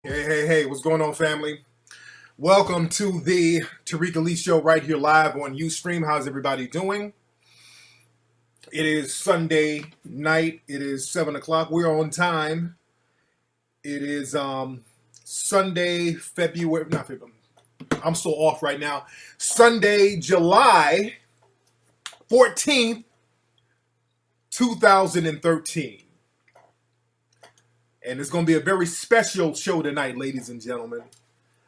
Hey, what's going on, family? Welcome to the Tariq Show right here live on Ustream. How's everybody doing? It is Sunday night. It is 7 o'clock. We're on time. It is Sunday, February, not February. I'm still off right now. Sunday, July 14th, 2013. And it's going to be a very special show tonight, ladies and gentlemen.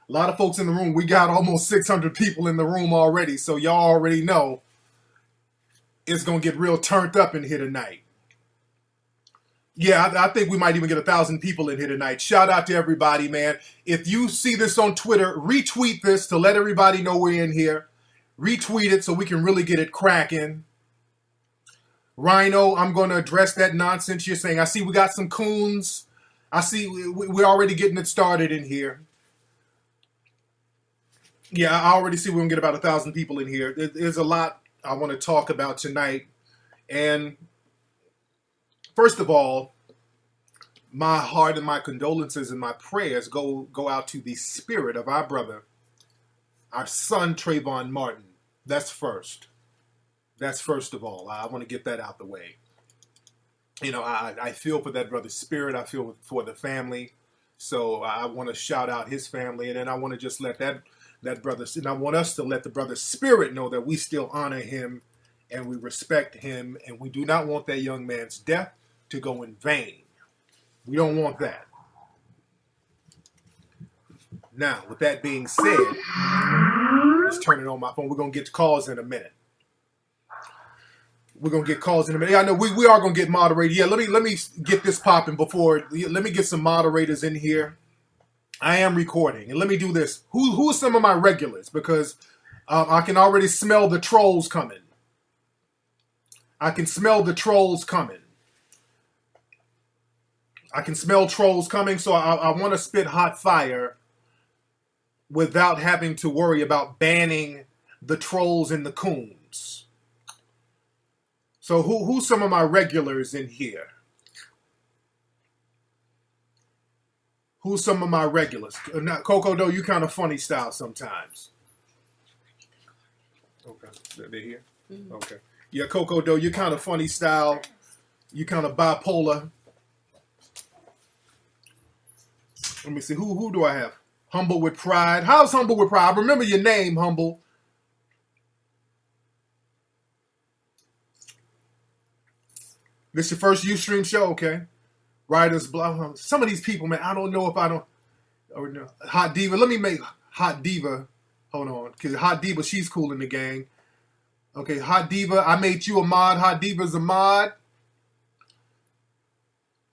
A lot of folks in the room. We got almost 600 people in the room already, so y'all already know it's going to get real turned up in here tonight. Yeah, I think we might even get 1,000 people in here tonight. Shout out to everybody, man. If you see this on Twitter, retweet this to let everybody know we're in here. Retweet it so we can really get it cracking. Rhino, I'm going to address that nonsense you're saying. I see we got some coons. I see we're already getting it started in here. Yeah, I already see we're going to get about 1,000 people in here. There's a lot I want to talk about tonight. And first of all, my heart and my condolences and my prayers go out to the spirit of our brother, our son, Trayvon Martin. That's first. That's first of all. I want to get that out the way. You know, I feel for that brother's spirit. I feel for the family. So I want to shout out his family. And then I want to just let that brother, and I want us to let the brother's spirit know that we still honor him and we respect him. And we do not want that young man's death to go in vain. We don't want that. Now, with that being said, let's turn it on my phone. We're going to get to calls in a minute. We're going to get calls in a minute. Yeah, I know we are going to get moderated. Yeah, let me get this popping before. Let me get some moderators in here. I am recording. And let me do this. Who are some of my regulars? Because I can already smell the trolls coming. I can smell the trolls coming. I can smell trolls coming, so I want to spit hot fire without having to worry about banning the trolls and the coons. So who's some of my regulars in here? Who's some of my regulars? Not Coco, though, you kind of funny style sometimes. Okay, they're here? Mm-hmm. Okay. Yeah, Coco, though, you kind of funny style. You kind of bipolar. Let me see. Who do I have? Humble with Pride. How's Humble with Pride? I remember your name, Humble. This your first Ustream show, okay? Writers, blah. Some of these people, man, I don't know if I don't. Or no. Hot Diva. Let me make Hot Diva. Hold on, because Hot Diva, she's cool in the gang. Okay, Hot Diva, I made you a mod. Hot Diva's a mod.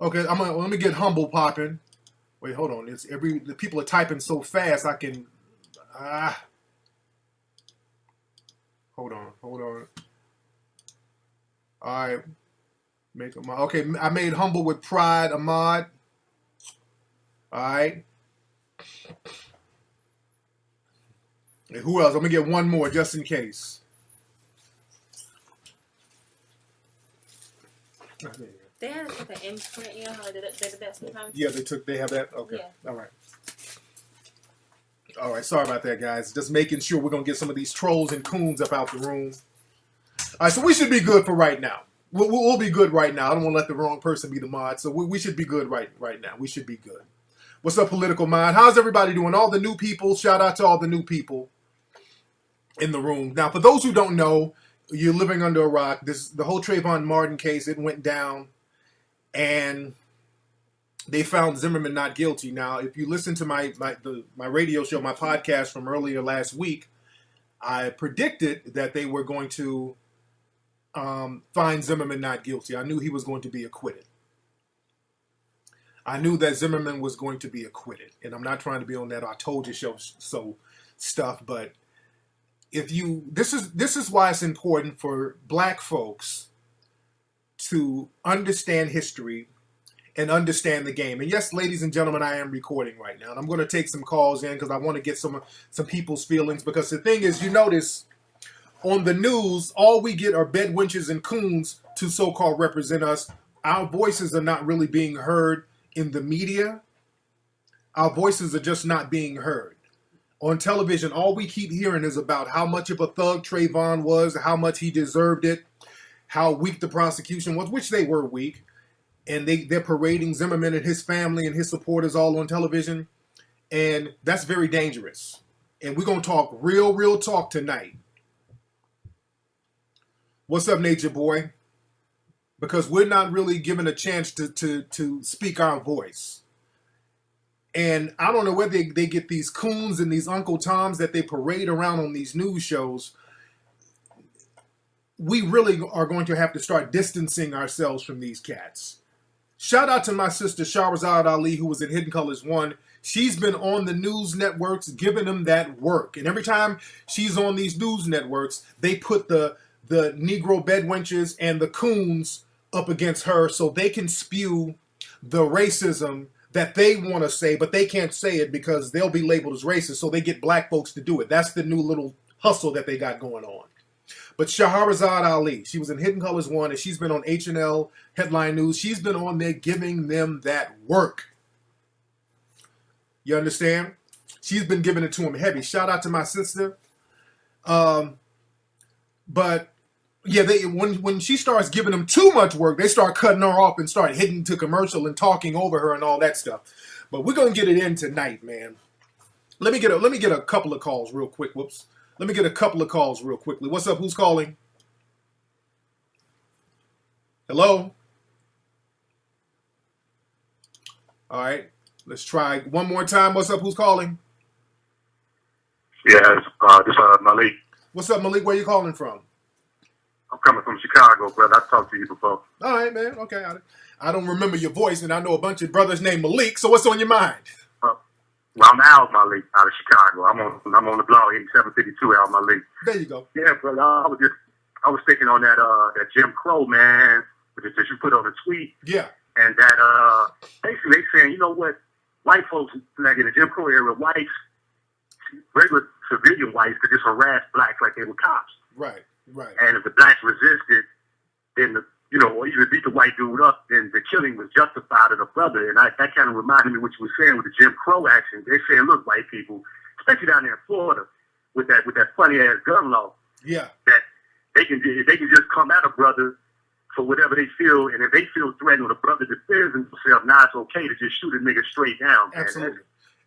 Okay, let me get Humble popping. Wait, hold on. The people are typing so fast I can. Hold on. All right. Make a mod. Okay, I made Humble with Pride a mod. All right. And who else? I'm gonna get one more just in case. They had like an imprint, you know how they did that sometimes? Yeah, they have that? Okay. Yeah. All right, sorry about that, guys. Just making sure we're going to get some of these trolls and coons up out the room. All right, so we should be good for right now. We'll be good right now. I don't want to let the wrong person be the mod, so we should be good right now. We should be good. What's up, Political Mind? How's everybody doing? All the new people, shout out to all the new people in the room. Now, for those who don't know, you're living under a rock. The whole Trayvon Martin case, it went down. And they found Zimmerman not guilty. Now, if you listen to my radio show, my podcast from earlier last week, I predicted that they were going to find Zimmerman not guilty. I knew he was going to be acquitted. I knew that Zimmerman was going to be acquitted. And I'm not trying to be on that I told you so stuff, but this is why it's important for black folks to understand history and understand the game. And yes, ladies and gentlemen, I am recording right now. And I'm going to take some calls in because I want to get some people's feelings. Because the thing is, you notice on the news, all we get are bedwenches and coons to so-called represent us. Our voices are not really being heard in the media. Our voices are just not being heard. On television, all we keep hearing is about how much of a thug Trayvon was, how much he deserved it, how weak the prosecution was, which they were weak. And they're parading Zimmerman and his family and his supporters all on television. And that's very dangerous. And we're going to talk real talk tonight. What's up, Nature Boy? Because we're not really given a chance to speak our voice. And I don't know where they get these coons and these Uncle Toms that they parade around on these news shows. We really are going to have to start distancing ourselves from these cats. Shout out to my sister Shahrazad Ali, who was in Hidden Colors 1. She's been on the news networks giving them that work. And every time she's on these news networks, they put the Negro bedwenches and the coons up against her so they can spew the racism that they want to say, but they can't say it because they'll be labeled as racist, so they get black folks to do it. That's the new little hustle that they got going on. But Shahrazad Ali, she was in Hidden Colors 1, and she's been on H&L Headline News. She's been on there giving them that work. You understand? She's been giving it to them heavy. Shout out to my sister. But yeah, when she starts giving them too much work, they start cutting her off and start hitting to commercial and talking over her and all that stuff. But we're gonna get it in tonight, man. Let me get a couple of calls real quick. Whoops. Let me get a couple of calls real quickly. What's up? Who's calling? Hello? All right. Let's try one more time. What's up? Who's calling? Yeah, this Malik. What's up, Malik? Where you calling from? I'm coming from Chicago, brother. I've talked to you before. All right, man. Okay. I don't remember your voice, and I know a bunch of brothers named Malik, so what's on your mind? Well, I'm Al Malik out of Chicago. I'm on the blog 8752 Al Malik. There you go. Yeah, brother. I was thinking on that Jim Crow, man, that you put on the tweet. Yeah. And that basically they saying, you know what, white folks like in the Jim Crow era, whites, regular civilian whites could just harass blacks like they were cops. Right. Right. And if the blacks resisted, then or even beat the white dude up, then the killing was justified of the brother. And that kind of reminded me of what you were saying with the Jim Crow action. They're saying, look, white people, especially down there in Florida, with that funny ass gun law, yeah, that they can just come at a brother for whatever they feel, and if they feel threatened with a brother defends himself, now it's okay to just shoot a nigga straight down. Man. Absolutely.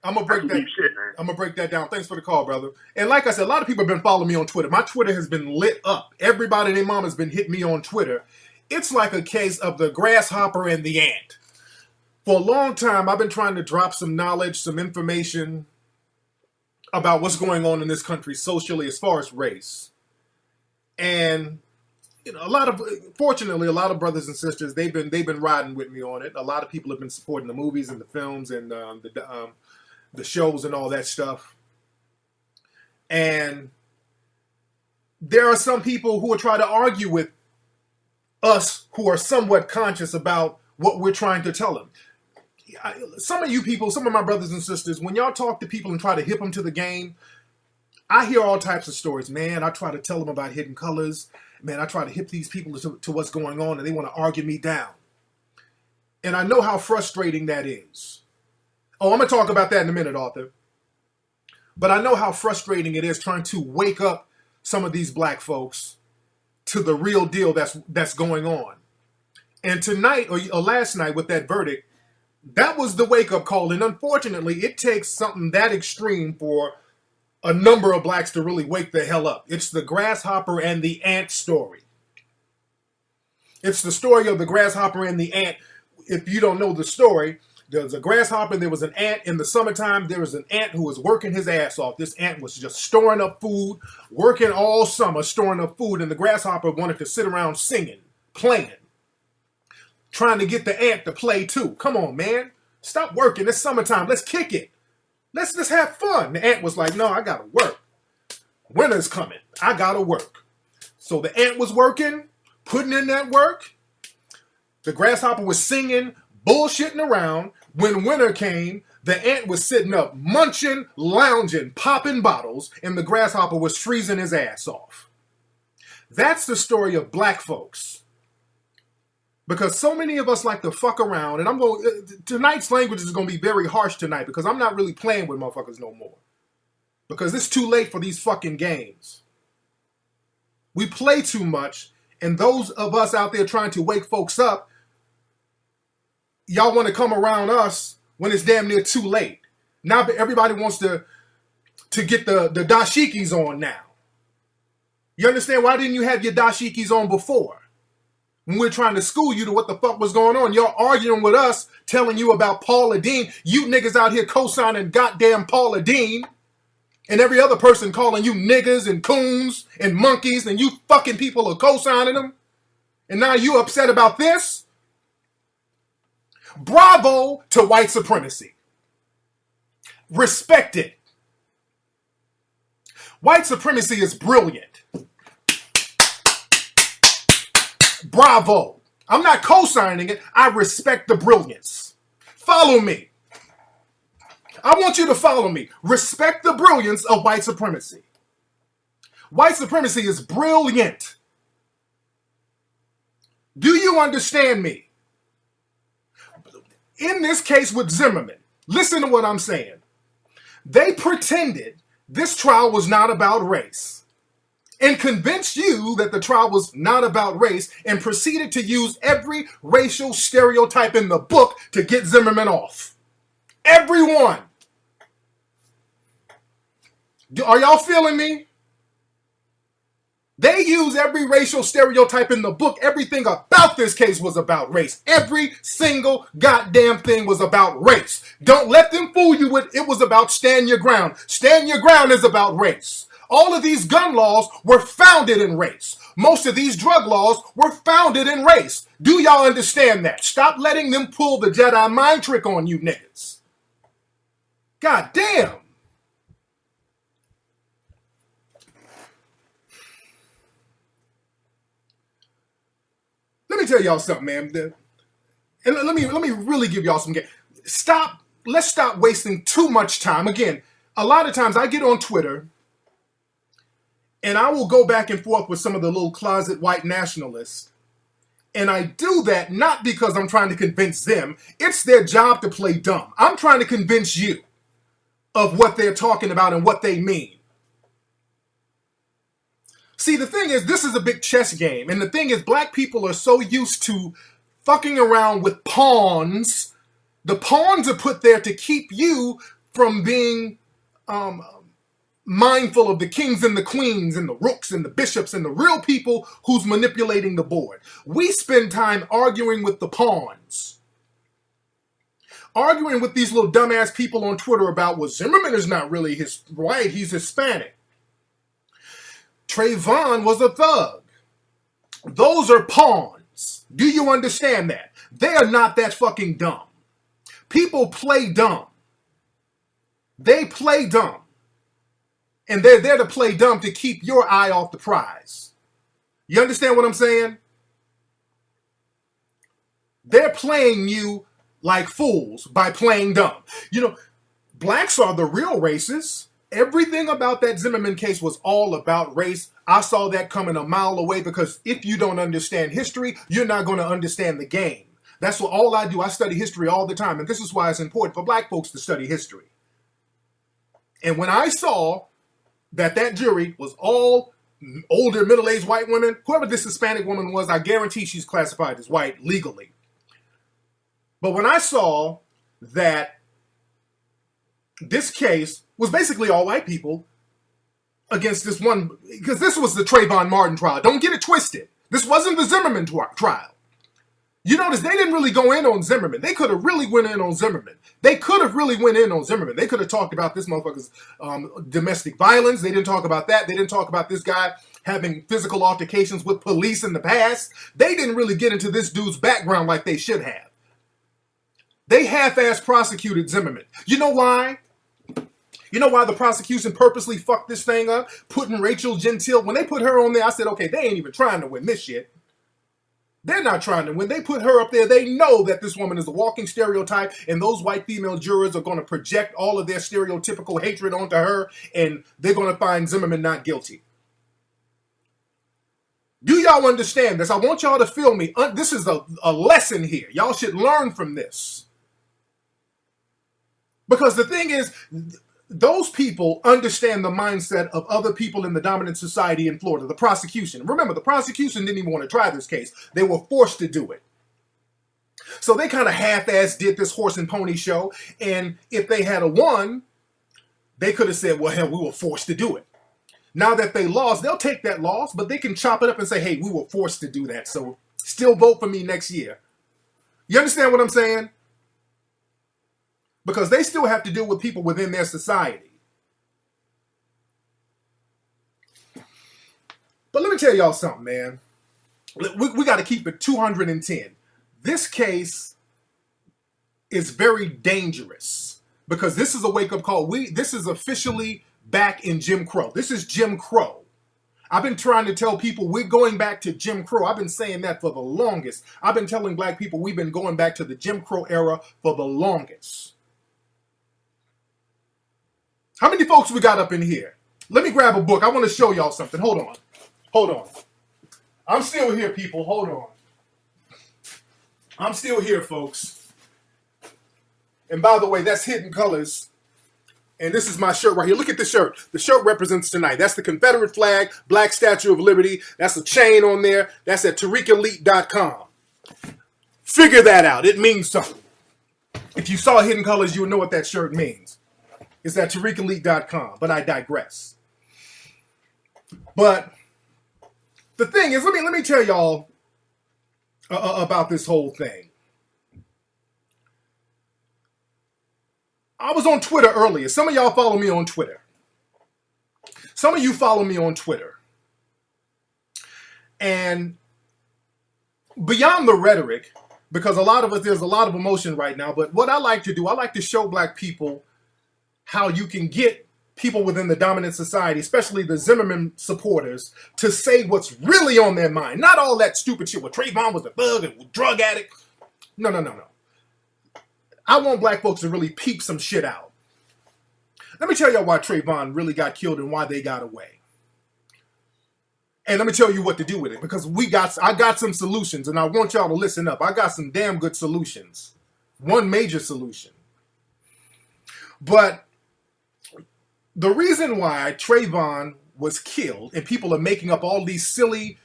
I'm gonna break that. Shit, I'm gonna break that down. Thanks for the call, brother. And like I said, a lot of people have been following me on Twitter. My Twitter has been lit up. Everybody and their mom has been hitting me on Twitter. It's like a case of the grasshopper and the ant. For a long time, I've been trying to drop some knowledge, some information about what's going on in this country socially as far as race. And fortunately, a lot of brothers and sisters, they've been riding with me on it. A lot of people have been supporting the movies and the films and the shows and all that stuff. And there are some people who will try to argue with us who are somewhat conscious about what we're trying to tell them. Some of you people, some of my brothers and sisters, when y'all talk to people and try to hip them to the game, I hear all types of stories. Man, I try to tell them about Hidden Colors. Man, I try to hip these people to what's going on, and they want to argue me down. And I know how frustrating that is. Oh, I'm going to talk about that in a minute, Arthur. But I know how frustrating it is trying to wake up some of these black folks to the real deal that's going on. And tonight, or last night with that verdict, that was the wake-up call. And unfortunately, it takes something that extreme for a number of blacks to really wake the hell up. It's the grasshopper and the ant story. It's the story of the grasshopper and the ant. If you don't know the story, there's a grasshopper and there was an ant. In the summertime, there was an ant who was working his ass off. This ant was just storing up food, working all summer, storing up food. And the grasshopper wanted to sit around singing, playing, trying to get the ant to play too. Come on, man. Stop working. It's summertime. Let's kick it. Let's just have fun. The ant was like, no, I got to work. Winter's coming. I got to work. So the ant was working, putting in that work. The grasshopper was singing, bullshitting around. When winter came, the ant was sitting up, munching, lounging, popping bottles, and the grasshopper was freezing his ass off. That's the story of black folks. Because so many of us like to fuck around, and tonight's language is going to be very harsh tonight because I'm not really playing with motherfuckers no more. Because it's too late for these fucking games. We play too much, and those of us out there trying to wake folks up, y'all want to come around us when it's damn near too late. Now everybody wants to get the dashikis on now. You understand? Why didn't you have your dashikis on before? When we're trying to school you to what the fuck was going on. Y'all arguing with us, telling you about Paula Deen. You niggas out here co-signing goddamn Paula Deen. And every other person calling you niggas and coons and monkeys. And you fucking people are co-signing them. And now you upset about this? Bravo to white supremacy. Respect it. White supremacy is brilliant. Bravo. I'm not co-signing it. I respect the brilliance. Follow me. I want you to follow me. Respect the brilliance of white supremacy. White supremacy is brilliant. Do you understand me? In this case with Zimmerman, listen to what I'm saying. They pretended this trial was not about race and convinced you that the trial was not about race and proceeded to use every racial stereotype in the book to get Zimmerman off. Everyone. Are y'all feeling me? They use every racial stereotype in the book. Everything about this case was about race. Every single goddamn thing was about race. Don't let them fool you with it was about stand your ground. Stand your ground is about race. All of these gun laws were founded in race. Most of these drug laws were founded in race. Do y'all understand that? Stop letting them pull the Jedi mind trick on you niggas. God damn. Let me tell y'all something, man. And let me really give y'all some game. Let's stop wasting too much time. Again, a lot of times I get on Twitter and I will go back and forth with some of the little closet white nationalists. And I do that not because I'm trying to convince them. It's their job to play dumb. I'm trying to convince you of what they're talking about and what they mean. See, the thing is, this is a big chess game. And the thing is, black people are so used to fucking around with pawns. The pawns are put there to keep you from being mindful of the kings and the queens and the rooks and the bishops and the real people who's manipulating the board. We spend time arguing with the pawns. Arguing with these little dumbass people on Twitter about, well, Zimmerman is not really white, he's Hispanic. Trayvon was a thug. Those are pawns. Do you understand that? They are not that fucking dumb. People play dumb. They play dumb. And they're there to play dumb to keep your eye off the prize. You understand what I'm saying? They're playing you like fools by playing dumb. You know, blacks are the real racists. Everything about that Zimmerman case was all about race. I saw that coming a mile away because if you don't understand history, you're not going to understand the game. That's what all I do. I study history all the time. And this is why it's important for black folks to study history. And when I saw that jury was all older, middle-aged white women, whoever this Hispanic woman was, I guarantee she's classified as white legally. But when I saw that this case was basically all white people against this one, because this was the Trayvon Martin trial. Don't get it twisted. This wasn't the Zimmerman trial. You notice they didn't really go in on Zimmerman. They could have really went in on Zimmerman. They could have talked about this motherfucker's domestic violence. They didn't talk about that. They didn't talk about this guy having physical altercations with police in the past. They didn't really get into this dude's background like they should have. They half-ass prosecuted Zimmerman. You know why? You know why the prosecution purposely fucked this thing up? Putting Rachel Gentile, when they put her on there, I said, okay, they ain't even trying to win this shit. They're not trying to win. They put her up there. They know that this woman is a walking stereotype, and those white female jurors are going to project all of their stereotypical hatred onto her, and they're going to find Zimmerman not guilty. Do y'all understand this? I want y'all to feel me. This is a lesson here. Y'all should learn from this. Because the thing is, those people understand the mindset of other people in the dominant society in Florida, the prosecution. Remember, the prosecution didn't even want to try this case. They were forced to do it. So they kind of half-assed did this horse and pony show. And if they had won, they could have said, well, hell, we were forced to do it. Now that they lost, they'll take that loss, but they can chop it up and say, hey, we were forced to do that, so still vote for me next year. You understand what I'm saying? Because they still have to deal with people within their society. But let me tell y'all something, man. We got to keep it 210. This case is very dangerous because this is a wake-up call. This is officially back in Jim Crow. This is Jim Crow. I've been trying to tell people we're going back to Jim Crow. I've been saying that for the longest. I've been telling black people we've been going back to the Jim Crow era for the longest. How many folks we got up in here? Let me grab a book. I want to show y'all something. Hold on. Hold on. I'm still here, people. Hold on. I'm still here, folks. And by the way, that's Hidden Colors. And this is my shirt right here. Look at the shirt. The shirt represents tonight. That's the Confederate flag, Black Statue of Liberty. That's a chain on there. That's at TariqElite.com. Figure that out. It means something. If you saw Hidden Colors, you would know what that shirt means. It's at TariqElite.com. But I digress. But the thing is, let me tell y'all about this whole thing. I was on Twitter earlier. Some of y'all follow me on Twitter. Some of you follow me on Twitter. And beyond the rhetoric, because there's a lot of emotion right now, but what I like to do, I like to show black people how you can get people within the dominant society, especially the Zimmerman supporters, to say what's really on their mind. Not all that stupid shit where Trayvon was a thug and a drug addict. No. I want black folks to really peep some shit out. Let me tell y'all why Trayvon really got killed and why they got away. And let me tell you what to do with it, because I got some solutions, and I want y'all to listen up. I got some damn good solutions. One major solution. But the reason why Trayvon was killed, and people are making up all these silly,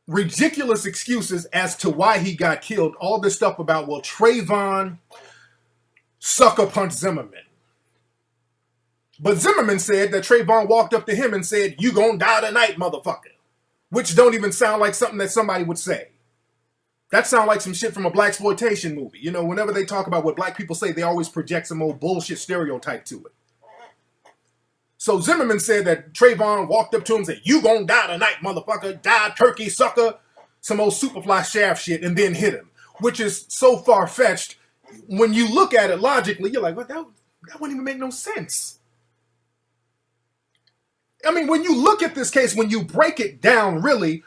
ridiculous excuses as to why he got killed, all this stuff about, well, Trayvon sucker punched Zimmerman. But Zimmerman said that Trayvon walked up to him and said, you gonna die tonight, motherfucker. Which don't even sound like something that somebody would say. That sounds like some shit from a blaxploitation movie. You know, whenever they talk about what black people say, they always project some old bullshit stereotype to it. So Zimmerman said that Trayvon walked up to him and said, you gonna die tonight, motherfucker. Die, turkey, sucker. Some old Superfly shaft shit, and then hit him. Which is so far-fetched. When you look at it logically, you're like, well, that wouldn't even make no sense. I mean, when you look at this case, when you break it down, really,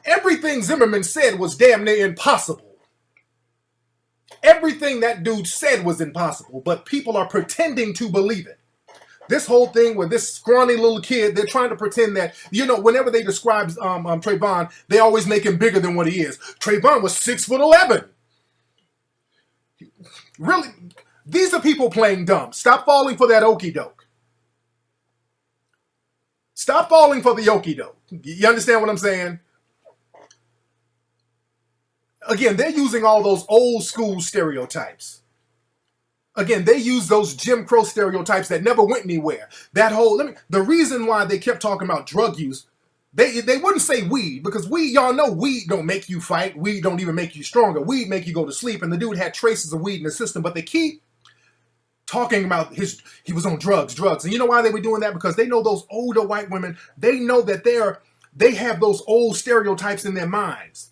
everything Zimmerman said was damn near impossible. Everything that dude said was impossible, but people are pretending to believe it. This whole thing with this scrawny little kid, they're trying to pretend that, you know, whenever they describe Trayvon, they always make him bigger than what he is. Trayvon was 6'11". Really, these are people playing dumb. Stop falling for that okie doke. Stop falling for the okie doke. You understand what I'm saying? Again, they're using all those old school stereotypes. Again, they use those Jim Crow stereotypes that never went anywhere. The reason why they kept talking about drug use, they wouldn't say weed, because weed, y'all know weed don't make you fight. Weed don't even make you stronger. Weed make you go to sleep, and the dude had traces of weed in his system, but they keep talking about he was on drugs. And you know why they were doing that? Because they know those older white women, they know that they have those old stereotypes in their minds.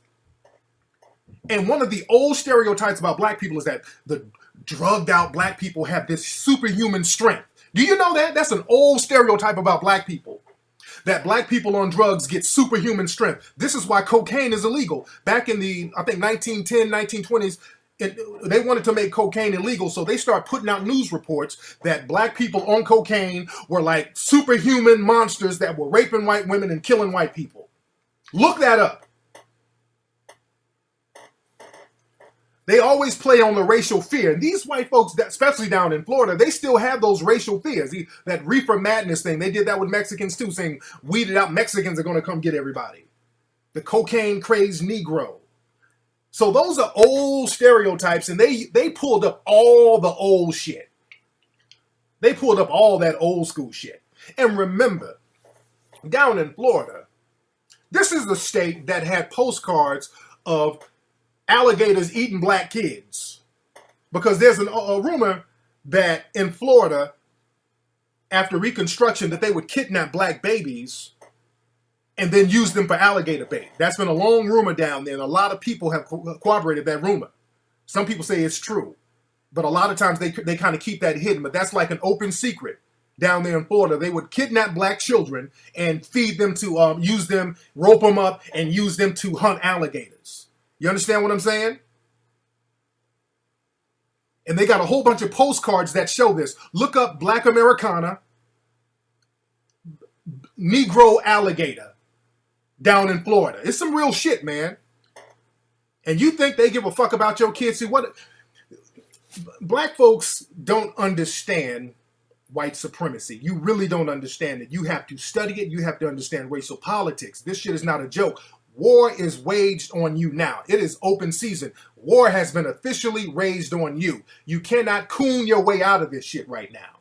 And one of the old stereotypes about black people is that the drugged out black people have this superhuman strength. Do you know that? That's an old stereotype about black people. That black people on drugs get superhuman strength. This is why cocaine is illegal. Back in the, I think, 1910, 1920s, they wanted to make cocaine illegal, so they start putting out news reports that black people on cocaine were like superhuman monsters that were raping white women and killing white people. Look that up. They always play on the racial fear. And these white folks, especially down in Florida, they still have those racial fears. That reefer madness thing, they did that with Mexicans too, saying weeded out Mexicans are going to come get everybody. The cocaine crazed Negro. So those are old stereotypes, and they pulled up all the old shit. They pulled up all that old school shit. And remember, down in Florida, this is the state that had postcards of alligators eating black kids. Because there's a rumor that in Florida, after Reconstruction, that they would kidnap black babies and then use them for alligator bait. That's been a long rumor down there, and a lot of people have corroborated that rumor. Some people say it's true, but a lot of times they kind of keep that hidden. But that's like an open secret down there in Florida. They would kidnap black children and feed them to use them, rope them up, and use them to hunt alligators. You understand what I'm saying? And they got a whole bunch of postcards that show this. Look up Black Americana, Negro alligator down in Florida. It's some real shit, man. And you think they give a fuck about your kids? See, what black folks don't understand white supremacy. You really don't understand it. You have to study it. You have to understand racial politics. This shit is not a joke. War is waged on you now. It is open season. War has been officially raised on you. You cannot coon your way out of this shit right now.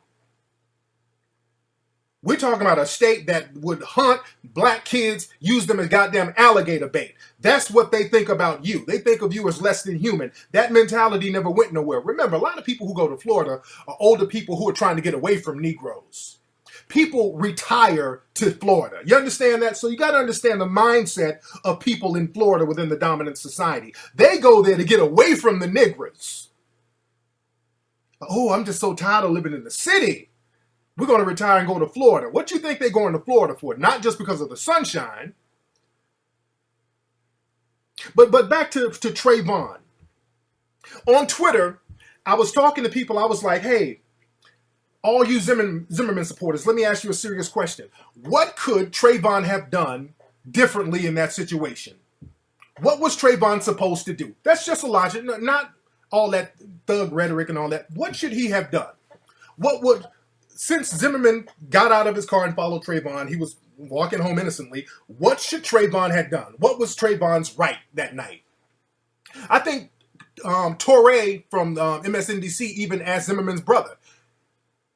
We're talking about a state that would hunt black kids, use them as goddamn alligator bait. That's what they think about you. They think of you as less than human. That mentality never went nowhere. Remember, a lot of people who go to Florida are older people who are trying to get away from Negroes. People retire to Florida. You understand that? So you got to understand the mindset of people in Florida within the dominant society. They go there to get away from the niggers. Oh, I'm just so tired of living in the city. We're going to retire and go to Florida. What do you think they're going to Florida for? Not just because of the sunshine. But back to Trayvon. On Twitter, I was talking to people. I was like, hey, all you Zimmerman supporters, let me ask you a serious question. What could Trayvon have done differently in that situation? What was Trayvon supposed to do? That's just a logic, not all that thug rhetoric and all that. What should he have done? Since Zimmerman got out of his car and followed Trayvon, he was walking home innocently. What should Trayvon have done? What was Trayvon's right that night? I think Torre from MSNBC even asked Zimmerman's brother.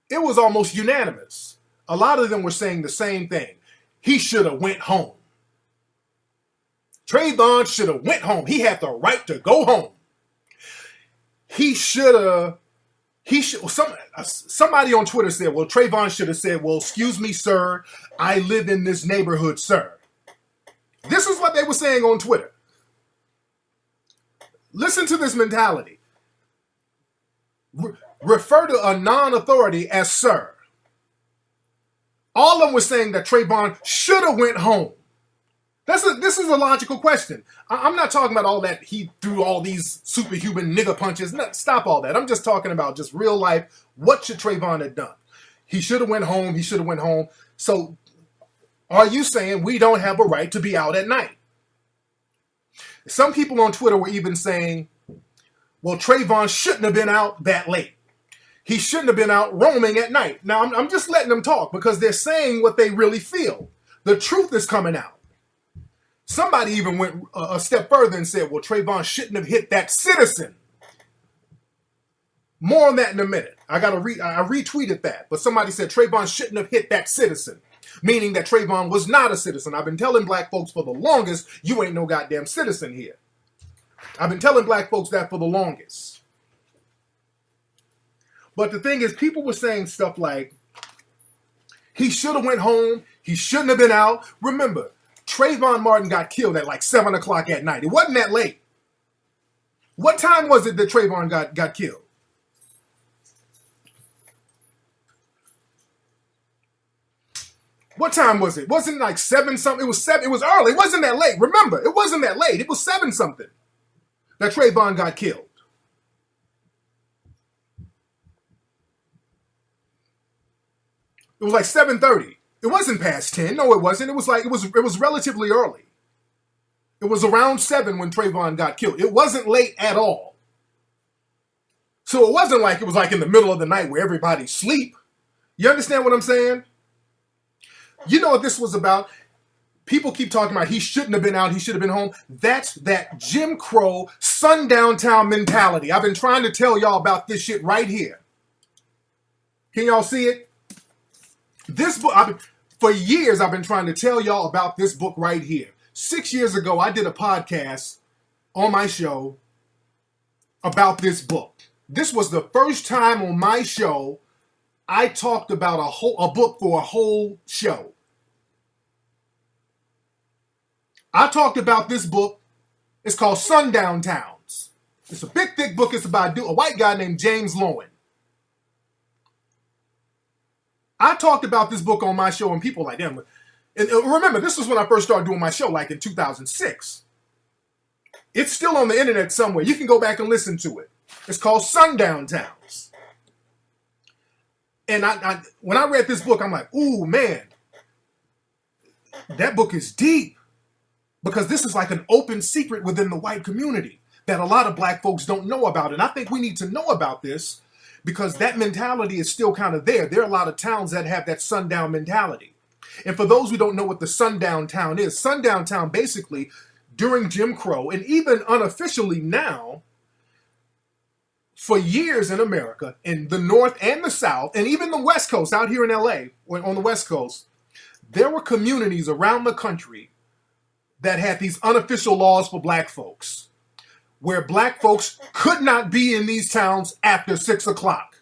It was almost unanimous. A lot of them were saying the same thing. He should have went home. Trayvon should have went home. He had the right to go home. Somebody on Twitter said, well, Trayvon should have said, well, excuse me, sir. I live in this neighborhood, sir. This is what they were saying on Twitter. Listen to this mentality. Refer to a non-authority as sir. All of them were saying that Trayvon should have went home. This is a logical question. I'm not talking about all that he threw all these superhuman nigger punches. No, stop all that. I'm just talking about just real life. What should Trayvon have done? He should have went home. He should have went home. So are you saying we don't have a right to be out at night? Some people on Twitter were even saying, well, Trayvon shouldn't have been out that late. He shouldn't have been out roaming at night. Now, I'm just letting them talk because they're saying what they really feel. The truth is coming out. Somebody even went a step further and said, well, Trayvon shouldn't have hit that citizen. More on that in a minute. I retweeted that. But somebody said Trayvon shouldn't have hit that citizen. Meaning that Trayvon was not a citizen. I've been telling black folks for the longest, you ain't no goddamn citizen here. I've been telling black folks that for the longest. But the thing is, people were saying stuff like, he should have went home. He shouldn't have been out. Remember, Trayvon Martin got killed at like 7 o'clock at night. It wasn't that late. What time was it that Trayvon got killed? What time was it? Wasn't it like 7 something? It was 7. It was early. It wasn't that late. Remember, it wasn't that late. It was 7 something that Trayvon got killed. It was like 7:30. It wasn't past 10. No, it wasn't. It was relatively early. It was around 7 when Trayvon got killed. It wasn't late at all. So it wasn't like it was like in the middle of the night where everybody's asleep. You understand what I'm saying? You know what this was about? People keep talking about he shouldn't have been out, he should have been home. That's that Jim Crow, sundown town mentality. I've been trying to tell y'all about this shit right here. Can y'all see it? This book, for years I've been trying to tell y'all about this book right here. 6 years ago, I did a podcast on my show about this book. This was the first time on my show I talked about a book for a whole show. I talked about this book. It's called Sundown Towns. It's a big, thick book. It's about a white guy named James Lowen. I talked about this book on my show, and people like, damn. And remember, this was when I first started doing my show, like in 2006. It's still on the internet somewhere. You can go back and listen to it. It's called Sundown Towns. And when I read this book, I'm like, ooh, man, that book is deep. Because this is like an open secret within the white community that a lot of black folks don't know about. And I think we need to know about this because that mentality is still kind of there. There are a lot of towns that have that sundown mentality. And for those who don't know what the sundown town is, sundown town basically during Jim Crow and even unofficially now, for years in America, in the North and the South, and even the West Coast out here in LA, on the West Coast, there were communities around the country that had these unofficial laws for black folks, where black folks could not be in these towns after 6 o'clock.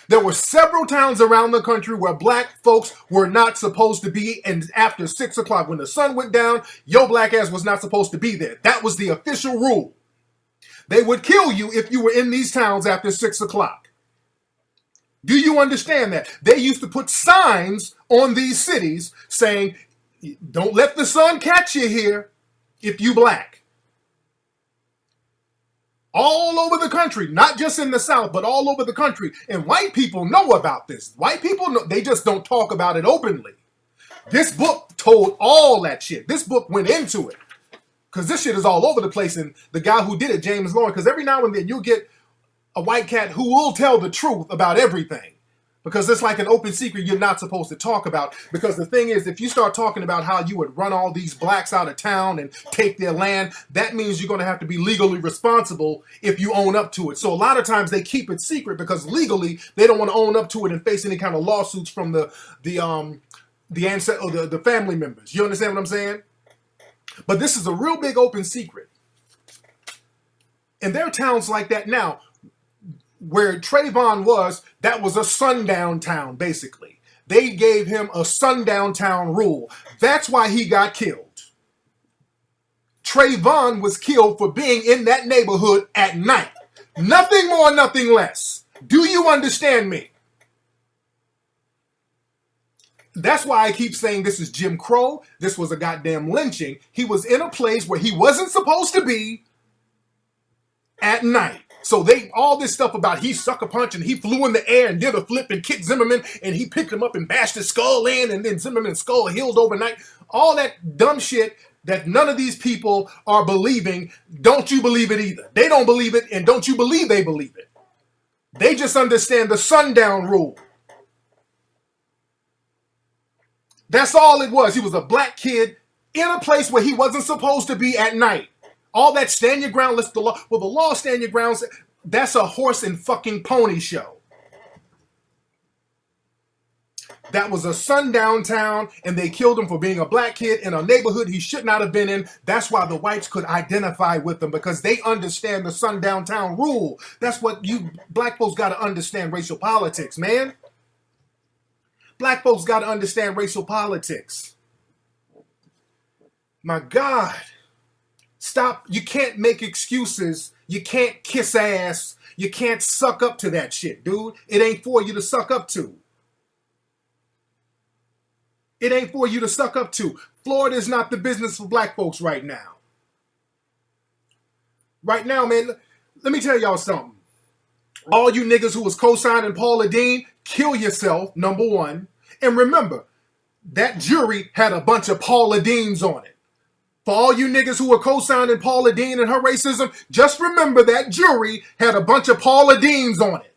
There were several towns around the country where black folks were not supposed to be, and after 6 o'clock, when the sun went down, your black ass was not supposed to be there. That was the official rule. They would kill you if you were in these towns after 6 o'clock. Do you understand that? They used to put signs on these cities saying, don't let the sun catch you here if you black. All over the country, not just in the South, but all over the country. And white people know about this. White people know, they just don't talk about it openly. This book told all that shit. This book went into it. Because this shit is all over the place. And the guy who did it, James Lowen, because every now and then you get a white cat who will tell the truth about everything. Because it's like an open secret you're not supposed to talk about. Because the thing is, if you start talking about how you would run all these blacks out of town and take their land, that means you're going to have to be legally responsible if you own up to it. So a lot of times they keep it secret because legally they don't want to own up to it and face any kind of lawsuits from the family members. You understand what I'm saying? But this is a real big open secret. And there are towns like that now. Where Trayvon was, that was a sundown town, basically. They gave him a sundown town rule. That's why he got killed. Trayvon was killed for being in that neighborhood at night. Nothing more, nothing less. Do you understand me? That's why I keep saying this is Jim Crow. This was a goddamn lynching. He was in a place where he wasn't supposed to be at night. So all this stuff about he sucker punch and he flew in the air and did a flip and kicked Zimmerman and he picked him up and bashed his skull in and then Zimmerman's skull healed overnight. All that dumb shit that none of these people are believing. Don't you believe it either. They don't believe it and don't you believe they believe it. They just understand the sundown rule. That's all it was. He was a black kid in a place where he wasn't supposed to be at night. All that stand your ground, listen to the law. Well, the law stand your ground, that's a horse and fucking pony show. That was a sundown town, and they killed him for being a black kid in a neighborhood he should not have been in. That's why the whites could identify with him, because they understand the sundown town rule. That's what you black folks got to understand racial politics, man. Black folks got to understand racial politics. My God. Stop. You can't make excuses. You can't kiss ass. You can't suck up to that shit, dude. It ain't for you to suck up to. It ain't for you to suck up to. Florida is not the business for black folks right now. Right now, man, let me tell y'all something. All you niggas who was co-signing Paula Deen, kill yourself, number one. And remember, that jury had a bunch of Paula Deens on it. For all you niggas who are co-signing Paula Deen and her racism, just remember that jury had a bunch of Paula Deens on it.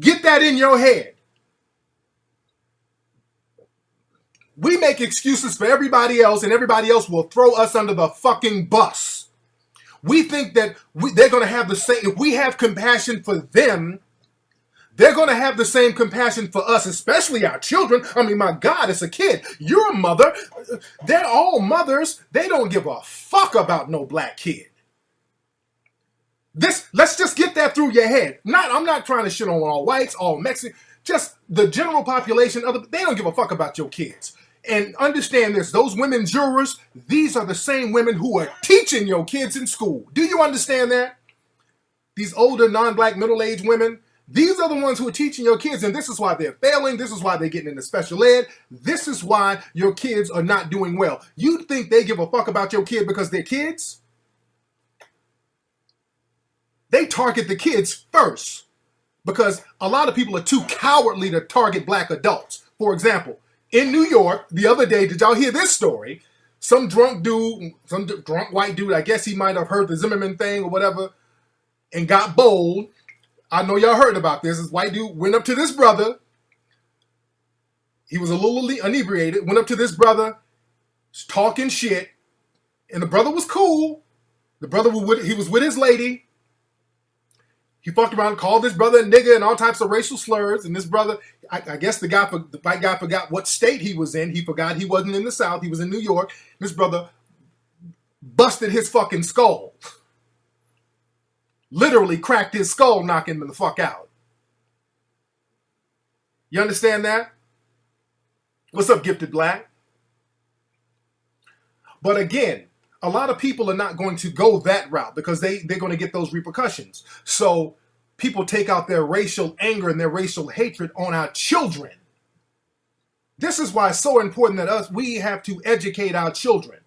Get that in your head. We make excuses for everybody else, and everybody else will throw us under the fucking bus. We think that they're going to have the same, if we have compassion for them, they're going to have the same compassion for us, especially our children. I mean, my God, it's a kid. You're a mother. They're all mothers. They don't give a fuck about no black kid. Let's just get that through your head. I'm not trying to shit on all whites, all Mexicans, just the general population. They don't give a fuck about your kids. And understand this, those women jurors, these are the same women who are teaching your kids in school. Do you understand that? These older, non-black, middle-aged women, these are the ones who are teaching your kids, and this is why they're failing. This is why they're getting into special ed. This is why your kids are not doing well. You think they give a fuck about your kid because they're kids? They target the kids first because a lot of people are too cowardly to target black adults. For example, in New York, the other day, did y'all hear this story? Some drunk dude, some drunk white dude, I guess he might have heard the Zimmerman thing or whatever, and got bold. I know y'all heard about this. This white dude went up to this brother. He was a little inebriated. Went up to this brother, talking shit. And the brother was cool. The brother he was with his lady. He fucked around, called this brother a nigga and all types of racial slurs. And this brother, I guess the white guy forgot what state he was in. He forgot he wasn't in the South. He was in New York. This brother busted his fucking skull. Literally cracked his skull, knocking him the fuck out. You understand that? What's up, Gifted Black? But again, a lot of people are not going to go that route because they're going to get those repercussions. So people take out their racial anger and their racial hatred on our children. This is why it's so important that we have to educate our children.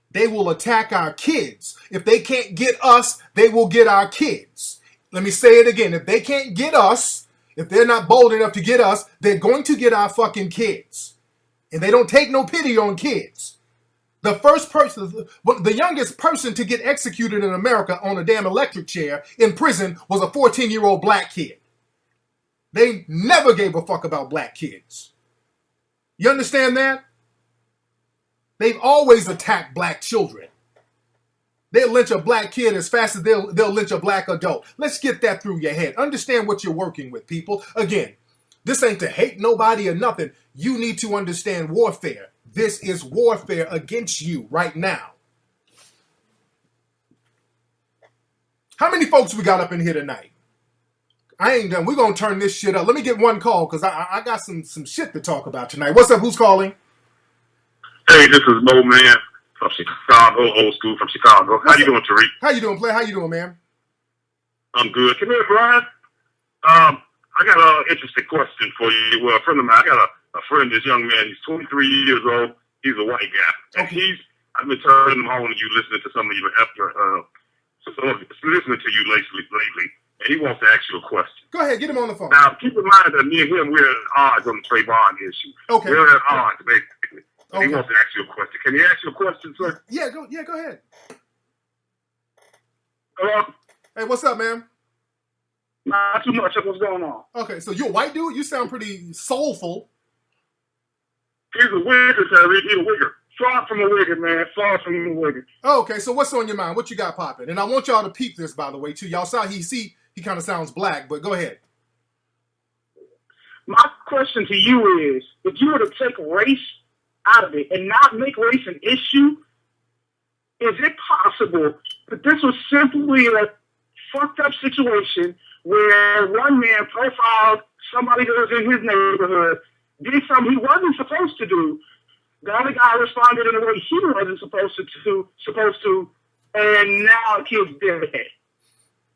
They will attack our kids. If they can't get us, they will get our kids. Let me say it again. If they can't get us, if they're not bold enough to get us, they're going to get our fucking kids. And they don't take no pity on kids. The first person, the youngest person to get executed in America on a damn electric chair in prison was a 14-year-old black kid. They never gave a fuck about black kids. You understand that? They've always attacked black children. They'll lynch a black kid as fast as they'll lynch a black adult. Let's get that through your head. Understand what you're working with, people. Again, this ain't to hate nobody or nothing. You need to understand warfare. This is warfare against you right now. How many folks we got up in here tonight? I ain't done. We're going to turn this shit up. Let me get one call because I got some shit to talk about tonight. What's up? Who's calling? Hey, this is Mo Man from Chicago, old school from Chicago. How you doing, Tariq? How you doing, Play? How you doing, man? I'm good. Come here, Brian. I got an interesting question for you. Well, a friend of mine, I got a friend, this young man. He's 23 years old. He's a white guy. And I've been turning him on to you, listening to some of you listening to you lately, and he wants to ask you a question. Go ahead, get him on the phone. Now, keep in mind that me and him, we're at odds on the Trayvon issue. Okay. We're at odds, basically. Okay. He wants to ask you a question. Can he ask you a question, sir? Yeah, go ahead. Hello? Hey, what's up, man? Not too much. What's going on? Okay, so you're a white dude? You sound pretty soulful. He's a wigger, Tariq. He's a wigger. Far from a wigger, man. Far from a wigger. Oh, okay, so what's on your mind? What you got popping? And I want y'all to peep this, by the way, too. Y'all saw he kind of sounds black, but go ahead. My question to you is, if you were to take race out of it and not make race an issue, is it possible that this was simply a fucked up situation where one man profiled somebody that was in his neighborhood, did something he wasn't supposed to do? The other guy responded in a way he wasn't supposed to, and now the kid's dead.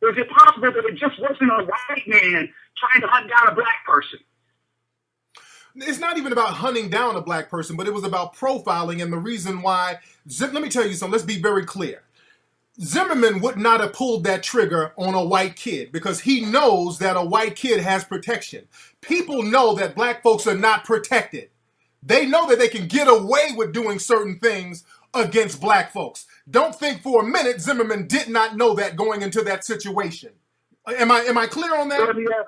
Is it possible that it just wasn't a white man trying to hunt down a black person? It's not even about hunting down a black person, but it was about profiling, and the reason why. Let me tell you something. Let's be very clear. Zimmerman would not have pulled that trigger on a white kid because he knows that a white kid has protection. People know that black folks are not protected. They know that they can get away with doing certain things against black folks. Don't think for a minute Zimmerman did not know that going into that situation. Am I clear on that?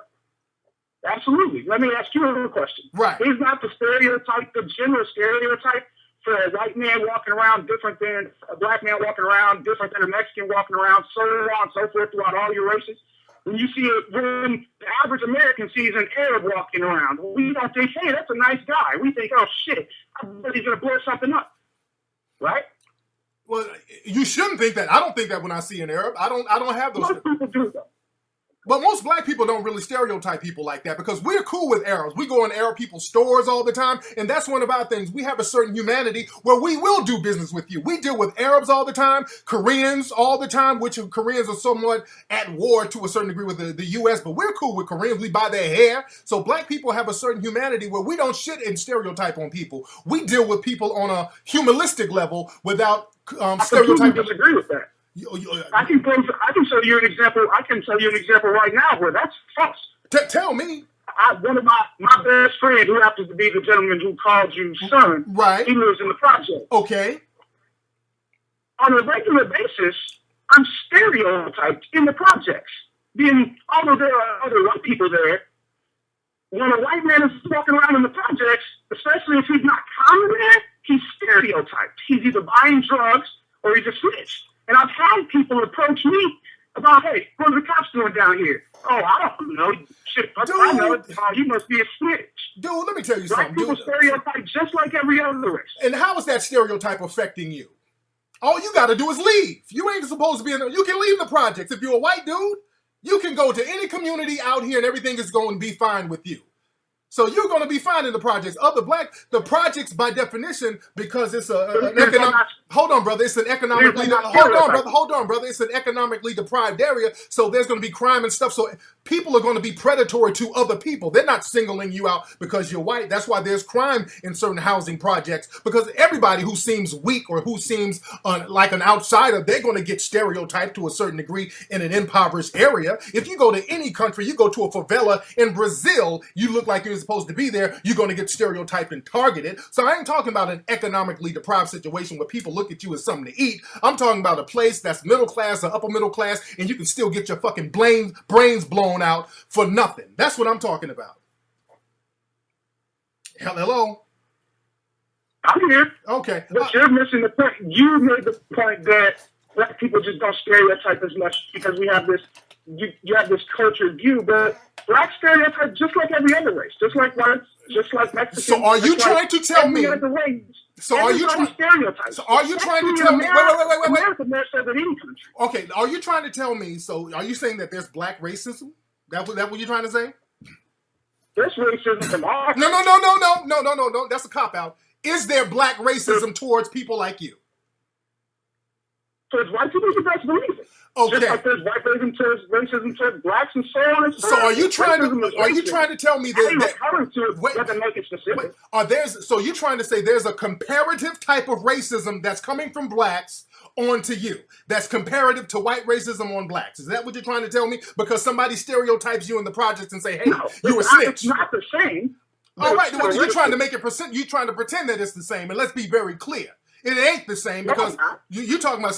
Absolutely. Let me ask you a question. Right. Is not the stereotype, the general stereotype for a white man walking around different than a black man walking around, different than a Mexican walking around, so on and so forth throughout all your races? When you see it, when the average American sees an Arab walking around, we don't think, hey, that's a nice guy. We think, oh shit, I bet he's gonna blow something up, right? Well, you shouldn't think that. I don't think that when I see an Arab. I don't have those. Most people do though. But most black people don't really stereotype people like that because we're cool with Arabs. We go in Arab people's stores all the time, and that's one of our things. We have a certain humanity where we will do business with you. We deal with Arabs all the time, Koreans all the time, which Koreans are somewhat at war to a certain degree with the U.S., but we're cool with Koreans. We buy their hair. So black people have a certain humanity where we don't shit and stereotype on people. We deal with people on a humanistic level without stereotyping. I disagree with that. I can show you an example. I can tell you an example right now where that's false. Tell me. One of my best friend, who happens to be the gentleman who called you son, right? He lives in the project. Okay. On a regular basis, I'm stereotyped in the projects. Although there are other white people there, when a white man is walking around in the projects, especially if he's not common there, he's stereotyped. He's either buying drugs or he's a snitch. And I've had people approach me about, hey, what are the cops doing down here? Oh, I don't know. Shit, I know. You must be a snitch. Dude, let me tell you something. Black people stereotype just like every other race. And how is that stereotype affecting you? All you got to do is leave. You ain't supposed to be in there. You can leave the projects. If you're a white dude, you can go to any community out here and everything is going to be fine with you. So you're going to be fine in the projects. The projects by definition, because it's an economic. Hold on, brother. It's an economically. Hold on, brother. It's an economically deprived area. So there's going to be crime and stuff. So people are going to be predatory to other people. They're not singling you out because you're white. That's why there's crime in certain housing projects. Because everybody who seems weak or who seems like an outsider, they're going to get stereotyped to a certain degree in an impoverished area. If you go to any country, you go to a favela in Brazil, you look like you're supposed to be there, you're going to get stereotyped and targeted. So I ain't talking about an economically deprived situation where people look at you as something to eat. I'm talking about a place that's middle class or upper middle class, and you can still get your fucking brains blown out for nothing. That's what I'm talking about. Hello? I'm here. Okay. But you're missing the point. You made the point that black people just don't stereotype as much because we have this, you have this cultured view, but black stereotype just like every other race, just like whites, just like Mexicans. So are you trying to tell me? So are you trying to tell me? Wait. America more so than any country. Okay, are you trying to tell me? So are you saying that there's black racism? That what you're trying to say? There's racism from all. No. That's a cop out. Is there black racism towards people like you? Towards white people, you best believe it. Okay. Just like there's white racism towards blacks and so on and so on. So are you trying to tell me that doesn't make it specific. So you're trying to say there's a comparative type of racism that's coming from blacks onto you that's comparative to white racism on blacks? Is that what you're trying to tell me? Because somebody stereotypes you in the projects and say, hey, you a snitch. It's not the same. All right, well, you're trying to make it you're trying to pretend that it's the same, and let's be very clear. It ain't the same because you're talking about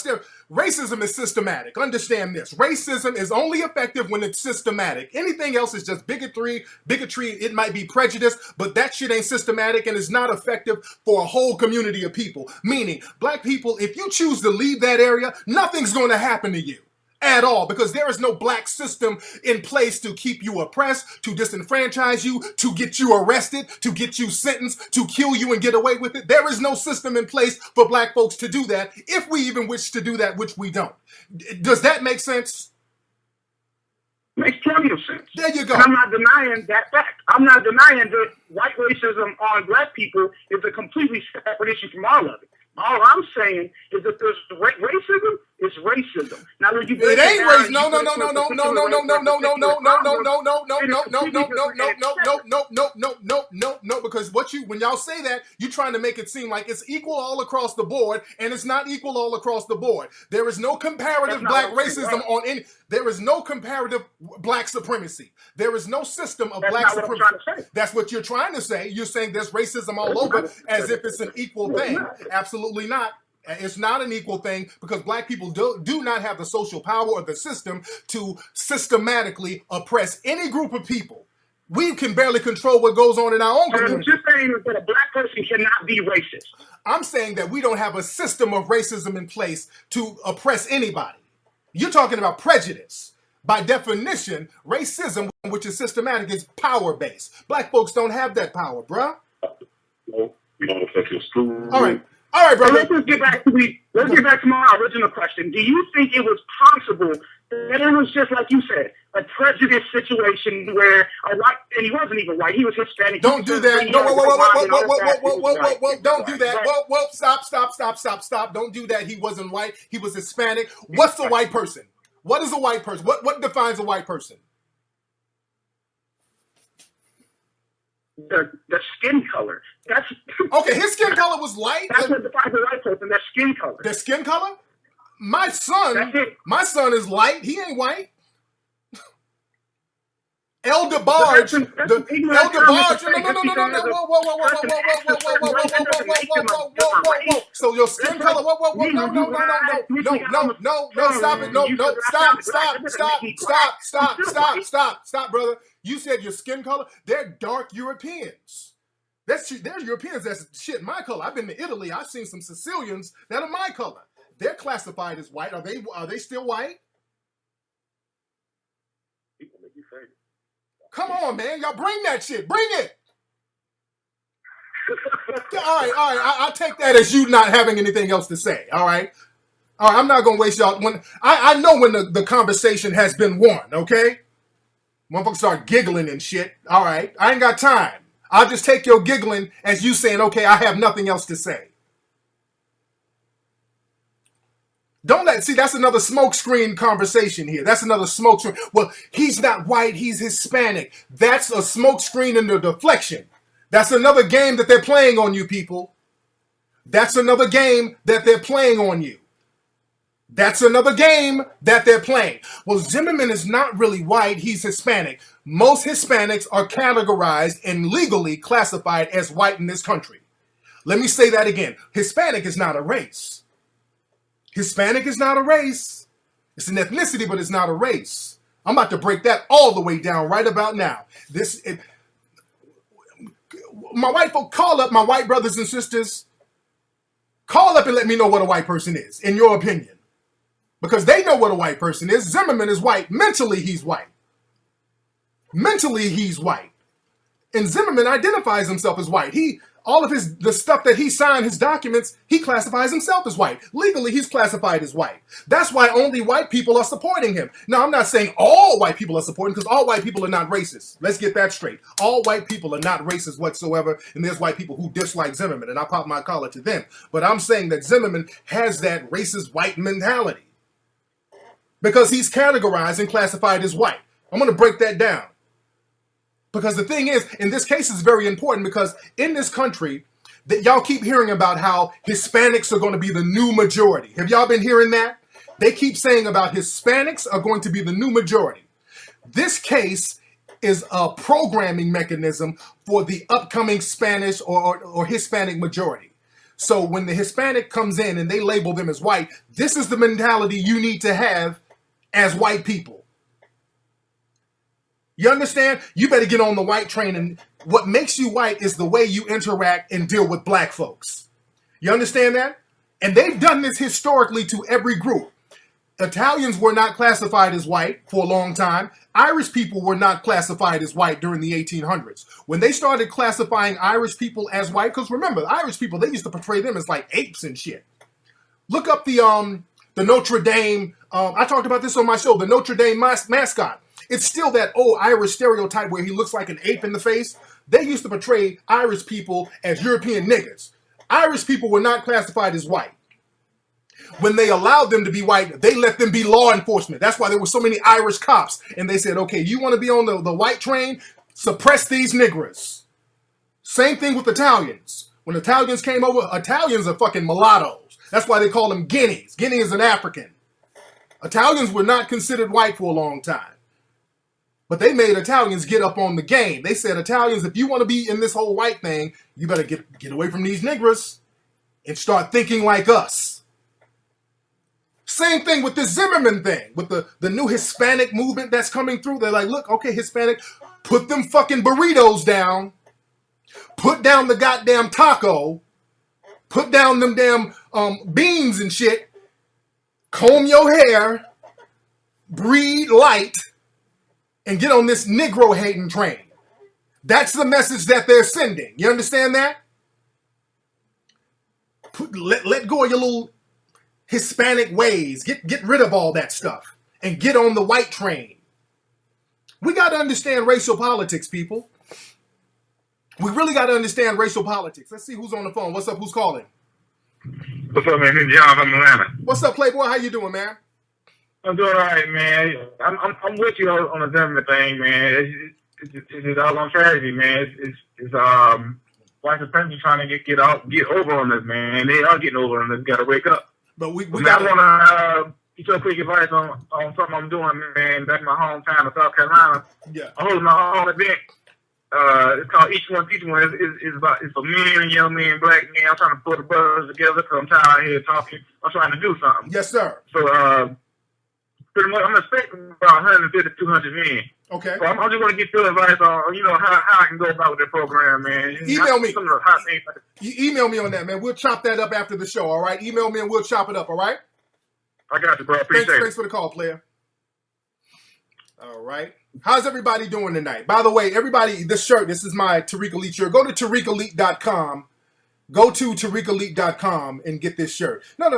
racism is systematic. Understand this. Racism is only effective when it's systematic. Anything else is just bigotry. It might be prejudice, but that shit ain't systematic and is not effective for a whole community of people. Meaning, black people, if you choose to leave that area, nothing's going to happen to you. At all, because there is no black system in place to keep you oppressed, to disenfranchise you, to get you arrested, to get you sentenced, to kill you and get away with it. There is no system in place for black folks to do that, if we even wish to do that, which we don't. Does that make sense? Makes plenty of sense. There you go. And I'm not denying that fact. I'm not denying that white racism on black people is a completely separate issue from all of it. All I'm saying is that there's racism is racism. Now, it ain't racism. No, because when y'all say that, you're trying to make it seem like it's equal all across the board, and it's not equal all across the board. There is no comparative black racism on any. There is no comparative black supremacy. There is no system of black supremacy. That's what you're trying to say. You're saying there's racism all over as if it's an equal thing. Absolutely not. It's not an equal thing because black people do not have the social power or the system to systematically oppress any group of people. We can barely control what goes on in our own community. What you're saying is that a black person cannot be racist. I'm saying that we don't have a system of racism in place to oppress anybody. You're talking about prejudice. By definition, racism, which is systematic, is power-based. Black folks don't have that power, bruh. No, you don't affect your school. All right, brother. Let's get back to my original question. Do you think it was possible that it was just like you said, a prejudice situation where a white, and he wasn't even white, he was Hispanic. Don't do that. No, whoa, don't do that. Whoa, stop. Don't do that. He wasn't white. He was Hispanic. What's a white person? What is a white person? What defines a white person? The skin color. That's okay. His skin color was light. That's what defines a white person. Their skin color. Their skin color. My son is light. He ain't white. El DeBarge, whoa. So your skin color, stop, brother. You said your skin color, they're dark Europeans. They're Europeans, that's shit my color. I've been to Italy, I've seen some Sicilians that are my color. They're classified as white. Are they still white? Come on, man. Y'all bring that shit. Bring it. All right. I'll take that as you not having anything else to say. All right. I'm not going to waste y'all. I know when the conversation has been won, okay? Motherfuckers start giggling and shit. All right. I ain't got time. I'll just take your giggling as you saying, okay, I have nothing else to say. That's another smokescreen conversation here. That's another smokescreen. Well, he's not white, he's Hispanic. That's a smokescreen and a deflection. That's another game that they're playing on you, people. That's another game that they're playing on you. That's another game that they're playing. Well, Zimmerman is not really white, he's Hispanic. Most Hispanics are categorized and legally classified as white in this country. Let me say that again. Hispanic is not a race. Hispanic is not a race. It's an ethnicity, but it's not a race. I'm about to break that all the way down right about now. My white folk, call up my white brothers and sisters. Call up and let me know what a white person is, in your opinion. Because they know what a white person is. Zimmerman is white. Mentally, he's white. Mentally, he's white. And Zimmerman identifies himself as white. All of the stuff that he signed, his documents, he classifies himself as white. Legally, he's classified as white. That's why only white people are supporting him. Now, I'm not saying all white people are supporting because all white people are not racist. Let's get that straight. All white people are not racist whatsoever, and there's white people who dislike Zimmerman, and I pop my collar to them. But I'm saying that Zimmerman has that racist white mentality because he's categorized and classified as white. I'm going to break that down. Because the thing is, in this case, it's very important because in this country, that y'all keep hearing about how Hispanics are going to be the new majority. Have y'all been hearing that? They keep saying about Hispanics are going to be the new majority. This case is a programming mechanism for the upcoming Spanish or Hispanic majority. So when the Hispanic comes in and they label them as white, this is the mentality you need to have as white people. You understand? You better get on the white train, and what makes you white is the way you interact and deal with black folks. You understand that? And they've done this historically to every group. Italians were not classified as white for a long time. Irish people were not classified as white during the 1800s. When they started classifying Irish people as white, because remember, Irish people, they used to portray them as like apes and shit. Look up the Notre Dame, I talked about this on my show, the Notre Dame mascot. It's still that old Irish stereotype where he looks like an ape in the face. They used to portray Irish people as European niggas. Irish people were not classified as white. When they allowed them to be white, they let them be law enforcement. That's why there were so many Irish cops. And they said, okay, you want to be on the white train? Suppress these niggers. Same thing with Italians. When Italians came over, Italians are fucking mulattoes. That's why they call them Guineas. Guinea is an African. Italians were not considered white for a long time. But they made Italians get up on the game. They said, Italians, if you want to be in this whole white thing, you better get away from these niggers and start thinking like us. Same thing with this Zimmerman thing, with the new Hispanic movement that's coming through. They're like, look, okay, Hispanic, put them fucking burritos down. Put down the goddamn taco. Put down them damn beans and shit. Comb your hair. Breathe light. And get on this Negro hating train. That's the message that they're sending. You understand that? Let go of your little Hispanic ways. Get rid of all that stuff. And get on the white train. We got to understand racial politics, people. We really got to understand racial politics. Let's see who's on the phone. What's up? Who's calling? What's up, man? This is John from Atlanta. What's up, Playboy? How you doing, man? I'm doing all right, man. I'm with you on the Zimmerman thing, man. It's just all on tragedy, man. It's white supremacy trying to get over on this, man. They are getting over on this. Got to wake up. But we got to get your quick advice on something I'm doing, man. Back in my hometown of South Carolina. Yeah. I'm holding my own event. It's called Each One Teach One. It's for men, young men, black men. I'm trying to put the brothers together because I'm tired of here talking. I'm trying to do something. Yes, sir. So pretty much, I'm expecting about 150 to 200 men. Okay. So I'm just going to get your advice on, how I can go about with the program, man. Email me. Some of the hot things. You email me on that, man. We'll chop that up after the show, all right? Email me and we'll chop it up, all right? I got you, bro. Appreciate it. Thanks for the call, player. All right. How's everybody doing tonight? By the way, everybody, this is my Tariq Elite shirt. Go to TariqElite.com. Go to TariqElite.com and get this shirt. No.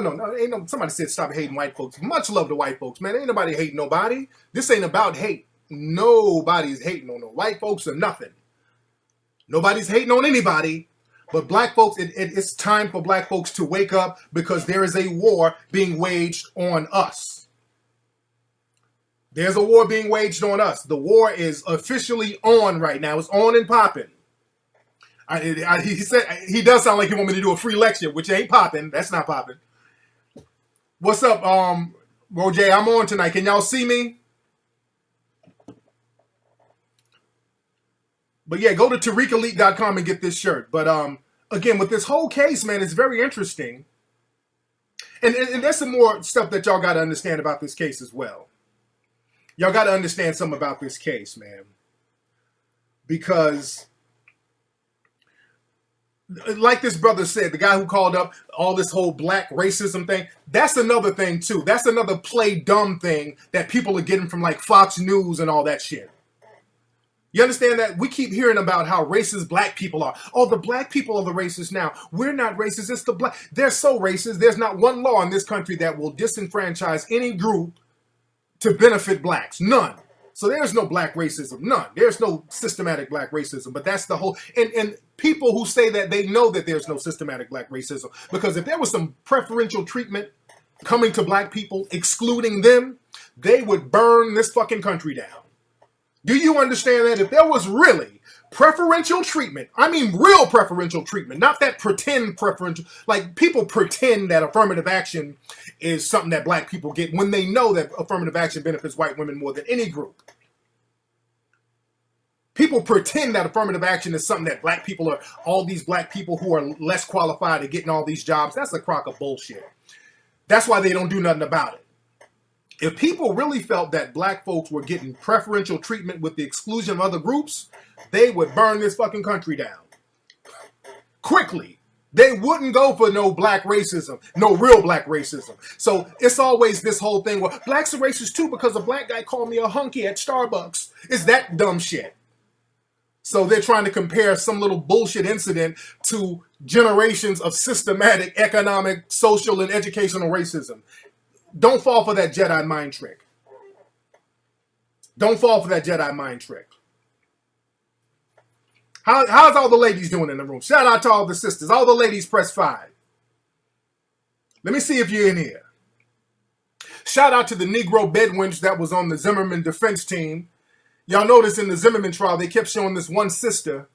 Somebody said stop hating white folks. Much love to white folks, man. Ain't nobody hating nobody. This ain't about hate. Nobody's hating on no white folks or nothing. Nobody's hating on anybody. But black folks, it's time for black folks to wake up because there is a war being waged on us. There's a war being waged on us. The war is officially on right now. It's on and popping. He said he does sound like he want me to do a free lecture, which ain't popping. That's not popping. What's up, Roger? I'm on tonight. Can y'all see me? But yeah, go to TariqElite.com and get this shirt. But again, with this whole case, man, it's very interesting. And there's some more stuff that y'all got to understand about this case as well. Y'all got to understand something about this case, man. Because, like this brother said, the guy who called up all this whole black racism thing, that's another thing, too. That's another play dumb thing that people are getting from, like, Fox News and all that shit. You understand that? We keep hearing about how racist black people are. Oh, the black people are the racist now. We're not racist. It's the black. They're so racist. There's not one law in this country that will disenfranchise any group to benefit blacks. None. So there's no black racism. None. There's no systematic black racism. But that's the whole... And people who say that, they know that there's no systematic black racism. Because if there was some preferential treatment coming to black people, excluding them, they would burn this fucking country down. Do you understand that? If there was really preferential treatment, I mean real preferential treatment, not that pretend preferential, like people pretend that affirmative action is something that black people get when they know that affirmative action benefits white women more than any group. People pretend that affirmative action is something that black people are, all these black people who are less qualified are getting all these jobs. That's a crock of bullshit. That's why they don't do nothing about it. If people really felt that black folks were getting preferential treatment with the exclusion of other groups, they would burn this fucking country down. Quickly. They wouldn't go for no black racism, no real black racism. So it's always this whole thing where blacks are racist too because a black guy called me a hunky at Starbucks. It's that dumb shit. So they're trying to compare some little bullshit incident to generations of systematic economic, social, and educational racism. Don't fall for that Jedi mind trick. Don't fall for that Jedi mind trick. How's all the ladies doing in the room? Shout out to all the sisters. All the ladies press 5. Let me see if you're in here. Shout out to the Negro Bedouins that was on the Zimmerman defense team. Y'all notice in the Zimmerman trial, they kept showing this one sister.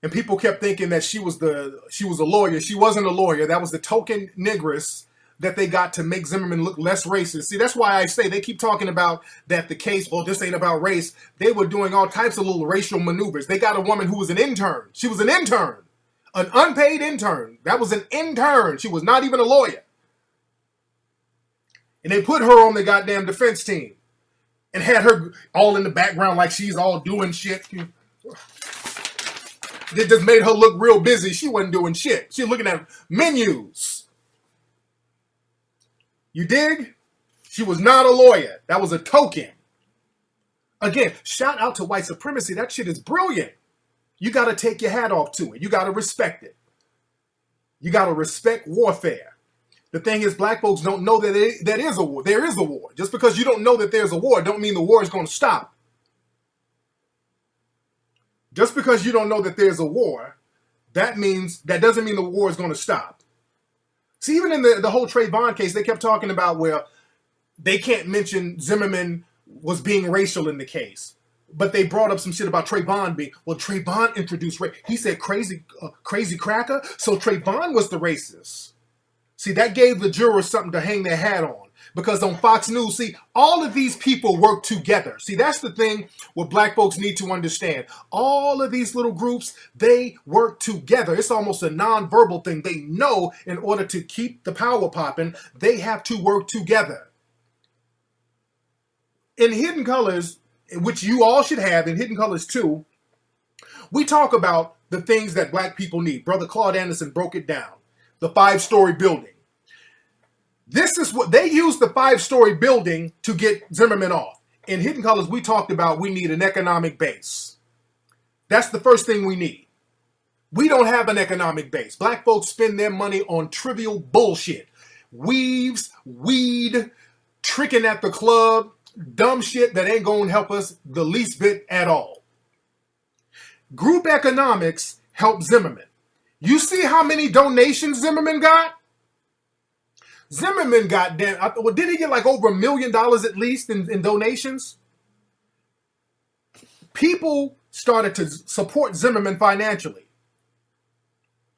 And people kept thinking that she was a lawyer. She wasn't a lawyer. That was the token negress that they got to make Zimmerman look less racist. See, that's why I say they keep talking about that the case, well, this ain't about race. They were doing all types of little racial maneuvers. They got a woman who was an intern. She was an intern. An unpaid intern. That was an intern. She was not even a lawyer. And they put her on the goddamn defense team and had her all in the background like she's all doing shit. It just made her look real busy. She wasn't doing shit. She was looking at menus. You dig? She was not a lawyer. That was a token. Again, shout out to white supremacy. That shit is brilliant. You got to take your hat off to it. You got to respect it. You got to respect warfare. The thing is, black folks don't know that that is a war. There is a war. Just because you don't know that there's a war, don't mean the war is going to stop. Just because you don't know that there's a war, that doesn't mean the war is going to stop. See, even in the whole Trayvon case, they kept talking about where they can't mention Zimmerman was being racial in the case. But they brought up some shit about Trayvon being, well, Trayvon introduced race. He said crazy cracker. So Trayvon was the racist. See, that gave the jurors something to hang their hat on. Because on Fox News, see, all of these people work together. See, that's the thing what black folks need to understand. All of these little groups, they work together. It's almost a nonverbal thing. They know in order to keep the power popping, they have to work together. In Hidden Colors, which you all should have, in Hidden Colors too, we talk about the things that black people need. Brother Claude Anderson broke it down. The 5-story building. This is what they used, the 5-story building to get Zimmerman off. In Hidden Colors, we talked about we need an economic base. That's the first thing we need. We don't have an economic base. Black folks spend their money on trivial bullshit. Weaves, weed, tricking at the club, dumb shit that ain't going to help us the least bit at all. Group economics helped Zimmerman. You see how many donations Zimmerman got? Zimmerman got, did he get like over $1 million at least in donations? People started to support Zimmerman financially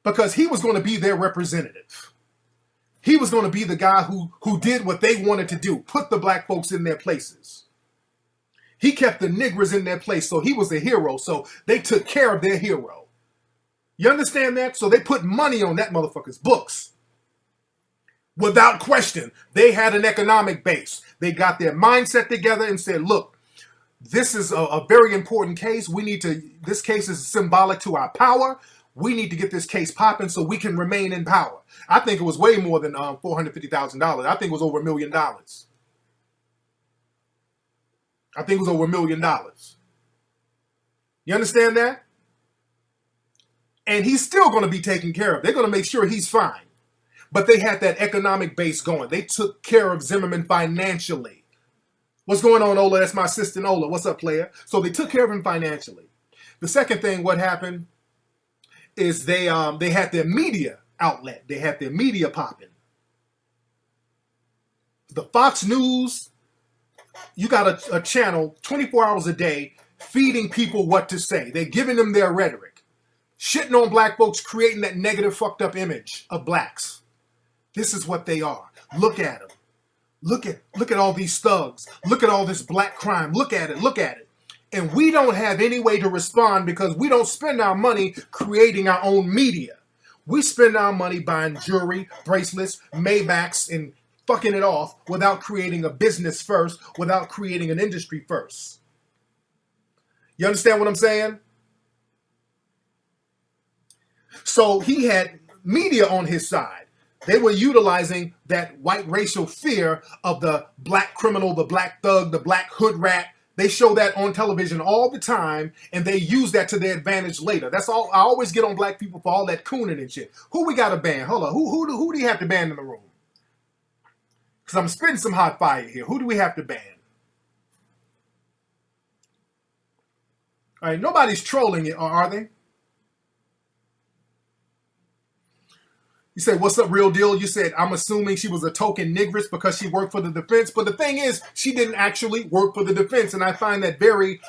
because he was going to be their representative. He was going to be the guy who did what they wanted to do, put the black folks in their places. He kept the niggers in their place, so he was a hero, so they took care of their hero. You understand that? So they put money on that motherfucker's books. Without question, they had an economic base. They got their mindset together and said, look, this is a very important case. This case is symbolic to our power. We need to get this case popping so we can remain in power. I think it was way more than $450,000. I think it was over $1 million. I think it was over $1 million. You understand that? And he's still going to be taken care of. They're going to make sure he's fine. But they had that economic base going. They took care of Zimmerman financially. What's going on, Ola? That's my assistant, Ola. What's up, player? So they took care of him financially. The second thing, what happened is they had their media outlet. They had their media popping. The Fox News, you got a channel 24 hours a day feeding people what to say. They're giving them their rhetoric. Shitting on black folks, creating that negative, fucked up image of blacks. This is what they are. Look at them. Look at all these thugs. Look at all this black crime. Look at it. Look at it. And we don't have any way to respond because we don't spend our money creating our own media. We spend our money buying jewelry, bracelets, Maybachs, and fucking it off without creating a business first, without creating an industry first. You understand what I'm saying? So he had media on his side. They were utilizing that white racial fear of the black criminal, the black thug, the black hood rat. They show that on television all the time, and they use that to their advantage later. That's all. I always get on black people for all that cooning and shit. Who we got to ban? Hold on. Who do you have to ban in the room? Because I'm spitting some hot fire here. Who do we have to ban? All right, nobody's trolling it, are they? You said, what's up, real deal? You said, I'm assuming she was a token negress because she worked for the defense. But the thing is, she didn't actually work for the defense. And I find that very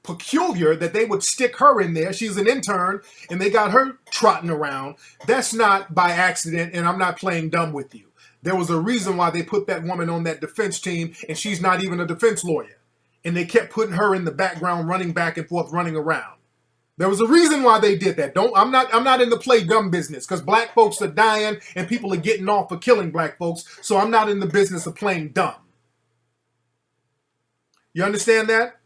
peculiar that they would stick her in there. She's an intern, and they got her trotting around. That's not by accident, and I'm not playing dumb with you. There was a reason why they put that woman on that defense team, and she's not even a defense lawyer. And they kept putting her in the background, running back and forth, running around. There was a reason why they did that. I'm not in the play dumb business because black folks are dying and people are getting off for killing black folks. So I'm not in the business of playing dumb. You understand that?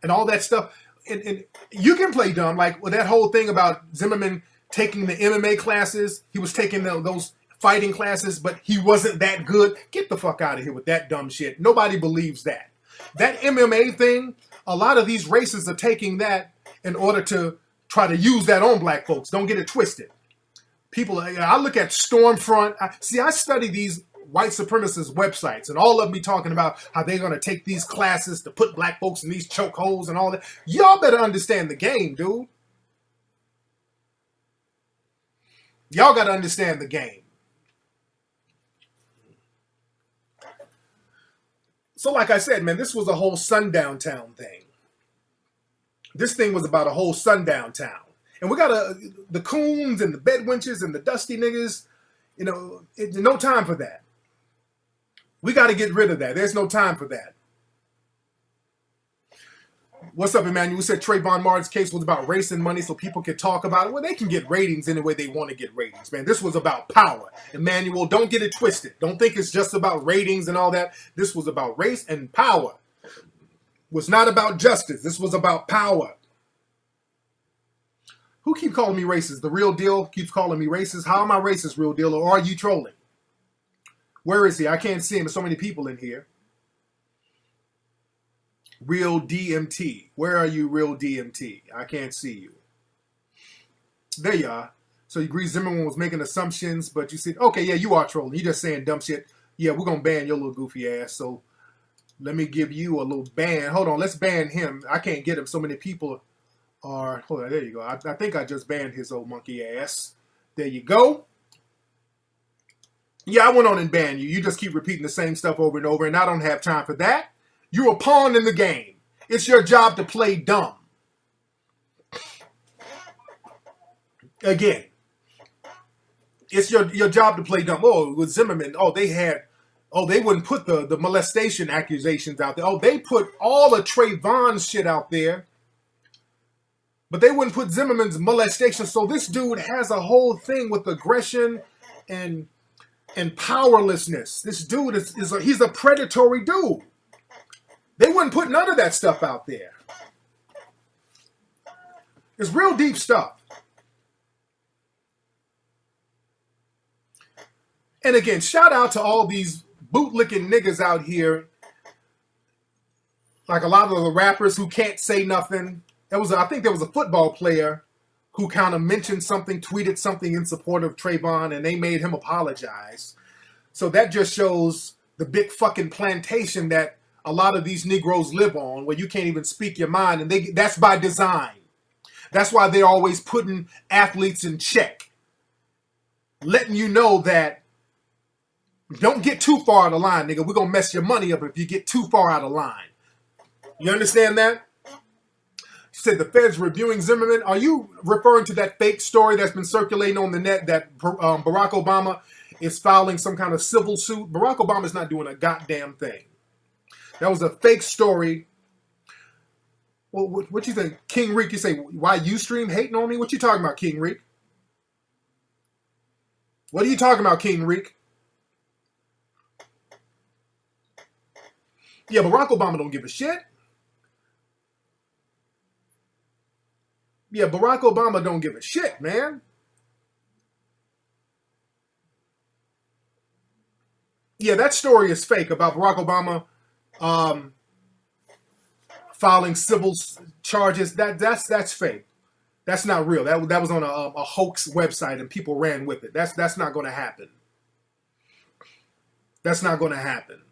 And all that stuff. And you can play dumb. Like with that whole thing about Zimmerman taking the MMA classes. He was taking those fighting classes, but he wasn't that good. Get the fuck out of here with that dumb shit. Nobody believes that. That MMA thing, a lot of these races are taking that in order to try to use that on black folks. Don't get it twisted. People, I look at Stormfront. I study these white supremacist websites, and all of them be talking about how they're going to take these classes to put black folks in these chokeholds and all that. Y'all better understand the game, dude. Y'all got to understand the game. So like I said, man, this was a whole sundown town thing. This thing was about a whole sundown town. And we got the coons and the bedwenches and the dusty niggas, you know, no time for that. We got to get rid of that. There's no time for that. What's up, Emmanuel? You said Trayvon Martin's case was about race and money so people could talk about it. Well, they can get ratings any way they want to get ratings, man. This was about power. Emmanuel, don't get it twisted. Don't think it's just about ratings and all that. This was about race and power. It was not about justice. This was about power. Who keep calling me racist? The Real Deal keeps calling me racist. How am I racist, Real Deal, or are you trolling? Where is he? I can't see him. There's so many people in here. Real DMT. Where are you, Real DMT? I can't see you. There you are. So you agree Zimmerman was making assumptions, but you said, okay, yeah, you are trolling. You're just saying dumb shit. Yeah, we're going to ban your little goofy ass. So let me give you a little ban. Hold on, let's ban him. I can't get him. So many people are... Hold on, there you go. I think I just banned his old monkey ass. There you go. Yeah, I went on and banned you. You just keep repeating the same stuff over and over, and I don't have time for that. You're a pawn in the game. It's your job to play dumb. Again, it's your job to play dumb. Oh, with Zimmerman, they wouldn't put the molestation accusations out there. Oh, they put all the Trayvon shit out there, but they wouldn't put Zimmerman's molestation. So this dude has a whole thing with aggression and powerlessness. This dude he's a predatory dude. They wouldn't put none of that stuff out there. It's real deep stuff. And again, shout out to all these bootlicking niggas out here. Like a lot of the rappers who can't say nothing. I think there was a football player who kind of mentioned something, tweeted something in support of Trayvon, and they made him apologize. So that just shows the big fucking plantation that a lot of these Negroes live on, where you can't even speak your mind, and that's by design. That's why they're always putting athletes in check, letting you know that don't get too far out of line, nigga. We're gonna mess your money up if you get too far out of line. You understand that? You said the feds reviewing Zimmerman. Are you referring to that fake story that's been circulating on the net that Barack Obama is filing some kind of civil suit? Barack Obama's not doing a goddamn thing. That was a fake story. Well, what you think? King Reek, you say, why Ustream hating on me? What you talking about, King Reek? What are you talking about, King Reek? Yeah, Barack Obama don't give a shit. Yeah, Barack Obama don't give a shit, man. Yeah, that story is fake about Barack Obama filing civil charges. That's fake. That's not real. That was on a hoax website and people ran with it. That's not going to happen. That's not going to happen.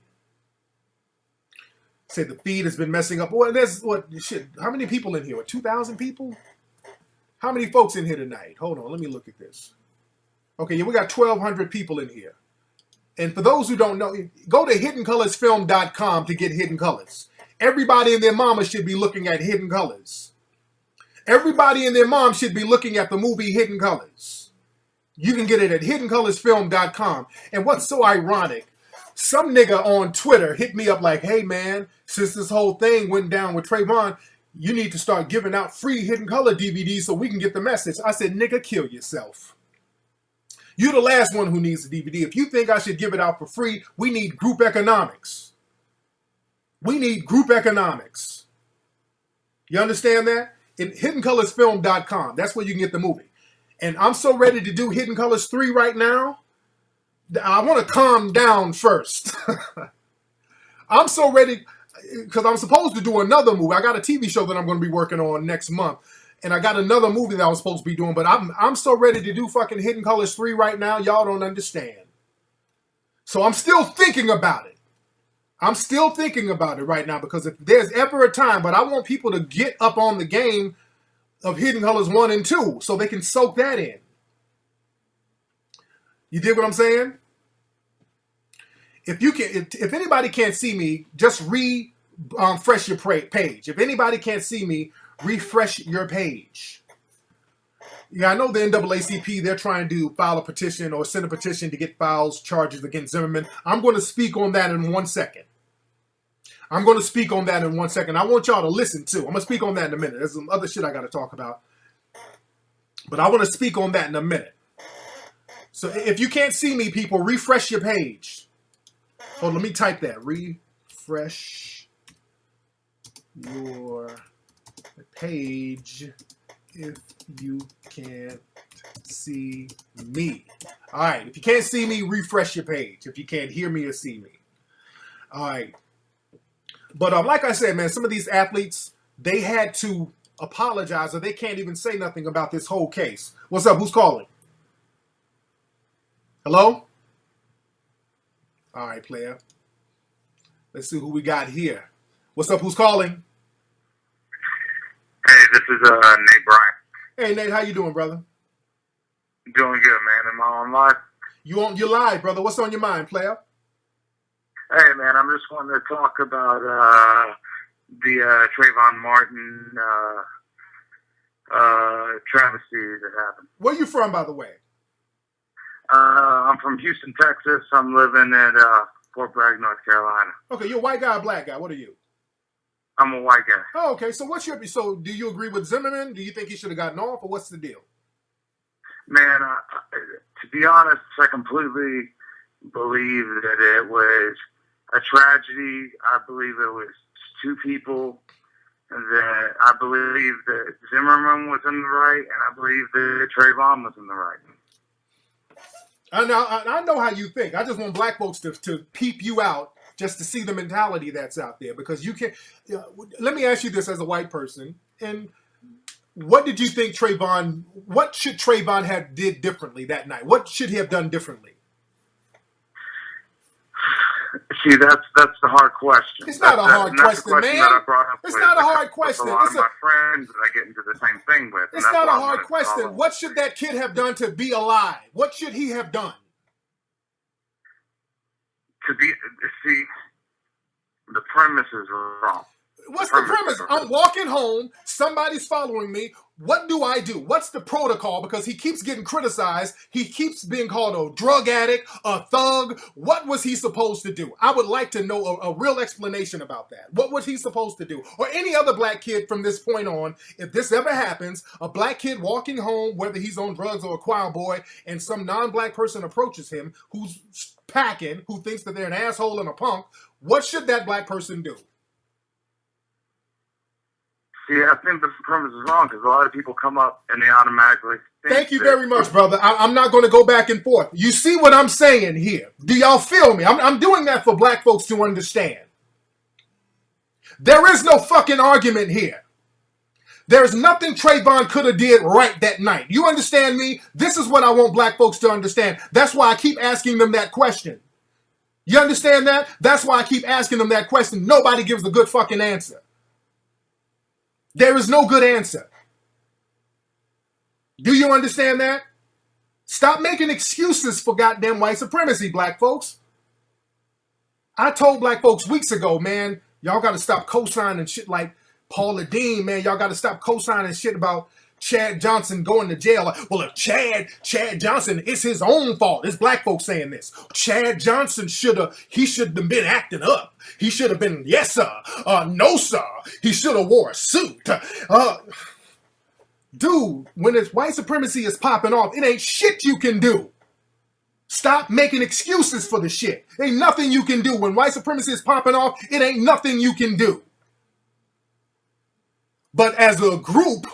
Say the feed has been messing up. Well, there's shit. How many people in here? What, 2,000 people? How many folks in here tonight? Hold on, let me look at this. Okay, yeah, we got 1,200 people in here. And for those who don't know, go to hiddencolorsfilm.com to get Hidden Colors. Everybody and their mama should be looking at Hidden Colors. Everybody and their mom should be looking at the movie Hidden Colors. You can get it at hiddencolorsfilm.com. And what's so ironic, some nigga on Twitter hit me up like, hey man, since this whole thing went down with Trayvon, you need to start giving out free Hidden Color DVDs so we can get the message. I said, nigga, kill yourself. You're the last one who needs the DVD. If you think I should give it out for free, we need group economics. We need group economics. You understand that? In HiddenColorsFilm.com. That's where you can get the movie. And I'm so ready to do Hidden Colors 3 right now. I want to calm down first. I'm so ready because I'm supposed to do another movie. I got a TV show that I'm going to be working on next month. And I got another movie that I was supposed to be doing. But I'm so ready to do fucking Hidden Colors 3 right now. Y'all don't understand. So I'm still thinking about it. I'm still thinking about it right now because if there's ever a time, but I want people to get up on the game of Hidden Colors 1 and 2 so they can soak that in. You dig what I'm saying? If anybody can't see me, just refresh your page. If anybody can't see me, refresh your page. Yeah, I know the NAACP, they're trying to file a petition or send a petition to get files, charges against Zimmerman. I'm going to speak on that in 1 second. I want y'all to listen too. I'm going to speak on that in a minute. There's some other shit I got to talk about. But I want to speak on that in a minute. So if you can't see me, people, refresh your page. Hold on, let me type that. Refresh your page if you can't see me. All right, if you can't see me, refresh your page. If you can't hear me or see me. All right. But like I said, man, some of these athletes, they had to apologize or they can't even say nothing about this whole case. What's up? Who's calling? Hello? All right, player. Let's see who we got here. What's up? Who's calling? Hey, this is Nate Bryant. Hey, Nate, how you doing, brother? Doing good, man. Am I on live? You're live, brother. What's on your mind, player? Hey, man, I'm just wanting to talk about the Trayvon Martin travesty that happened. Where you from, by the way? I'm from Houston, Texas. I'm living at Fort Bragg, North Carolina. Okay, you're a white guy or black guy? What are you? I'm a white guy. Oh, okay. So so do you agree with Zimmerman? Do you think he should have gotten off, or what's the deal? Man, to be honest, I completely believe that it was a tragedy. I believe it was two people. That I believe that Zimmerman was in the right, and I believe that Trayvon was in the right. I know how you think. I just want black folks to peep you out just to see the mentality that's out there. Because you can't... let me ask you this as a white person. And what did you think Trayvon... What should Trayvon have did differently that night? What should he have done differently? See, that's the hard question. It's not a hard question, man. It's not a hard question. A lot of my friends that I get into the same thing with. It's not a hard question. What should that kid have done to be alive? What should he have done? See, the premise is wrong. What's the premise? I'm walking home. Somebody's following me. What do I do? What's the protocol? Because he keeps getting criticized. He keeps being called a drug addict, a thug. What was he supposed to do? I would like to know a real explanation about that. What was he supposed to do? Or any other black kid from this point on, if this ever happens, a black kid walking home, whether he's on drugs or a choir boy, and some non-black person approaches him who's packing, who thinks that they're an asshole and a punk, what should that black person do? Yeah, I think the premise is wrong because a lot of people come up and they automatically think. Thank you very much, brother. I'm not going to go back and forth. You see what I'm saying here? Do y'all feel me? I'm doing that for black folks to understand. There is no fucking argument here. There's nothing Trayvon could have did right that night. You understand me? This is what I want black folks to understand. That's why I keep asking them that question. You understand that? That's why I keep asking them that question. Nobody gives a good fucking answer. There is no good answer. Do you understand that? Stop making excuses for goddamn white supremacy, black folks. I told black folks weeks ago, man, y'all got to stop co-signing shit like Paula Dean, man. Y'all got to stop co-signing shit about Chad Johnson going to jail. Like, well, if Chad Johnson, it's his own fault. It's black folks saying this. Chad Johnson should have been acting up. He should have been, yes, sir. No, sir. He should have wore a suit. Dude, when this white supremacy is popping off, it ain't shit you can do. Stop making excuses for the shit. Ain't nothing you can do. When white supremacy is popping off, it ain't nothing you can do. But as a group,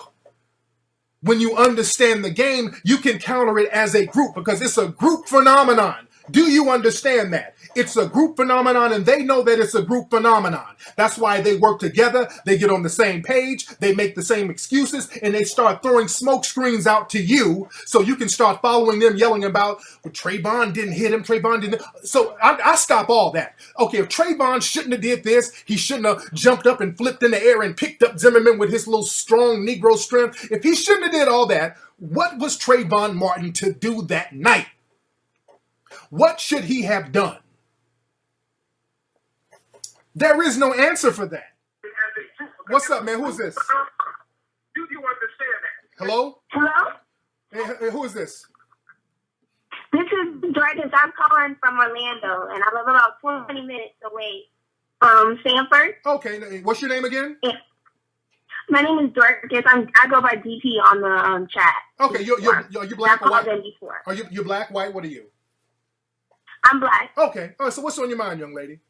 when you understand the game, you can counter it as a group because it's a group phenomenon. Do you understand that? It's a group phenomenon and they know that it's a group phenomenon. That's why they work together. They get on the same page. They make the same excuses and they start throwing smoke screens out to you so you can start following them, yelling about, well, Trayvon didn't hit him. Trayvon didn't. So I stop all that. Okay, if Trayvon shouldn't have did this, he shouldn't have jumped up and flipped in the air and picked up Zimmerman with his little strong Negro strength. If he shouldn't have did all that, what was Trayvon Martin to do that night? What should he have done? There is no answer for that. What's up, man? Who is this? Do you understand that? Hello? Hello? Hey, who is this? This is Dorcas. I'm calling from Orlando, and I live about 20 minutes away from Sanford. Okay, what's your name again? Yeah. My name is Dorcas. I go by DP on the chat. Okay, you're black or white? I've called in before. Are you black, white? What are you? I'm black. Okay. All right, so what's on your mind, young lady?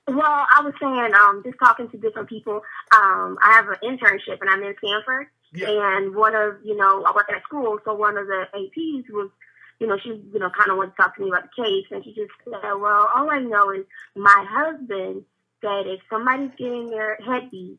Well, I was saying, just talking to different people. I have an internship, and I'm in Sanford. Yeah. And one of, I work at school, so one of the APs was, she, kind of wanted to talk to me about the case, and she just said, well, all I know is my husband said if somebody's getting their head beat,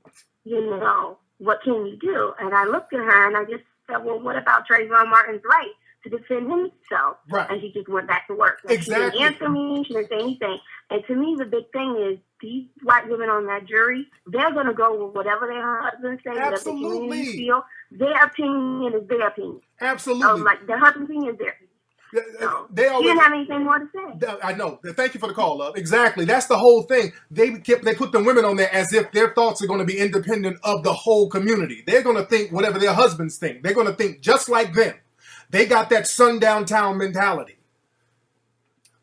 what can you do? And I looked at her, and I just said, well, what about Trayvon Martin's right to defend himself? Right. And she just went back to work. Like, exactly. She didn't answer me. She didn't say anything. And to me, the big thing is these white women on that jury, they're going to go with whatever their husbands say, whatever the community feel. Their opinion is their opinion. Absolutely. Like, their husband's opinion is their opinion. So, they always, you didn't have anything more to say. I know. Thank you for the call, love. Exactly. That's the whole thing. They put the women on there as if their thoughts are going to be independent of the whole community. They're going to think whatever their husbands think. They're going to think just like them. They got that sundown town mentality.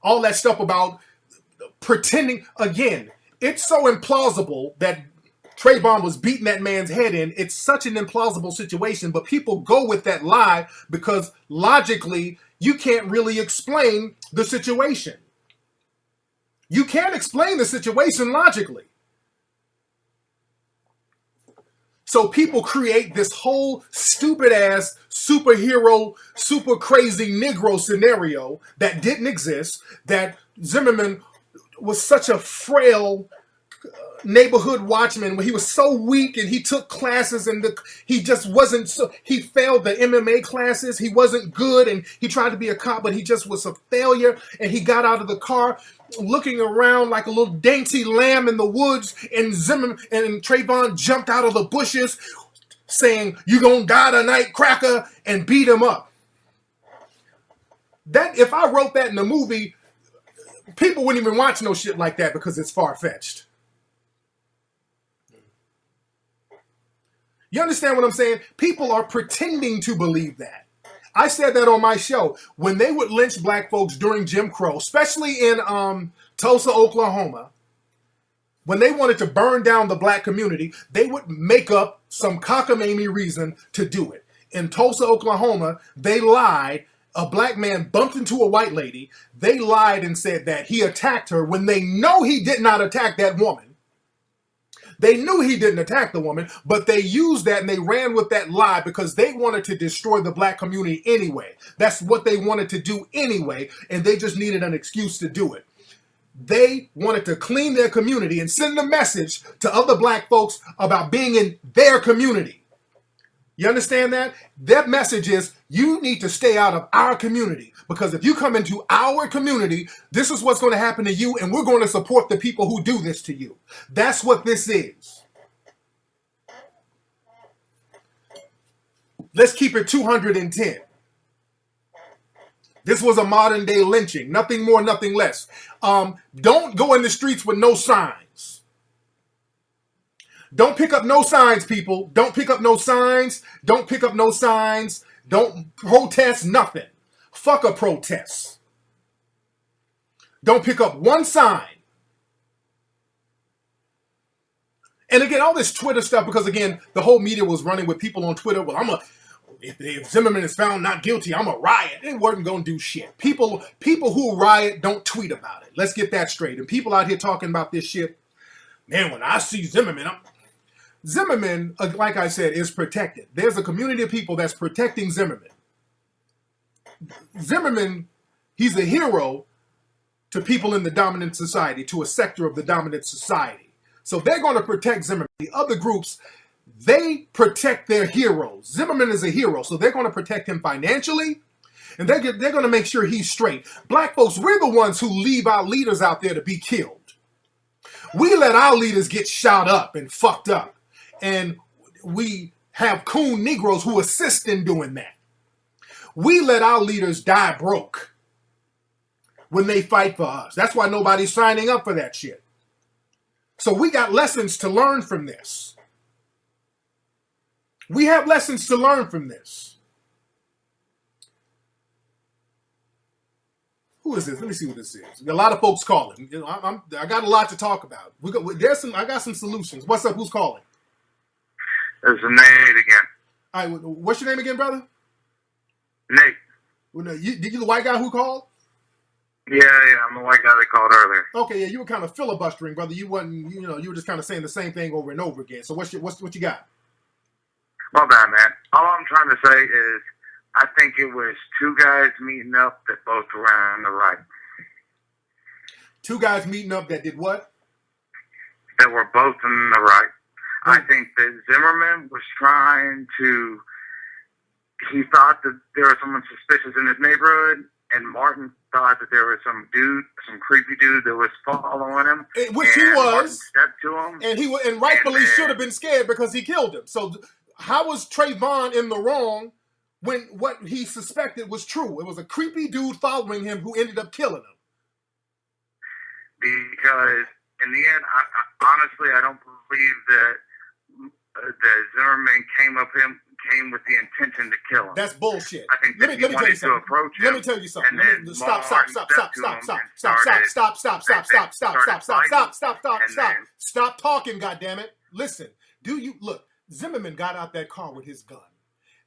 All that stuff about pretending. Again, it's so implausible that Trayvon was beating that man's head in. It's such an implausible situation, but people go with that lie because logically, you can't really explain the situation. You can't explain the situation logically. So people create this whole stupid ass superhero, super crazy Negro scenario that didn't exist, that Zimmerman was such a frail neighborhood watchman when he was so weak and he took classes and he just wasn't so, he failed the MMA classes. He wasn't good and he tried to be a cop, but he just was a failure. And he got out of the car looking around like a little dainty lamb in the woods, and Zimmerman and Trayvon jumped out of the bushes saying, "You gonna die tonight, cracker," and beat him up. That, if I wrote that in the movie, people wouldn't even watch no shit like that because it's far-fetched. You understand what I'm saying? People are pretending to believe that. I said that on my show. When they would lynch black folks during Jim Crow, especially in Tulsa, Oklahoma, when they wanted to burn down the black community, they would make up some cockamamie reason to do it. In Tulsa, Oklahoma, they lied. A black man bumped into a white lady. They lied and said that he attacked her when they know he did not attack that woman. They knew he didn't attack the woman, but they used that and they ran with that lie because they wanted to destroy the black community anyway. That's what they wanted to do anyway, and they just needed an excuse to do it. They wanted to clean their community and send a message to other black folks about being in their community. You understand that? That message is, you need to stay out of our community, because if you come into our community, this is what's going to happen to you, and we're going to support the people who do this to you. That's what this is. Let's keep it 210. This was a modern day lynching. Nothing more, nothing less. Don't go in the streets with no signs. Don't pick up no signs, people. Don't pick up no signs. Don't pick up no signs. Don't protest nothing. Fuck a protest. Don't pick up one sign. And again, all this Twitter stuff, because again, the whole media was running with people on Twitter. Well, if Zimmerman is found not guilty, I'm a riot. They weren't going to do shit. People who riot don't tweet about it. Let's get that straight. And people out here talking about this shit, man, when I see Zimmerman, Zimmerman, like I said, is protected. There's a community of people that's protecting Zimmerman. Zimmerman, he's a hero to people in the dominant society, to a sector of the dominant society. So they're going to protect Zimmerman. The other groups, they protect their heroes. Zimmerman is a hero, so they're going to protect him financially, and they're going to make sure he's straight. Black folks, we're the ones who leave our leaders out there to be killed. We let our leaders get shot up and fucked up, and we have coon Negroes who assist in doing that. We let our leaders die broke when they fight for us. That's why nobody's signing up for that shit. So we got lessons to learn from this. We have lessons to learn from this. Who is this? Let me see what this is. A lot of folks calling. You know, I got a lot to talk about. I got some solutions. What's up? Who's calling? It's Nate again. All right. What's your name again, brother? Nate. You the white guy who called? Yeah, I'm the white guy that called earlier. Okay, yeah, you were kind of filibustering, brother. You wasn't, you were just kind of saying the same thing over and over again. So what you got? My bad, man. All I'm trying to say is, I think it was two guys meeting up that both were on the right. Two guys meeting up that did what? That were both on the right. I think that Zimmerman was trying to. He thought that there was someone suspicious in his neighborhood, and Martin thought that there was some creepy dude that was following him, which he was. Martin stepped to him, and rightfully should have been scared because he killed him. So how was Trayvon in the wrong when what he suspected was true? It was a creepy dude following him who ended up killing him. Because in the end, I honestly, I don't believe that Zimmerman came with the intention to kill him. That's bullshit. I think that he wanted to approach him. Let me tell you something. Stop talking, goddammit. Listen, look, Zimmerman got out that car with his gun.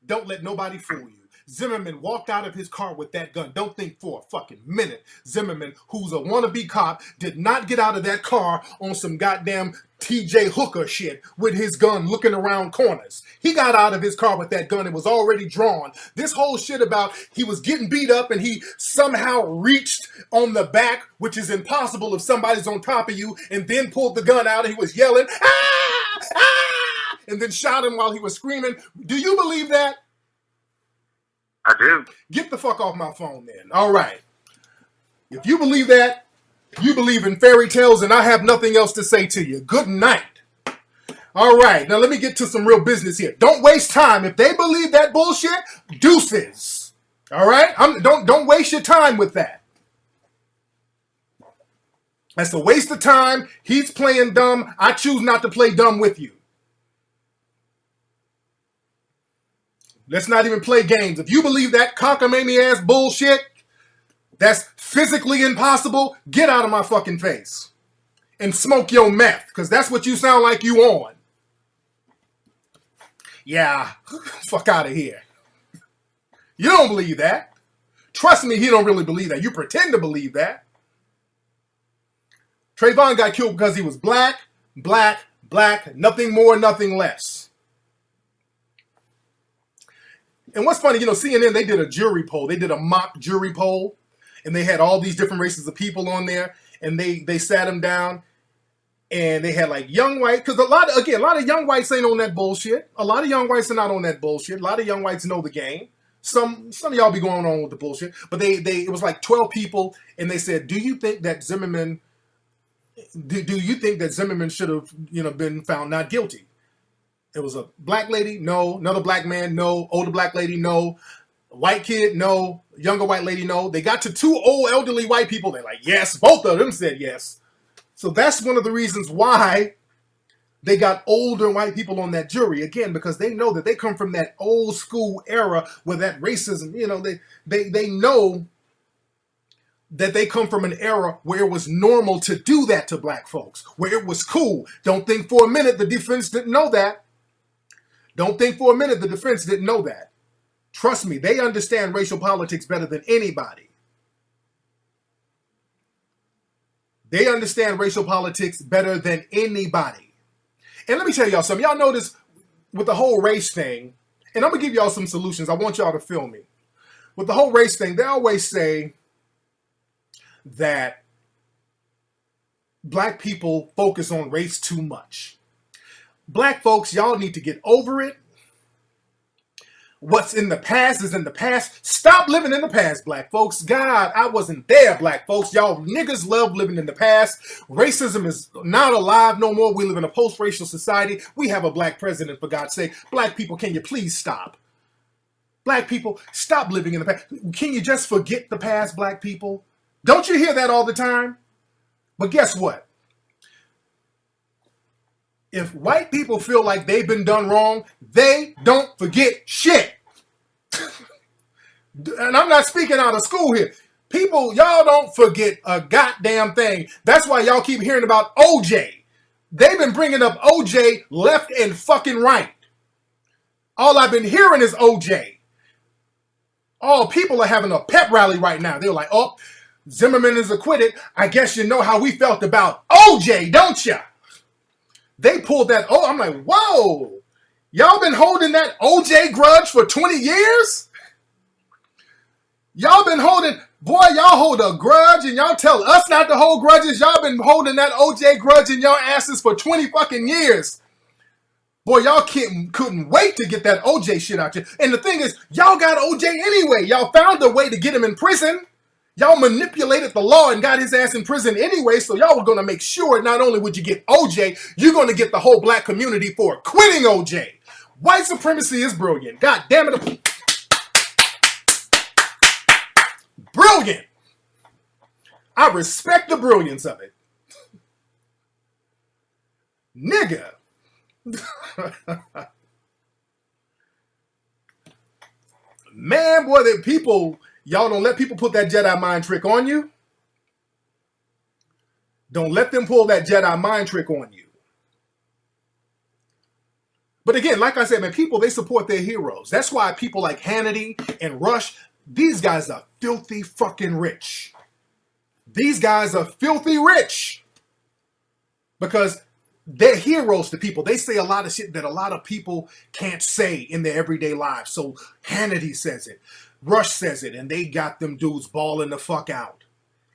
Don't let nobody fool you. Zimmerman walked out of his car with that gun. Don't think for a fucking minute. Zimmerman, who's a wannabe cop, did not get out of that car on some goddamn TJ Hooker shit with his gun looking around corners. He got out of his car with that gun. It was already drawn. This whole shit about he was getting beat up and he somehow reached on the back, which is impossible if somebody's on top of you, and then pulled the gun out and he was yelling, ah, ah, and then shot him while he was screaming. Do you believe that? I do. Get the fuck off my phone then. All right. If you believe that, you believe in fairy tales, and I have nothing else to say to you. Good night. All right. Now let me get to some real business here. Don't waste time. If they believe that bullshit, deuces. All right? Don't waste your time with that. That's a waste of time. He's playing dumb. I choose not to play dumb with you. Let's not even play games. If you believe that cockamamie ass bullshit, that's physically impossible, get out of my fucking face and smoke your meth, because that's what you sound like you on. Yeah, fuck out of here. You don't believe that. Trust me, he don't really believe that. You pretend to believe that. Trayvon got killed because he was black, nothing more, nothing less. And what's funny, CNN, they did a jury poll. They did a mock jury poll, and they had all these different races of people on there, and they sat them down, and they had like young white, because a lot of young whites ain't on that bullshit. A lot of young whites are not on that bullshit. A lot of young whites know the game. Some of y'all be going on with the bullshit, but it was like 12 people, and they said, do you think that Zimmerman should have been found not guilty? It was a black lady, no. Another black man, no. Older black lady, no. White kid, no. Younger white lady, no. They got to two old elderly white people. They're like, yes. Both of them said yes. So that's one of the reasons why They got older white people on that jury, again, because they know that they come from that old school era where that racism, they know that they come from an era where it was normal to do that to black folks, where it was cool. Don't think for a minute the defense didn't know that. Don't think for a minute the defense didn't know that. Trust me, they understand racial politics better than anybody. They understand racial politics better than anybody. And let me tell y'all something. Y'all notice with the whole race thing, and I'm going to give y'all some solutions. I want y'all to feel me. With the whole race thing, they always say that black people focus on race too much. Black folks, y'all need to get over it. What's in the past is in the past. Stop living in the past, black folks. God, I wasn't there, black folks. Y'all niggas love living in the past. Racism is not alive no more. We live in a post-racial society. We have a black president, for God's sake. Black people, can you please stop? Black people, stop living in the past. Can you just forget the past, black people? Don't you hear that all the time? But guess what? If white people feel like they've been done wrong, they don't forget shit. And I'm not speaking out of school here. People, y'all don't forget a goddamn thing. That's why y'all keep hearing about OJ. They've been bringing up OJ left and fucking right. All I've been hearing is OJ. All people are having a pep rally right now. They're like, oh, Zimmerman is acquitted. I guess you know how we felt about OJ, don't ya? They pulled that. Oh, I'm like, whoa. Y'all been holding that OJ grudge for 20 years? Y'all been holding, boy, y'all hold a grudge and y'all tell us not to hold grudges. Y'all been holding that OJ grudge in your asses for 20 fucking years. Boy, y'all couldn't wait to get that OJ shit out you. And the thing is, y'all got OJ anyway. Y'all found a way to get him in prison. Y'all manipulated the law and got his ass in prison anyway, so y'all were going to make sure not only would you get OJ, you're going to get the whole black community for acquitting OJ. White supremacy is brilliant. God damn it. Brilliant. I respect the brilliance of it. Nigga. Man, boy, that people... Y'all don't let people put that Jedi mind trick on you. Don't let them pull that Jedi mind trick on you. But again, like I said, man, people, they support their heroes. That's why people like Hannity and Rush, these guys are filthy fucking rich. These guys are filthy rich. Because they're heroes to people. They say a lot of shit that a lot of people can't say in their everyday lives. So Hannity says it. Rush says it, and they got them dudes balling the fuck out.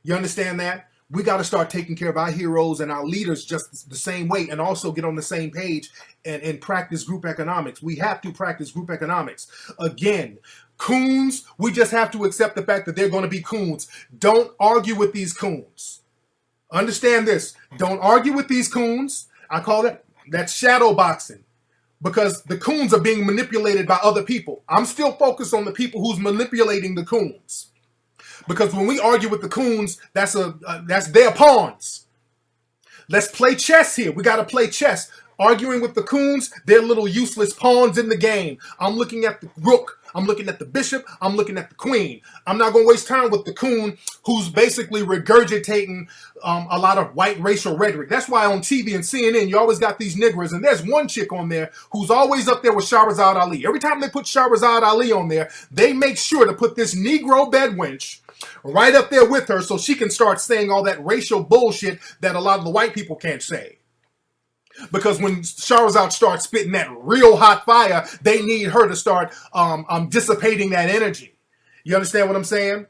You understand that? We got to start taking care of our heroes and our leaders just the same way, and also get on the same page and practice group economics. We have to practice group economics. Again, coons, we just have to accept the fact that they're going to be coons. Don't argue with these coons. Understand this. Don't argue with these coons. I call that's shadow boxing. Because the coons are being manipulated by other people. I'm still focused on the people who's manipulating the coons. Because when we argue with the coons, that's their pawns. Let's play chess here. We got to play chess. Arguing with the coons, they're little useless pawns in the game. I'm looking at the rook. I'm looking at the bishop. I'm looking at the queen. I'm not going to waste time with the coon who's basically regurgitating a lot of white racial rhetoric. That's why on TV and CNN, you always got these niggers. And there's one chick on there who's always up there with Shahrazad Ali. Every time they put Shahrazad Ali on there, they make sure to put this Negro bedwench right up there with her so she can start saying all that racial bullshit that a lot of the white people can't say. Because when Shahrazad starts spitting that real hot fire, they need her to start dissipating that energy. You understand what I'm saying?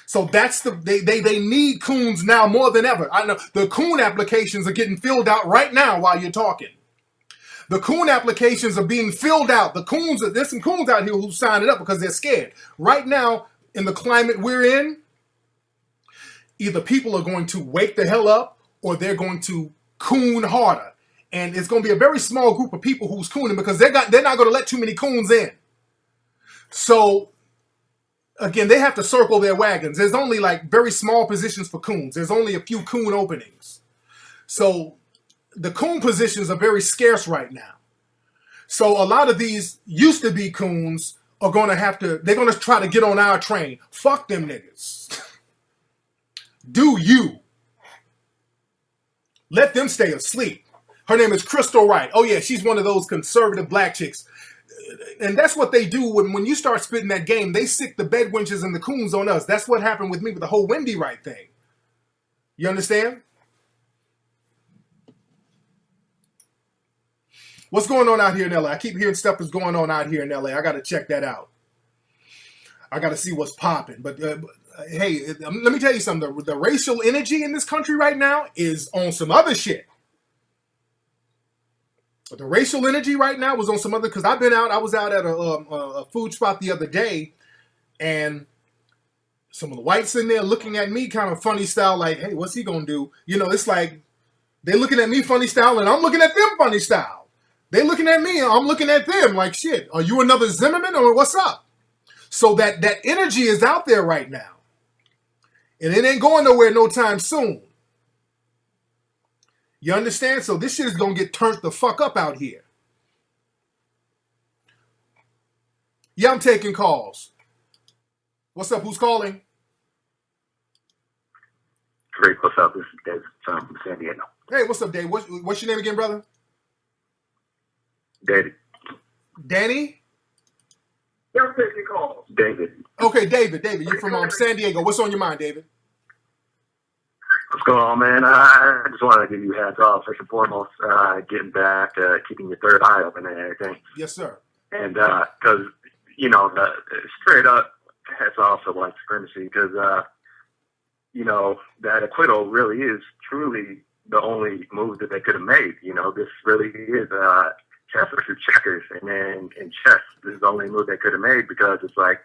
So that's they need coons now more than ever. I know the coon applications are getting filled out right now while you're talking. The coon applications are being filled out. There's some coons out here who signed it up because they're scared. Right now, in the climate we're in, either people are going to wake the hell up or they're going to coon harder. And it's going to be a very small group of people who's cooning because they're not going to let too many coons in. So, again, they have to circle their wagons. There's only like very small positions for coons. There's only a few coon openings. So, the coon positions are very scarce right now. So a lot of these used to be coons are going to have to, they're going to try to get on our train. Fuck them niggas. Do you. Let them stay asleep. Her name is Crystal Wright. Oh yeah, she's one of those conservative black chicks. And that's what they do when you start spitting that game. They sick the bed wenches and the coons on us. That's what happened with me with the whole Wendy Wright thing. You understand? What's going on out here in LA? I keep hearing stuff is going on out here in LA. I got to check that out. I got to see what's popping. But hey, let me tell you something. The racial energy in this country right now is on some other shit. But the racial energy right now was on some other, because I've been out. I was out at a food spot the other day, and some of the whites in there looking at me kind of funny style, like, hey, what's he going to do? You know, it's like they're looking at me funny style, and I'm looking at them funny style. They looking at me, and I'm looking at them like, shit, are you another Zimmerman or what's up? So that energy is out there right now. And it ain't going nowhere no time soon. You understand? So this shit is going to get turned the fuck up out here. Yeah, I'm taking calls. What's up? Who's calling? Tariq, what's up? This is Dave from San Diego. Hey, what's up, Dave? What's your name again, brother? David. Danny? Yeah, I'm taking calls. David. Okay, David, you're from San Diego. What's on your mind, David? What's going on, man? I just wanted to give you hats off, first and foremost, getting back, keeping your third eye open and everything. Yes, sir. And because, you know, straight up hats off to white supremacy, because, you know, that acquittal really is truly the only move that they could have made. You know, this really is chess versus checkers. And then in chess, this is the only move they could have made, because it's like,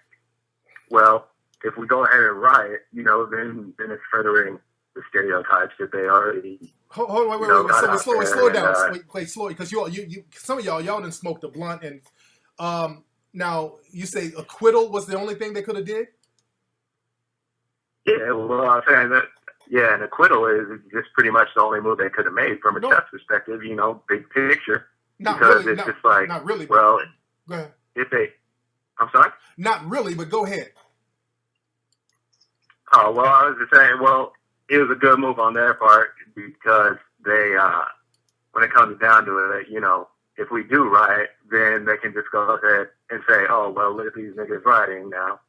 well, if we go ahead and riot, you know, then it's furthering the stereotypes that they already. Hold on, wait. Slow down. Wait, slow, because you, some of y'all didn't smoke the blunt, and now you say acquittal was the only thing they could have did. Yeah, well, I'm saying that. Yeah, an acquittal is just pretty much the only move they could have made from a chess perspective. You know, big picture. Because it's just like, not really. Well, go ahead. I'm sorry. Not really, but go ahead. Oh well, I was just saying. Well, it was a good move on their part, because they, when it comes down to it, you know, if we do riot, then they can just go ahead and say, oh, well, look at these niggas rioting now.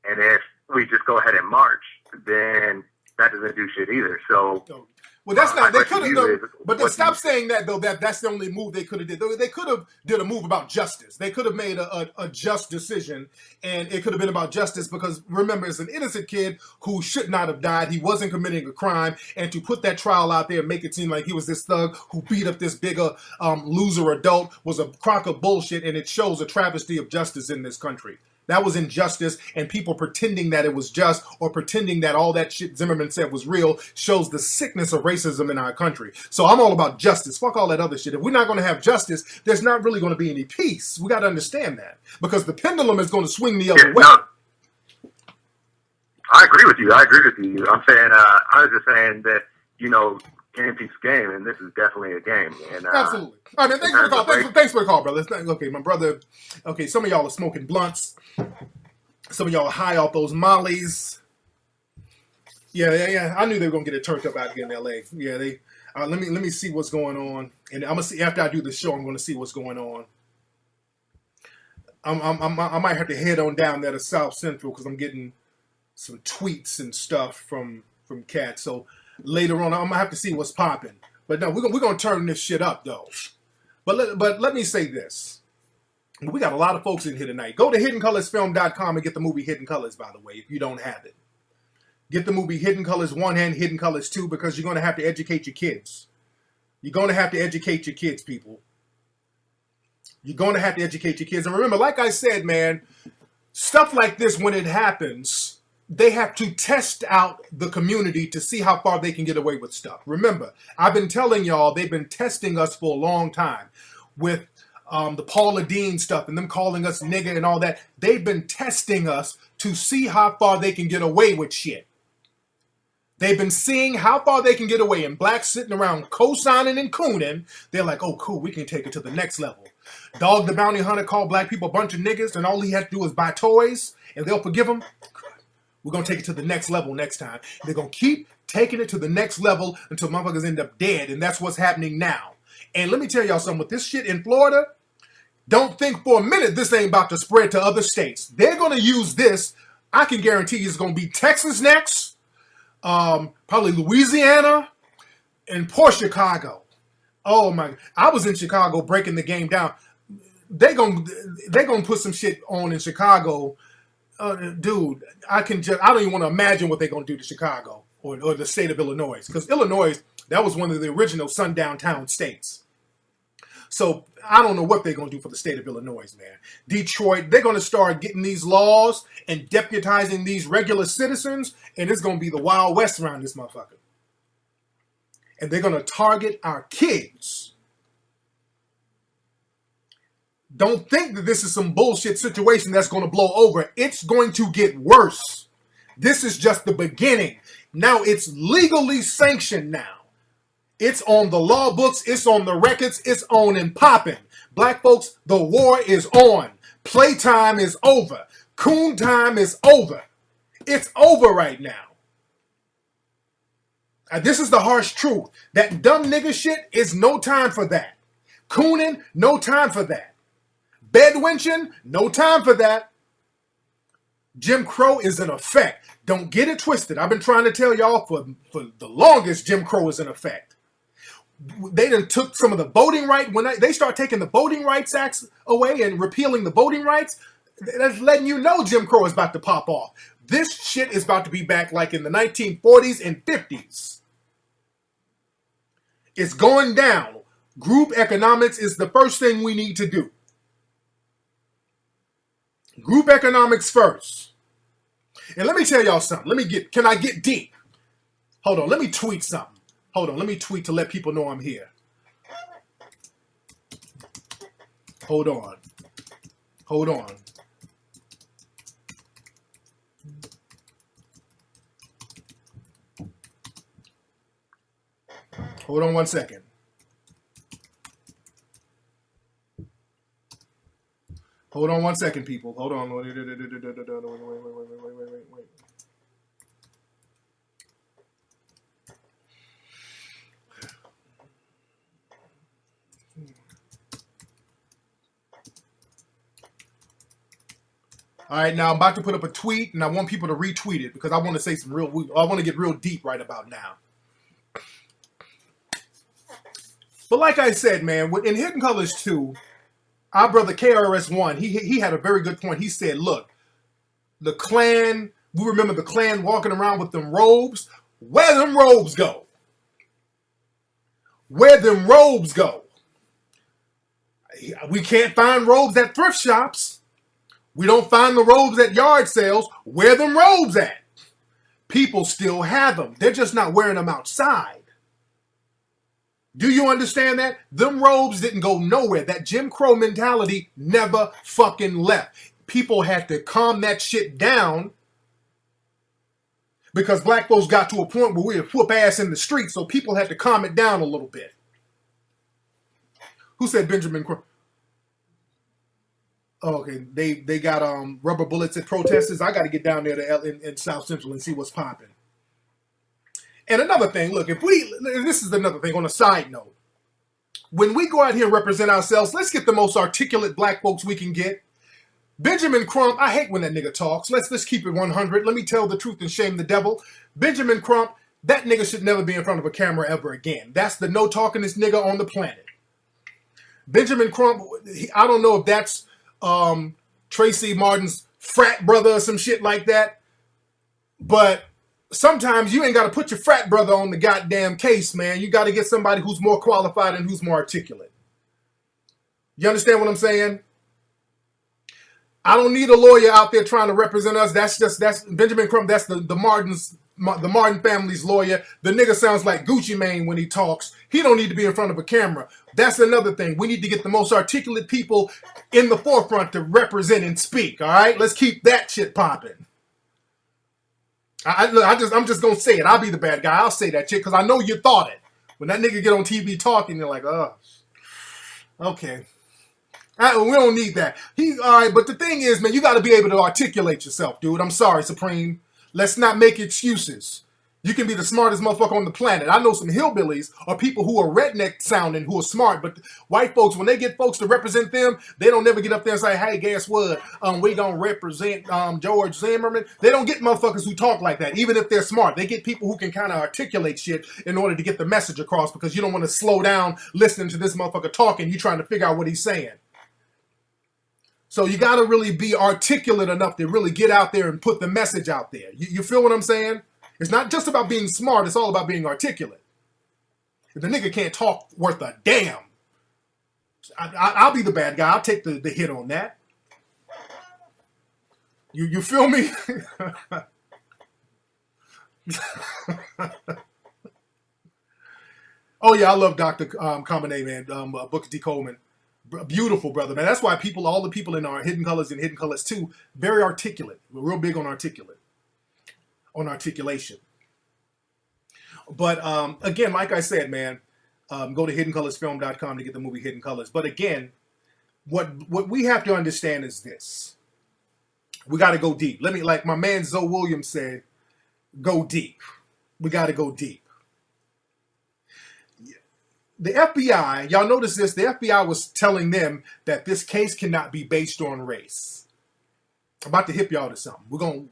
And if we just go ahead and march, then that doesn't do shit either. So, well, that's not, they could have done, but stop saying that, though, that's the only move they could have did. They could have did a move about justice. They could have made a just decision, and it could have been about justice, because remember, it's an innocent kid who should not have died. He wasn't committing a crime, and to put that trial out there and make it seem like he was this thug who beat up this bigger loser adult was a crock of bullshit, and it shows a travesty of justice in this country. That was injustice, and people pretending that it was just, or pretending that all that shit Zimmerman said was real, shows the sickness of racism in our country. So I'm all about justice. Fuck all that other shit. If we're not going to have justice, there's not really going to be any peace. We got to understand that, because the pendulum is going to swing the other way. No, I agree with you. I'm saying, I was just saying that, you know, game keeps game, and this is definitely a game. And absolutely. All right, man, thanks for the call. Thanks for the call, brother. Okay, my brother. Okay, some of y'all are smoking blunts. Some of y'all are high off those mollies. Yeah. I knew they were gonna get it turned up out here in LA. Yeah, they. Let me see what's going on, and I'm gonna see after I do the show. I'm gonna see what's going on. I might have to head on down there to South Central, because I'm getting some tweets and stuff from cats. So later on, I'm gonna have to see what's popping. But no, we're gonna turn this shit up though. But let me say this. We got a lot of folks in here tonight. Go to HiddenColorsFilm.com and get the movie Hidden Colors, by the way, if you don't have it. Get the movie Hidden Colors 1 and Hidden Colors 2, because you're going to have to educate your kids. You're going to have to educate your kids, people. You're going to have to educate your kids. And remember, like I said, man, stuff like this, when it happens, they have to test out the community to see how far they can get away with stuff. Remember, I've been telling y'all, they've been testing us for a long time with the Paula Deen stuff and them calling us nigga and all that. They've been testing us to see how far they can get away with shit. They've been seeing how far they can get away, and blacks sitting around co-signing and cooning. They're like, oh, cool, we can take it to the next level. Dog the Bounty Hunter called black people a bunch of niggas, and all he had to do is buy toys, and they'll forgive him. We're going to take it to the next level next time. They're going to keep taking it to the next level until motherfuckers end up dead, and that's what's happening now. And let me tell y'all something. With this shit in Florida, don't think for a minute this ain't about to spread to other states. They're going to use this. I can guarantee you it's going to be Texas next, probably Louisiana, and poor Chicago. Oh my! I was in Chicago breaking the game down. They're gonna put some shit on in Chicago, dude. I don't even want to imagine what they're gonna do to Chicago or the state of Illinois, because Illinois, that was one of the original sundown town states. So I don't know what they're gonna do for the state of Illinois, man. Detroit, they're gonna start getting these laws and deputizing these regular citizens, and it's gonna be the Wild West around this motherfucker. And they're going to target our kids. Don't think that this is some bullshit situation that's going to blow over. It's going to get worse. This is just the beginning. Now it's legally sanctioned now. It's on the law books. It's on the records. It's on and popping. Black folks, the war is on. Playtime is over. Coon time is over. It's over right now. This is the harsh truth. That dumb nigga shit is no time for that. Cooning, no time for that. Bedwenching, no time for that. Jim Crow is in effect. Don't get it twisted. I've been trying to tell y'all for the longest Jim Crow is in effect. They done took some of the voting rights. When they start taking the voting rights acts away and repealing the voting rights, that's letting you know Jim Crow is about to pop off. This shit is about to be back like in the 1940s and 50s. It's going down. Group economics is the first thing we need to do. Group economics first. And let me tell y'all something. Can I get deep? Hold on, let me tweet something. Hold on, let me tweet to let people know I'm here. Hold on. Hold on. Hold on one second. Hold on one second, people. Hold on. Wait. All right, now I'm about to put up a tweet, and I want people to retweet it because I want to say I want to get real deep right about now. But like I said, man, in Hidden Colors 2, our brother KRS-One, he had a very good point. He said, look, the Klan, we remember the Klan walking around with them robes. Where them robes go? Where them robes go? We can't find robes at thrift shops. We don't find the robes at yard sales. Where them robes at? People still have them. They're just not wearing them outside. Do you understand that? Them robes didn't go nowhere. That Jim Crow mentality never fucking left. People had to calm that shit down because black folks got to a point where we would whoop ass in the street, so people had to calm it down a little bit. Who said Benjamin Crow? Oh, okay, they got rubber bullets at protesters. I got to get down there to in South Central and see what's popping. And another thing, look, this is another thing on a side note. When we go out here and represent ourselves, let's get the most articulate black folks we can get. Benjamin Crump, I hate when that nigga talks. Let's keep it 100. Let me tell the truth and shame the devil. Benjamin Crump, that nigga should never be in front of a camera ever again. That's the no talkingest nigga on the planet. Benjamin Crump, I don't know if that's Tracy Martin's frat brother or some shit like that, but sometimes you ain't got to put your frat brother on the goddamn case, man. You got to get somebody who's more qualified and who's more articulate. You understand what I'm saying? I don't need a lawyer out there trying to represent us. That's Benjamin Crump. That's the Martin family's lawyer. The nigga sounds like Gucci Mane when he talks. He don't need to be in front of a camera. That's another thing. We need to get the most articulate people in the forefront to represent and speak. All right, let's keep that shit popping. I'm just gonna say it. I'll be the bad guy. I'll say that shit because I know you thought it. When that nigga get on TV talking, you're like, oh, okay. We don't need that. All right, but the thing is, man, you got to be able to articulate yourself, dude. I'm sorry, Supreme. Let's not make excuses. You can be the smartest motherfucker on the planet. I know some hillbillies or people who are redneck sounding who are smart, but white folks, when they get folks to represent them, they don't never get up there and say, hey, guess what? We gonna represent George Zimmerman. They don't get motherfuckers who talk like that, even if they're smart. They get people who can kind of articulate shit in order to get the message across because you don't want to slow down listening to this motherfucker talking. You trying to figure out what he's saying. So you got to really be articulate enough to really get out there and put the message out there. You feel what I'm saying? It's not just about being smart. It's all about being articulate. If the nigga can't talk worth a damn, I'll be the bad guy. I'll take the hit on that. You feel me? Oh, yeah, I love Dr. Combinay, man. Booker T. Coleman. Beautiful brother, man. That's why all the people in our Hidden Colors and Hidden Colors 2, very articulate. We're real big on articulation. But again, like I said, man, go to hiddencolorsfilm.com to get the movie Hidden Colors. But again, what we have to understand is this. We got to go deep. Like my man Zoe Williams said, go deep. We got to go deep. The FBI, y'all notice this, the FBI was telling them that this case cannot be based on race. I'm about to hip y'all to something.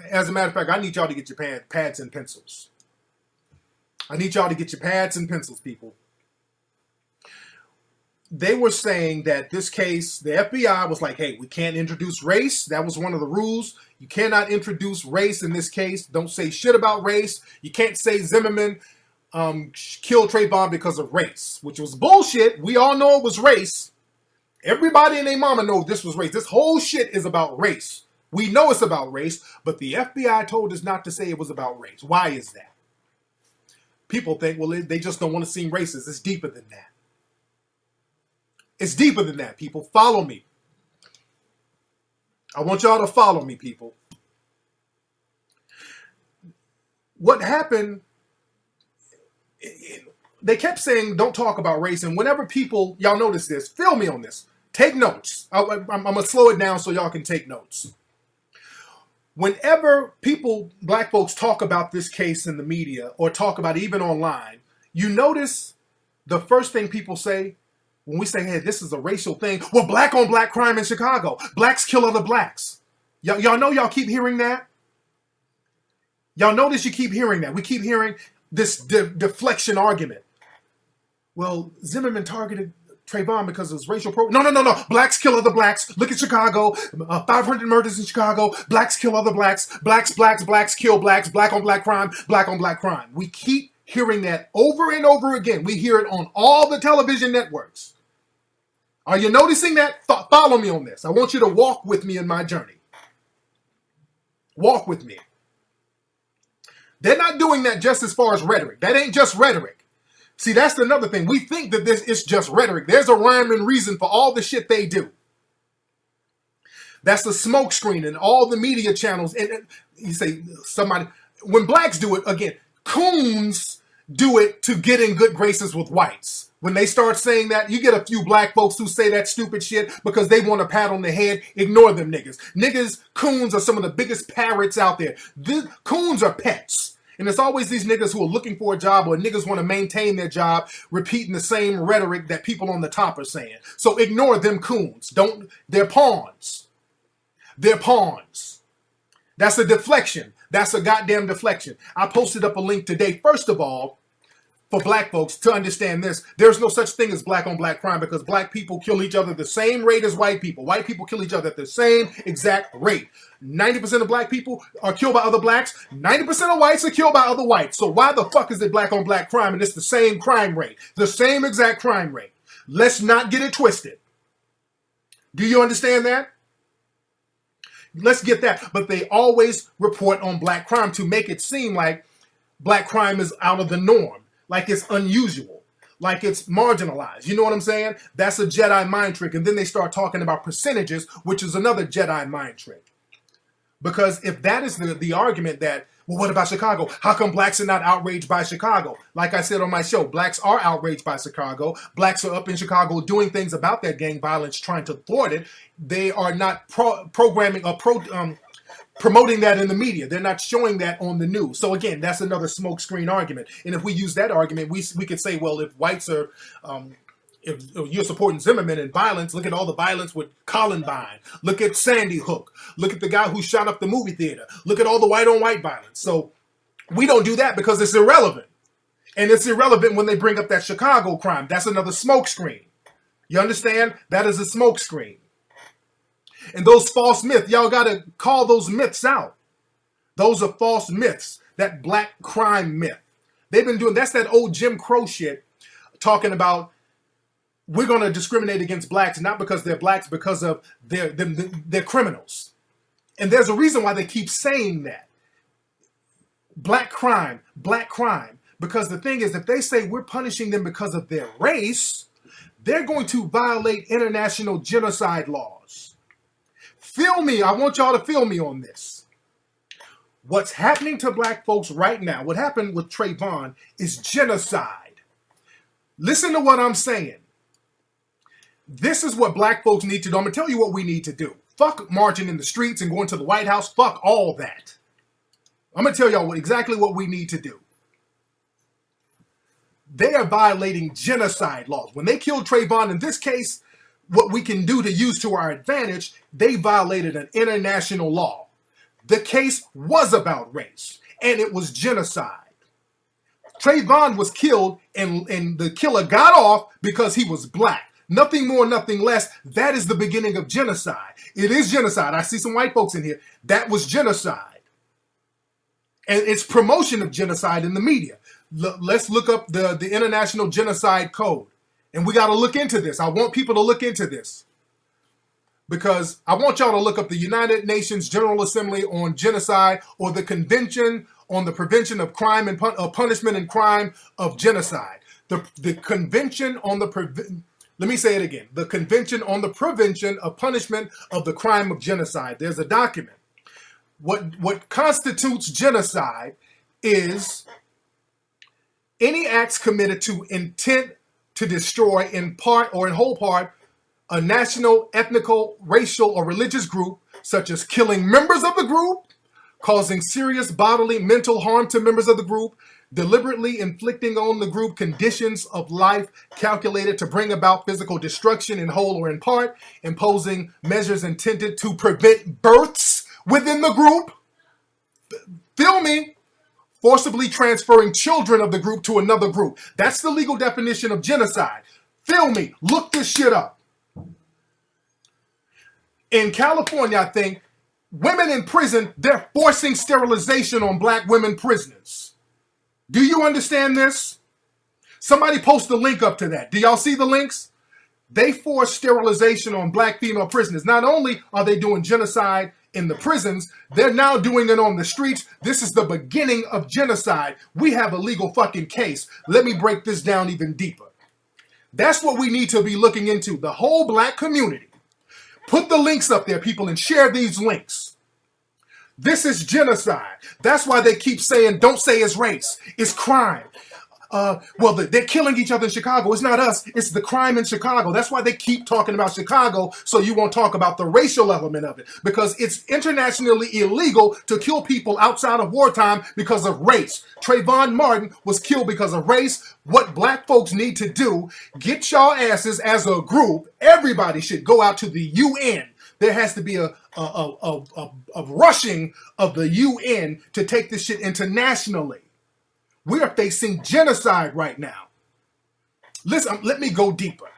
As a matter of fact, I need y'all to get your pads and pencils. I need y'all to get your pads and pencils, people. They were saying that this case, the FBI was like, hey, we can't introduce race. That was one of the rules. You cannot introduce race in this case. Don't say shit about race. You can't say Zimmerman killed Trayvon because of race, which was bullshit. We all know it was race. Everybody and their mama know this was race. This whole shit is about race. We know it's about race, but the FBI told us not to say it was about race. Why is that? People think, well, they just don't want to seem racist. It's deeper than that. It's deeper than that, people. Follow me. I want y'all to follow me, people. What happened, they kept saying, don't talk about race. And whenever people, y'all notice this, feel me on this. Take notes. I'm going to slow it down so y'all can take notes. Whenever people, black folks, talk about this case in the media or talk about it even online, you notice the first thing people say when we say, hey, this is a racial thing. Well, black on black crime in Chicago. Blacks kill other blacks. Y'all know y'all keep hearing that? Y'all notice you keep hearing that. We keep hearing this deflection argument. Well, Zimmerman targeted Trayvon because of his racial No. Blacks kill other blacks. Look at Chicago. 500 murders in Chicago. Blacks kill other blacks. Blacks kill blacks. Black on black crime. Black on black crime. We keep hearing that over and over again. We hear it on all the television networks. Are you noticing that? Follow me on this. I want you to walk with me in my journey. Walk with me. They're not doing that just as far as rhetoric. That ain't just rhetoric. See, that's another thing. We think that this is just rhetoric. There's a rhyme and reason for all the shit they do. That's the smoke screen and all the media channels. And you say somebody, when blacks do it, again, coons do it to get in good graces with whites. When they start saying that, you get a few black folks who say that stupid shit because they want a pat on the head. Ignore them niggas. Niggas, coons are some of the biggest parrots out there. Coons are pets. And it's always these niggas who are looking for a job or niggas want to maintain their job, repeating the same rhetoric that people on the top are saying. So ignore them coons. They're pawns. They're pawns. That's a deflection. That's a goddamn deflection. I posted up a link today. First of all, for black folks to understand this, there's no such thing as black on black crime because black people kill each other at the same rate as white people. White people kill each other at the same exact rate. 90% of black people are killed by other blacks. 90% of whites are killed by other whites. So why the fuck is it black on black crime and it's the same crime rate? The same exact crime rate. Let's not get it twisted. Do you understand that? Let's get that. But they always report on black crime to make it seem like black crime is out of the norm. Like it's unusual, like it's marginalized. You know what I'm saying? That's a Jedi mind trick. And then they start talking about percentages, which is another Jedi mind trick. Because if that is the argument that Well, what about Chicago? How come blacks are not outraged by Chicago? Like I said on my show, blacks are outraged by Chicago. Blacks are up in Chicago doing things about that gang violence, trying to thwart it. They are not programming or promoting that in the media. They're not showing that on the news. So again, that's another smokescreen argument. And if we use that argument, we could say, well, if whites are... if you're supporting Zimmerman and violence, look at all the violence with Columbine. Look at Sandy Hook. Look at the guy who shot up the movie theater. Look at all the white-on-white violence. So we don't do that because it's irrelevant. And it's irrelevant when they bring up that Chicago crime. That's another smokescreen. You understand? That is a smokescreen. And those false myths, y'all got to call those myths out. Those are false myths. That black crime myth. They've been doing, that's that old Jim Crow shit, talking about we're going to discriminate against blacks, not because they're blacks, because of they're criminals. And there's a reason why they keep saying that. Black crime, black crime. Because the thing is, if they say we're punishing them because of their race, they're going to violate international genocide laws. Feel me. I want y'all to feel me on this. What's happening to black folks right now, what happened with Trayvon, is genocide. Listen to what I'm saying. This is what black folks need to do. I'm going to tell you what we need to do. Fuck marching in the streets and going to the White House. Fuck all that. I'm going to tell y'all exactly what we need to do. They are violating genocide laws. When they killed Trayvon, in this case, what we can do to use to our advantage, they violated an international law. The case was about race, and it was genocide. Trayvon was killed, and the killer got off because he was black. Nothing more, nothing less. That is the beginning of genocide. It is genocide. I see some white folks in here. That was genocide. And it's promotion of genocide in the media. Let's look up the International Genocide Code. And we got to look into this. I want people to look into this. Because I want y'all to look up the United Nations General Assembly on Genocide, or the Convention on the Prevention of Crime and Punishment and Crime of Genocide. The Convention on the... Let me say it again. The Convention on the Prevention of Punishment of the Crime of Genocide. There's a document. What constitutes genocide is any acts committed to intent to destroy in part or in whole part a national, ethnical, racial, or religious group, such as killing members of the group, causing serious bodily, mental harm to members of the group, deliberately inflicting on the group conditions of life calculated to bring about physical destruction in whole or in part, imposing measures intended to prevent births within the group, feel me, forcibly transferring children of the group to another group. That's the legal definition of genocide. Feel me, look this shit up. In California, I think, women in prison, they're forcing sterilization on black women prisoners. Do you understand this? Somebody post the link up to that. Do y'all see the links? They force sterilization on black female prisoners. Not only are they doing genocide in the prisons, they're now doing it on the streets. This is the beginning of genocide. We have a legal fucking case. Let me break this down even deeper. That's what we need to be looking into. The whole black community. Put the links up there, people, and share these links. This is genocide. That's why they keep saying, don't say it's race. It's crime. Well, they're killing each other in Chicago. It's not us. It's the crime in Chicago. That's why they keep talking about Chicago, so you won't talk about the racial element of it. Because it's internationally illegal to kill people outside of wartime because of race. Trayvon Martin was killed because of race. What black folks need to do, get y'all asses as a group. Everybody should go out to the UN. There has to be a rushing of the UN to take this shit internationally. We are facing genocide right now. Listen, let me go deeper.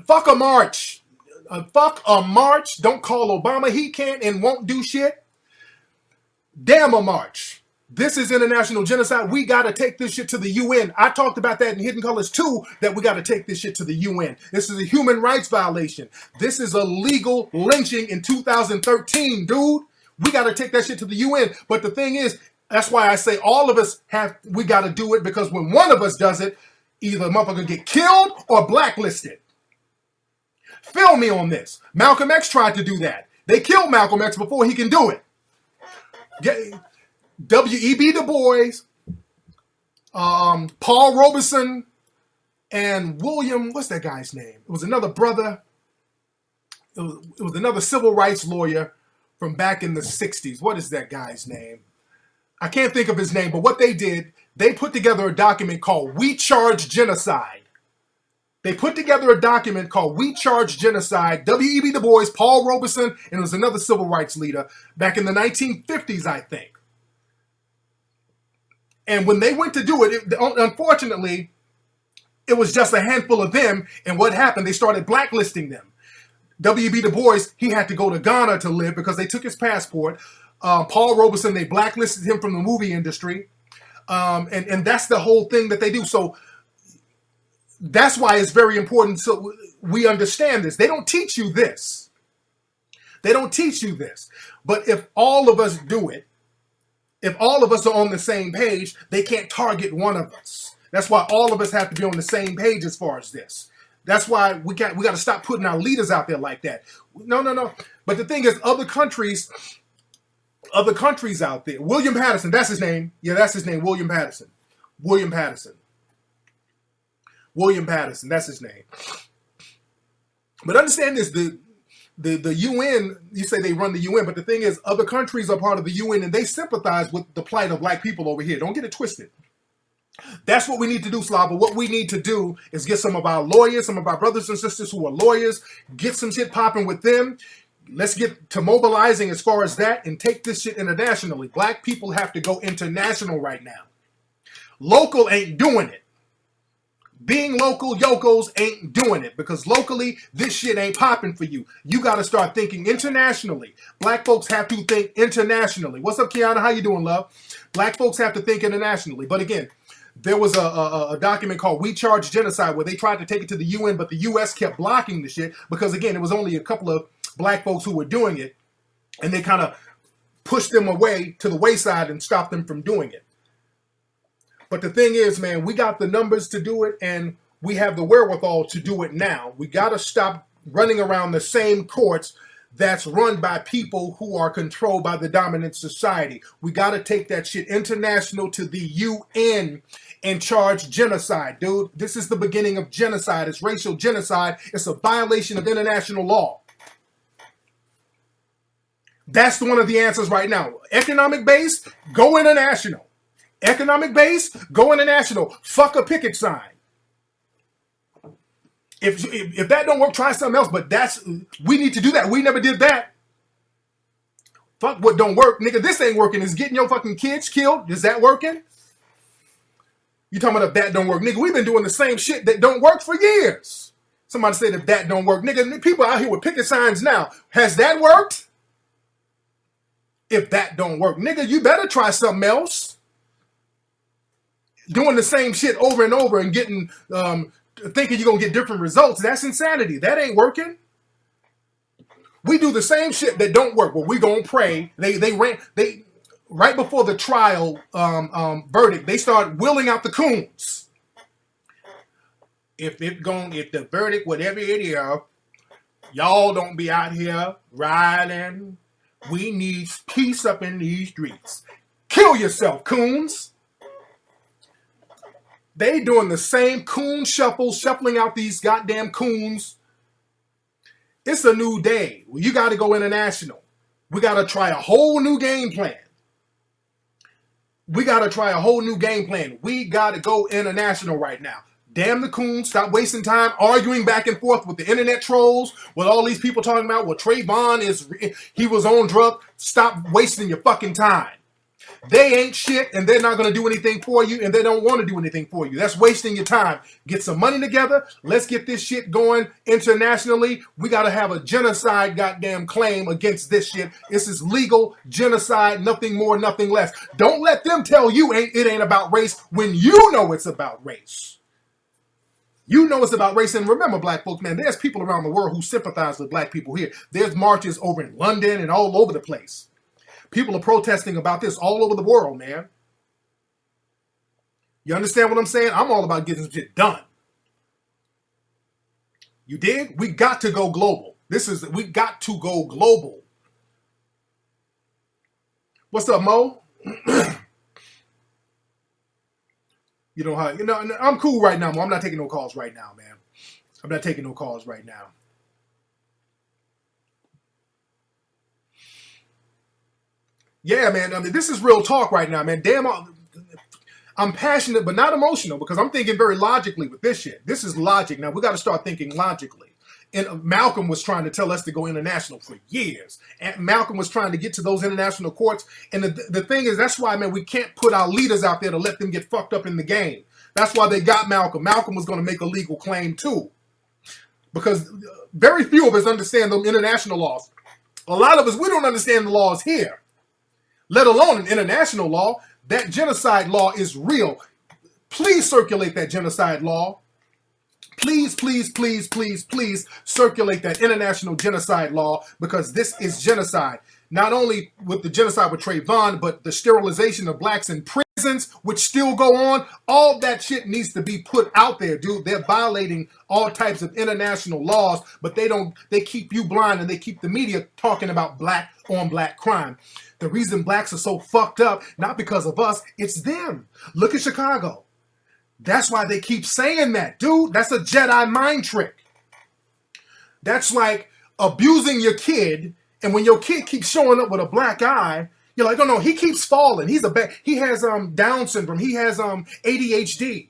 Fuck a march. Fuck a march. Don't call Obama. He can't and won't do shit. Damn a march. This is international genocide. We got to take this shit to the UN. I talked about that in Hidden Colors too, that we got to take this shit to the UN. This is a human rights violation. This is a legal lynching in 2013, dude. We got to take that shit to the UN. But the thing is, that's why I say all of us we got to do it, because when one of us does it, either a motherfucker get killed or blacklisted. Feel me on this. Malcolm X tried to do that. They killed Malcolm X before he can do it. W.E.B. Du Bois, Paul Robeson, and William, what's that guy's name? It was another brother. It was another civil rights lawyer from back in the 60s. What is that guy's name? I can't think of his name, but what they did, they put together a document called We Charge Genocide. They put together a document called We Charge Genocide, W.E.B. Du Bois, Paul Robeson, and it was another civil rights leader back in the 1950s, I think. And when they went to do it, unfortunately, it was just a handful of them. And what happened? They started blacklisting them. W.E.B. Du Bois, he had to go to Ghana to live because they took his passport. Paul Robeson, they blacklisted him from the movie industry. And that's the whole thing that they do. So that's why it's very important so we understand this. They don't teach you this. They don't teach you this. But if all of us do it, if all of us are on the same page, they can't target one of us. That's why all of us have to be on the same page as far as this. That's why we got to stop putting our leaders out there like that. No. But the thing is, other countries out there. William Patterson, that's his name. Yeah, that's his name, William Patterson. William Patterson, that's his name. But understand this, the UN, you say they run the UN, but the thing is, other countries are part of the UN and they sympathize with the plight of black people over here. Don't get it twisted. That's what we need to do, Slava. What we need to do is get some of our lawyers, some of our brothers and sisters who are lawyers, get some shit popping with them. Let's get to mobilizing as far as that and take this shit internationally. Black people have to go international right now. Local ain't doing it. Being local yokos ain't doing it because locally, this shit ain't popping for you. You got to start thinking internationally. Black folks have to think internationally. What's up, Kiana? How you doing, love? Black folks have to think internationally. But again, there was a document called We Charge Genocide where they tried to take it to the UN, but the US kept blocking the shit because, again, it was only a couple of black folks who were doing it, and they kind of pushed them away to the wayside and stopped them from doing it. But the thing is, man, we got the numbers to do it, and we have the wherewithal to do it now. We got to stop running around the same courts that's run by people who are controlled by the dominant society. We got to take that shit international to the UN and charge genocide, dude. This is the beginning of genocide. It's racial genocide. It's a violation of international law. That's one of the answers right now. Economic base, go international. Economic base, go international. Fuck a picket sign. If that don't work, try something else. But we need to do that. We never did that. Fuck what don't work. Nigga, this ain't working. Is getting your fucking kids killed? Is that working? You talking about if that don't work. Nigga, we've been doing the same shit that don't work for years. Somebody said if that don't work. Nigga, people out here with picket signs now. Has that worked? If that don't work. Nigga, you better try something else. Doing the same shit over and over and getting, thinking you're going to get different results. That's insanity. That ain't working. We do the same shit that don't work. Well, we going to pray. They right before the trial verdict, they start wheeling out the coons. If the verdict, whatever it is, y'all don't be out here riding. We need peace up in these streets. Kill yourself, coons. They doing the same coon shuffle, shuffling out these goddamn coons. It's a new day. Well, you got to go international. We got to try a whole new game plan. We got to go international right now. Damn the coons. Stop wasting time arguing back and forth with the internet trolls, with all these people talking about, well, Trayvon he was on drugs. Stop wasting your fucking time. They ain't shit, and they're not going to do anything for you, and they don't want to do anything for you. That's wasting your time. Get some money together. Let's get this shit going internationally. We got to have a genocide goddamn claim against this shit. This is legal genocide, nothing more, nothing less. Don't let them tell you it ain't about race when you know it's about race. You know it's about race. And remember, black folks, man, there's people around the world who sympathize with black people here. There's marches over in London and all over the place. People are protesting about this all over the world, man. You understand what I'm saying? I'm all about getting shit done. You dig? We got to go global. We got to go global. What's up, Mo? You know how, I'm cool right now, Mo. I'm not taking no calls right now, man. I'm not taking no calls right now. Yeah, man. I mean, this is real talk right now, man. Damn, I'm passionate, but not emotional because I'm thinking very logically with this shit. This is logic. Now, we got to start thinking logically. And Malcolm was trying to tell us to go international for years. And Malcolm was trying to get to those international courts. And the thing is, that's why, man, we can't put our leaders out there to let them get fucked up in the game. That's why they got Malcolm. Malcolm was going to make a legal claim, too. Because very few of us understand the international laws. A lot of us, we don't understand the laws here, let alone an international law. That genocide law is real. Please circulate that genocide law. Please, please, please, please, please circulate that international genocide law because this is genocide. Not only with the genocide with Trayvon, but the sterilization of blacks in prisons, which still go on. All that shit needs to be put out there, dude. They're violating all types of international laws, but they keep you blind and they keep the media talking about black on black crime. The reason blacks are so fucked up, not because of us, it's them. Look at Chicago. That's why they keep saying that, dude. That's a Jedi mind trick. That's like abusing your kid, and when your kid keeps showing up with a black eye, you're like, oh no, he keeps falling. He has Down syndrome. He has ADHD.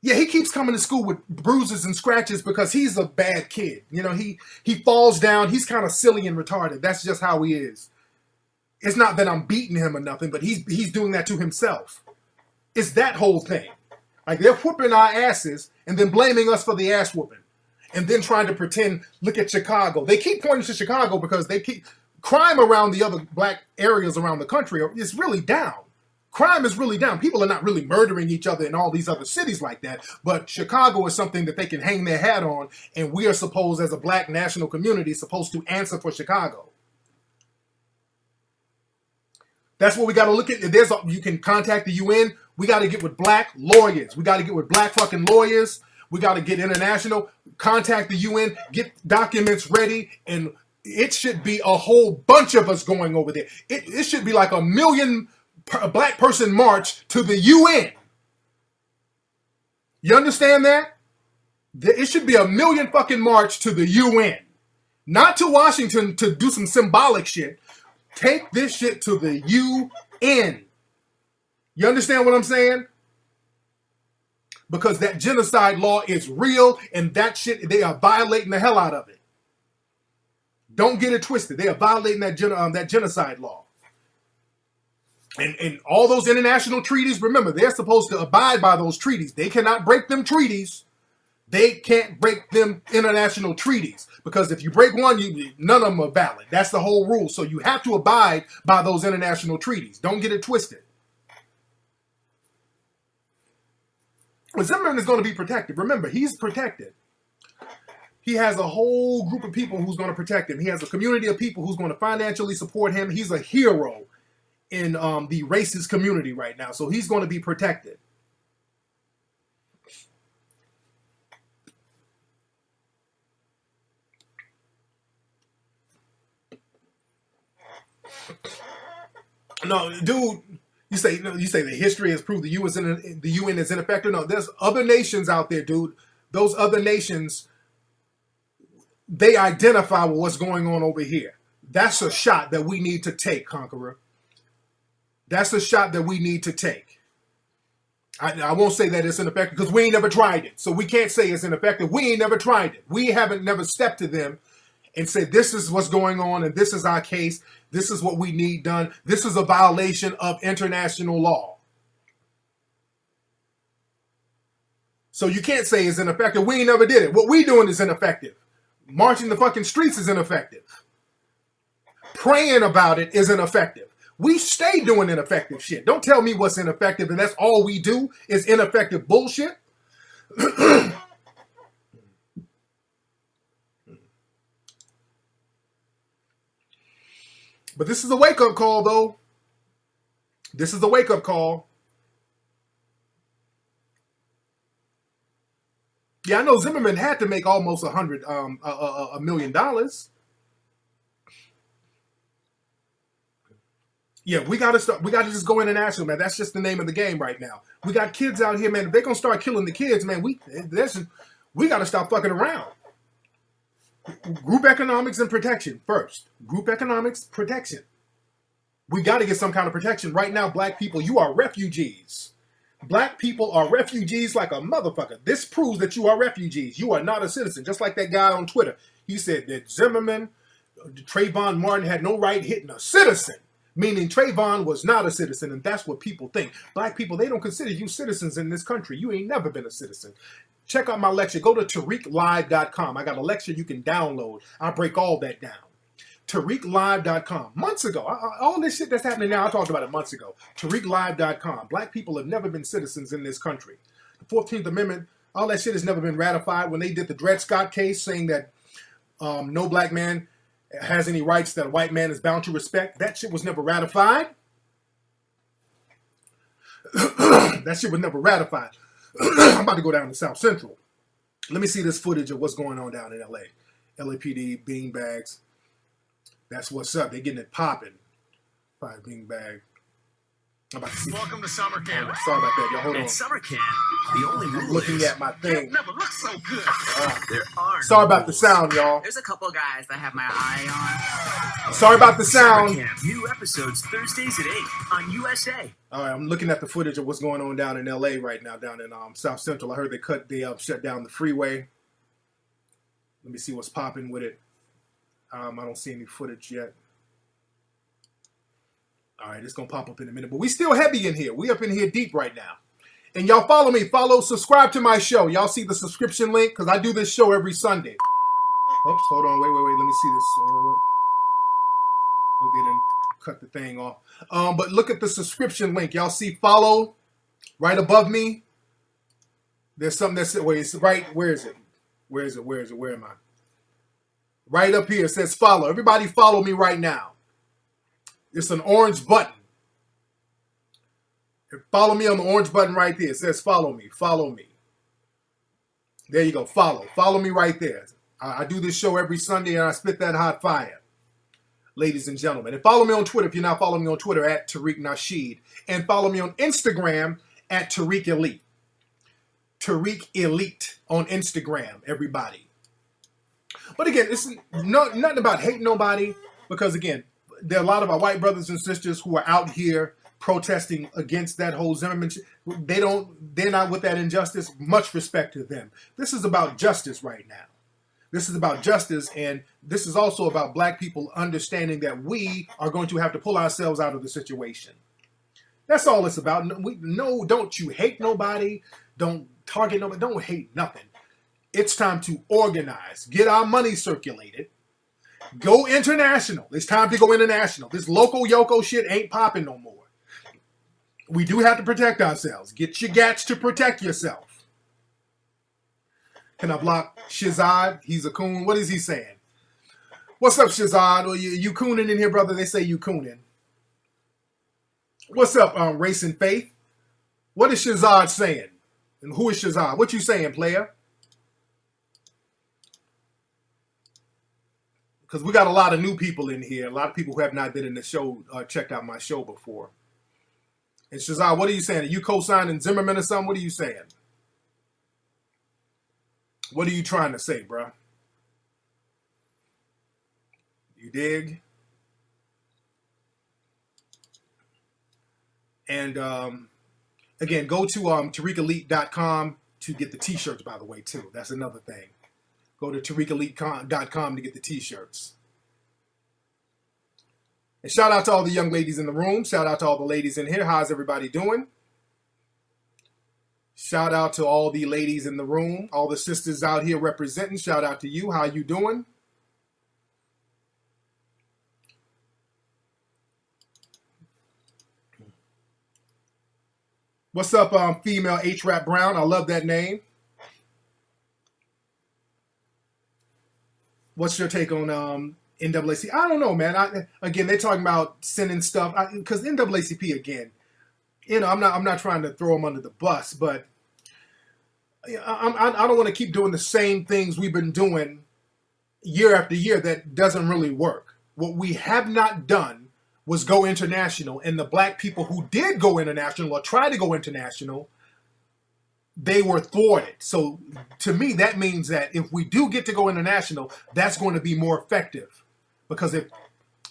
Yeah, he keeps coming to school with bruises and scratches because he's a bad kid. You know, he falls down. He's kind of silly and retarded. That's just how he is. It's not that I'm beating him or nothing, but he's doing that to himself. It's that whole thing. Like they're whooping our asses and then blaming us for the ass whooping. And then trying to pretend, look at Chicago. They keep pointing to Chicago because they keep crime around the other black areas around the country is really down. Crime is really down. People are not really murdering each other in all these other cities like that. But Chicago is something that they can hang their hat on. And we are supposed, as a black national community, supposed to answer for Chicago. That's what we got to look at. You can contact the UN. We got to get with black lawyers. We got to get with black fucking lawyers. We got to get international. Contact the UN. Get documents ready. And it should be a whole bunch of us going over there. It should be like 1 million black person march to the UN. You understand that? It should be 1 million fucking march to the UN. Not to Washington to do some symbolic shit. Take this shit to the UN. You understand what I'm saying? Because that genocide law is real and that shit, they are violating the hell out of it. Don't get it twisted. They are violating that genocide law. And all those international treaties, remember, they're supposed to abide by those treaties. They cannot break them treaties. They can't break them international treaties. Because if you break one, none of them are valid. That's the whole rule. So you have to abide by those international treaties. Don't get it twisted. Well, Zimmerman is going to be protected. Remember, he's protected. He has a whole group of people who's going to protect him. He has a community of people who's going to financially support him. He's a hero in the racist community right now. So he's going to be protected. No, dude, you say the history has proved the UN is ineffective. No, there's other nations out there, dude. Those other nations, they identify with what's going on over here. That's a shot that we need to take, Conqueror. That's a shot that we need to take. I won't say that it's ineffective because we ain't never tried it. So we can't say it's ineffective. We ain't never tried it. We haven't never stepped to them and said, this is what's going on and this is our case. This is what we need done. This is a violation of international law. So you can't say it's ineffective. We ain't never did it. What we doing is ineffective. Marching the fucking streets is ineffective. Praying about it is ineffective. We stay doing ineffective shit. Don't tell me what's ineffective and that's all we do is ineffective bullshit. But this is a wake-up call, though. This is a wake-up call. Yeah, I know Zimmerman had to make almost $1 million. Yeah, we gotta start. We gotta just go international, man. That's just the name of the game right now. We got kids out here, man. If they're gonna start killing the kids, man, we gotta stop fucking around. Group economics and protection first. Group economics, protection. We got to get some kind of protection right now. Black people, you are refugees. Black people are refugees like a motherfucker. This proves that you are refugees. You are not a citizen. Just like that guy on Twitter. He said that Zimmerman, Trayvon Martin had no right hitting a citizen. Meaning Trayvon was not a citizen, and that's what people think. Black people, they don't consider you citizens in this country. You ain't never been a citizen. Check out my lecture. Go to TariqLive.com. I got a lecture you can download. I break all that down. TariqLive.com. Months ago. All this shit that's happening now, I talked about it months ago. TariqLive.com. Black people have never been citizens in this country. The 14th Amendment, all that shit has never been ratified. When they did the Dred Scott case saying that no black man has any rights that a white man is bound to respect, that shit was never ratified. That shit was never ratified. I'm about to go down to South Central. Let me see this footage of what's going on down in LA. LAPD, beanbags. That's what's up. They're getting it popping. Five beanbag. I'm about to see. Welcome to summer camp. Sorry about that, y'all. Hold on. At summer camp, the only rule I'm looking at my thing. never looks so good. There are Sorry no about the rules. sound, y'all. There's a couple guys that have my eye on. Sorry about the sound. Summer camp. New episodes Thursdays at 8 on USA. All right, I'm looking at the footage of what's going on down in LA right now, down in South Central. I heard they shut down the freeway. Let me see what's popping with it. I don't see any footage yet. All right, it's going to pop up in a minute. But we still heavy in here. We up in here deep right now. And y'all follow me. Subscribe to my show. Y'all see the subscription link? Because I do this show every Sunday. Oops, hold on. Wait. Let me see this. They didn't cut the thing off. But look at the subscription link. Y'all see follow right above me? There's something that's... Wait, it's right... Where is it? Where am I? Right up here. It says follow. Everybody follow me right now. It's an orange button. Follow me on the orange button right there. It says follow me. Follow me. There you go. Follow. Follow me right there. I do this show every Sunday and I spit that hot fire. Ladies and gentlemen. And follow me on Twitter if you're not following me on Twitter at Tariq Nasheed. And follow me on Instagram at Tariq Elite. Tariq Elite on Instagram, everybody. But again, it's nothing about hating nobody because again, there are a lot of our white brothers and sisters who are out here protesting against that whole Zimmerman shit. They're not with that injustice. Much respect to them. This is about justice right now. This is about justice, and this is also about black people understanding that we are going to have to pull ourselves out of the situation. That's all it's about. Don't you hate nobody. Don't target nobody. Don't hate nothing. It's time to organize. Get our money circulated. Go international. It's time to go international. This local yoko shit ain't popping no more. We do have to protect ourselves. Get your gats to protect yourself. Can I block Shazad? He's a coon. What is he saying? What's up, Shazad? Well, you cooning in here, brother? They say you cooning. What's up, Race and Faith? What is Shazad saying? And who is Shazad? What you saying, player? Because we got a lot of new people in here. A lot of people who have not been in the show, checked out my show before. And Shazad, what are you saying? Are you co-signing Zimmerman or something? What are you saying? What are you trying to say, bro? You dig? And again, go to TariqElite.com to get the t-shirts, by the way, too. That's another thing. Go to TariqElite.com to get the t-shirts. And shout out to all the young ladies in the room. Shout out to all the ladies in here. How's everybody doing? Shout out to all the ladies in the room. All the sisters out here representing. Shout out to you. How you doing? What's up, female H-Rap Brown? I love that name. What's your take on NAACP? I don't know, man. Again, they're talking about sending stuff because NAACP again. You know, I'm not trying to throw them under the bus, but I don't want to keep doing the same things we've been doing year after year. That doesn't really work. What we have not done, was go international, and the black people who did go international or try to go international, they were thwarted. So to me, that means that if we do get to go international, that's going to be more effective, because if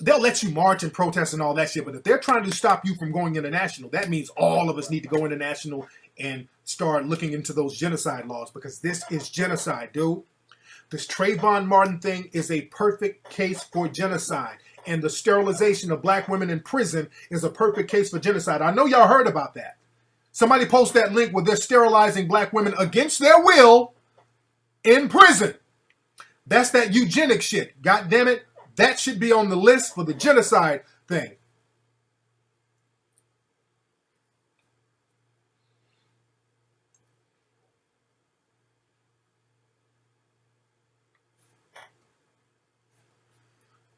they'll let you march and protest and all that shit, but if they're trying to stop you from going international, that means all of us need to go international and start looking into those genocide laws, because this is genocide, dude. This Trayvon Martin thing is a perfect case for genocide. And the sterilization of black women in prison is a perfect case for genocide. I know y'all heard about that. Somebody post that link where they're sterilizing black women against their will in prison. That's that eugenic shit. God damn it. That should be on the list for the genocide thing.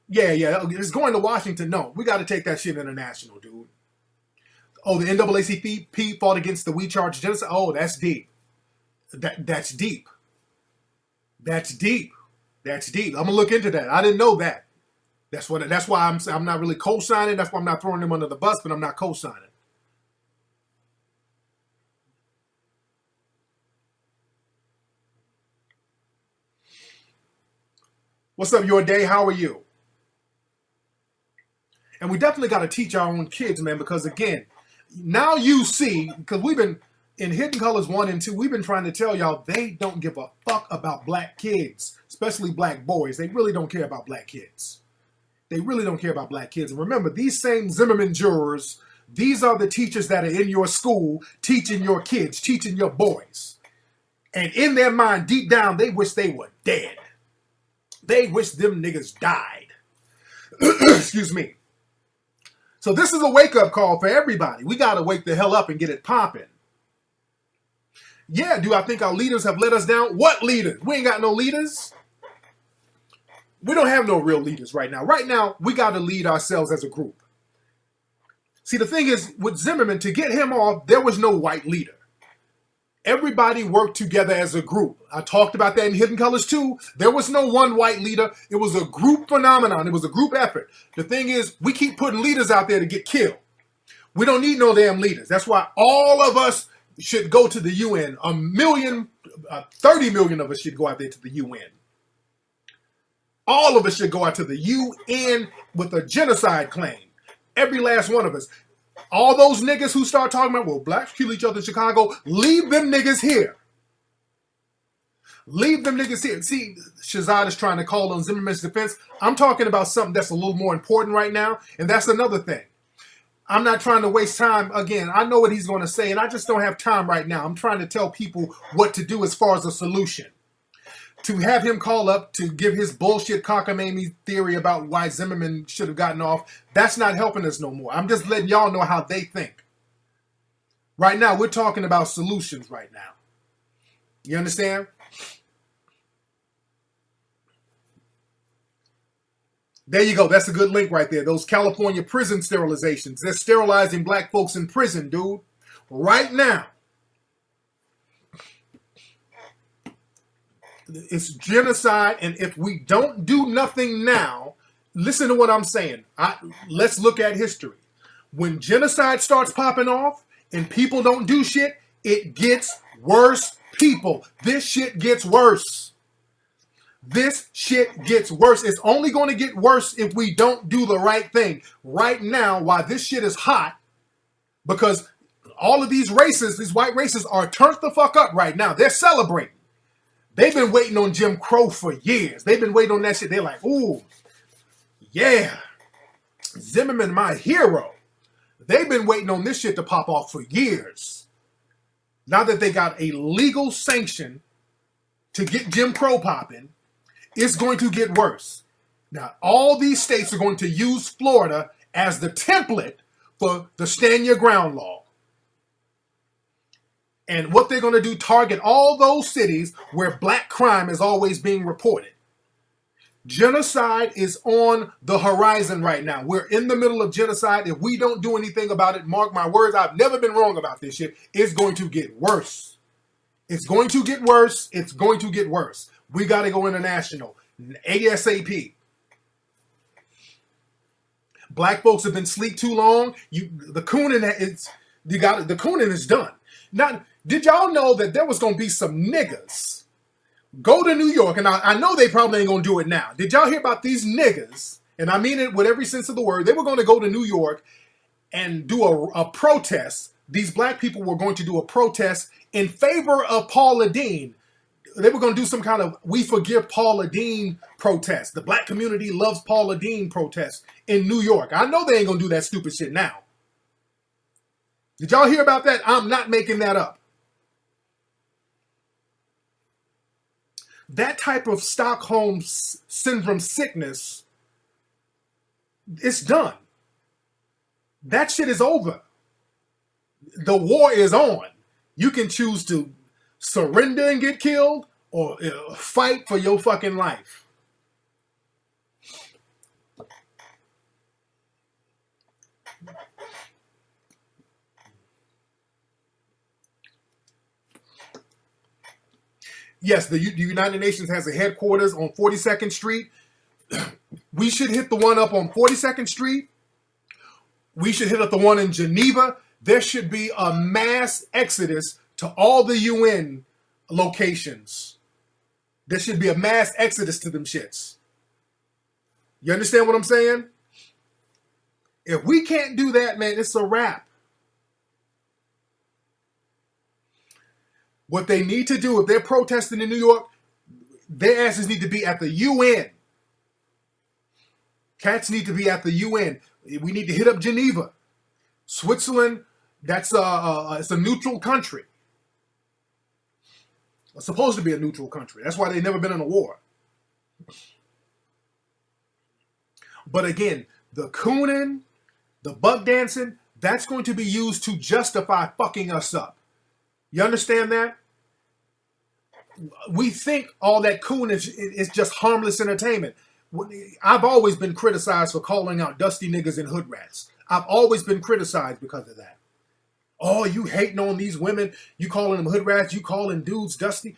Yeah, it's going to Washington. No, we got to take that shit international, dude. Oh, the NAACP fought against the We Charge Genocide. Oh, that's deep. That's deep. That's deep. That's deep. I'm gonna look into that. I didn't know that. That's why I'm not really co-signing. That's why I'm not throwing them under the bus, but I'm not co-signing. What's up, your day? How are you? And we definitely got to teach our own kids, man, because again, now you see, because we've been in Hidden Colors 1 and 2, we've been trying to tell y'all they don't give a fuck about black kids, especially black boys. They really don't care about black kids. They really don't care about black kids. And remember, these same Zimmerman jurors, these are the teachers that are in your school teaching your kids, teaching your boys. And in their mind, deep down, they wish they were dead. They wish them niggas died. Excuse me. So this is a wake-up call for everybody. We got to wake the hell up and get it popping. Yeah, do I think our leaders have let us down? What leaders? We ain't got no leaders. We don't have no real leaders right now. Right now, we got to lead ourselves as a group. See, the thing is, with Zimmerman, to get him off, there was no white leader. Everybody worked together as a group. I talked about that in Hidden Colors 2. There was no one white leader. It was a group phenomenon. It was a group effort. The thing is, we keep putting leaders out there to get killed. We don't need no damn leaders. That's why all of us should go to the UN. 30 million of us should go out there to the UN. All of us should go out to the UN with a genocide claim. Every last one of us. All those niggas who start talking about, well, blacks kill each other in Chicago, leave them niggas here. Leave them niggas here. See, Shazad is trying to call on Zimmerman's defense. I'm talking about something that's a little more important right now, and that's another thing. I'm not trying to waste time. Again, I know what he's going to say, and I just don't have time right now. I'm trying to tell people what to do as far as a solution. To have him call up to give his bullshit cockamamie theory about why Zimmerman should have gotten off, that's not helping us no more. I'm just letting y'all know how they think. Right now, we're talking about solutions right now. You understand? There you go. That's a good link right there. Those California prison sterilizations. They're sterilizing black folks in prison, dude. Right now. It's genocide, and if we don't do nothing now, listen to what I'm saying. Let's look at history. When genocide starts popping off and people don't do shit, it gets worse, people. This shit gets worse. This shit gets worse. It's only going to get worse if we don't do the right thing. Right now, while this shit is hot, because all of these races, these white races are turned the fuck up right now. They're celebrating. They've been waiting on Jim Crow for years. They've been waiting on that shit. They're like, ooh, yeah, Zimmerman, my hero. They've been waiting on this shit to pop off for years. Now that they got a legal sanction to get Jim Crow popping, it's going to get worse. Now, all these states are going to use Florida as the template for the Stand Your Ground law. And what they're going to do, target all those cities where black crime is always being reported. Genocide is on the horizon right now. We're in the middle of genocide. If we don't do anything about it, mark my words, I've never been wrong about this shit. It's going to get worse. It's going to get worse. It's going to get worse. We got to go international. ASAP. Black folks have been asleep too long. The cooning is done. Now, did y'all know that there was gonna be some niggas go to New York, and I know they probably ain't gonna do it now. Did y'all hear about these niggas? And I mean it with every sense of the word. They were going to go to New York and do a protest. These black people were going to do a protest in favor of Paula Deen. They were going to do some kind of "We Forgive Paula Deen" protest. The black community loves Paula Deen protest in New York. I know they ain't going to do that stupid shit now. Did y'all hear about that? I'm not making that up. That type of Stockholm syndrome sickness, it's done. That shit is over. The war is on. You can choose to surrender and get killed or fight for your fucking life. Yes, the United Nations has a headquarters on 42nd Street. We should hit the one up on 42nd Street. We should hit up the one in Geneva. There should be a mass exodus to all the UN locations. There should be a mass exodus to them shits. You understand what I'm saying? If we can't do that, man, it's a wrap. What they need to do, if they're protesting in New York, their asses need to be at the UN. Cats need to be at the UN. We need to hit up Geneva. Switzerland, it's a neutral country. It's supposed to be a neutral country. That's why they've never been in a war. But again, the cooning, the buck dancing, that's going to be used to justify fucking us up. You understand that? We think all that coon is just harmless entertainment. I've always been criticized for calling out dusty niggas and hood rats. I've always been criticized because of that. Oh, you hating on these women. You calling them hood rats. You calling dudes dusty.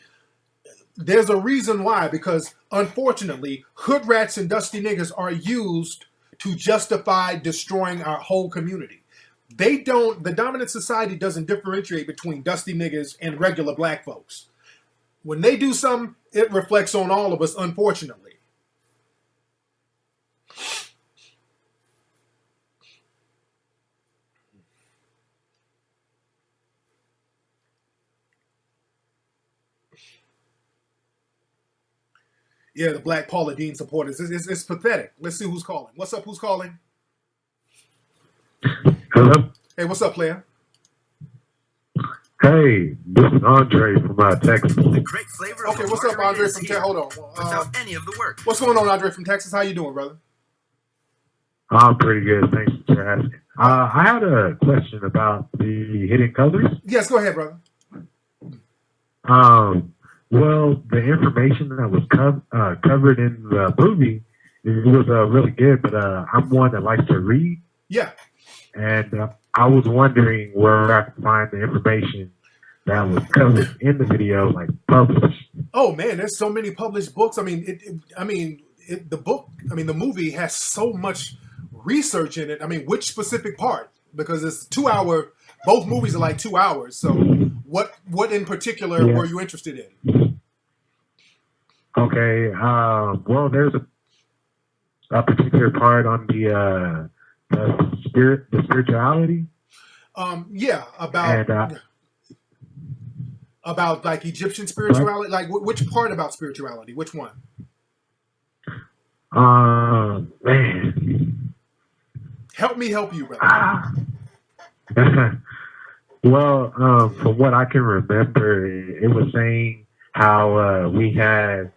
There's a reason why. Because unfortunately, hood rats and dusty niggas are used to justify destroying our whole community. The dominant society doesn't differentiate between dusty niggas and regular black folks. When they do something, it reflects on all of us, unfortunately. Yeah, the black Paula Deen supporters. It's pathetic. Let's see who's calling. What's up? Who's calling? Hello? Hey, what's up, player? Hey, this is Andre from Texas. The great flavor of Okay, what's up, Andre from Texas? Hold on. Without any of the work. What's going on, Andre from Texas? How you doing, brother? I'm pretty good. Thanks for asking. I had a question about the Hidden Colors. Yes, go ahead, brother. Well, the information that was covered in the movie, it was really good, but I'm one that likes to read. Yeah. And I was wondering where I could find the information that was covered in the video, like published. Oh man, there's so many published books. I mean, the movie has so much research in it. I mean, which specific part? Because it's 2 hour. Both movies are like 2 hours. So, what in particular were you interested in? Okay. Well, there's a particular part on the spirituality. Yeah, about like Egyptian spirituality. Like which part about spirituality? Which one? Man. Help me help you, brother. Well, from what I can remember, it was saying how we had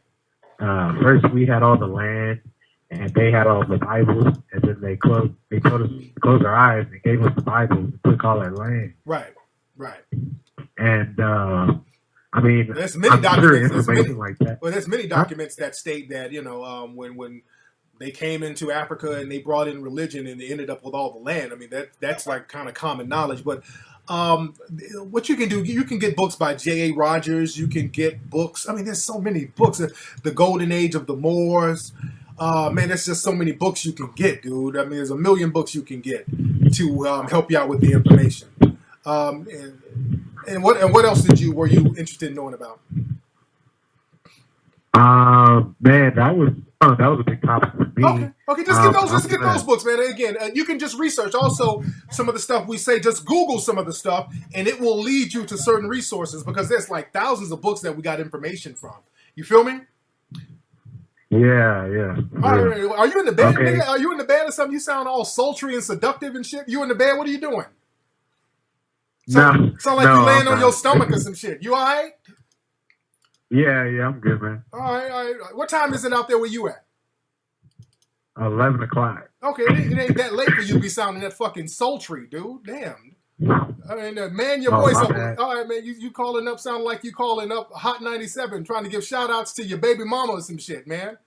first we had all the land, and they had all the Bibles, and then they told us to close our eyes and gave us the Bibles and took all that land. Right. And I mean, there's many documents. There's many documents that state that when they came into Africa and they brought in religion and they ended up with all the land. I mean that's like kind of common knowledge. But what you can do, you can get books by J.A. Rogers. You can get books. I mean, there's so many books. The Golden Age of the Moors. Man, there's just so many books you can get, dude. I mean, there's a million books you can get to help you out with the information. And what else were you interested in knowing about? Man, that was a big topic for me. Okay, just get those books, man. And again, you can just research also some of the stuff we say. Just Google some of the stuff, and it will lead you to certain resources because there's like thousands of books that we got information from. You feel me? Yeah. All right, are you in the bed, okay. nigga? Are you in the bed or something? You sound all sultry and seductive and shit. You in the bed? What are you doing? Sound like you laying on your stomach or some shit. You all right? Yeah, I'm good, man. All right. What time is it out there where you at? 11 o'clock. Okay, it ain't that late for you to be sounding that fucking sultry, dude. Damn. I mean, man, your voice up. Bad. All right, man, you calling up sound like you calling up Hot 97 trying to give shout outs to your baby mama or some shit, man.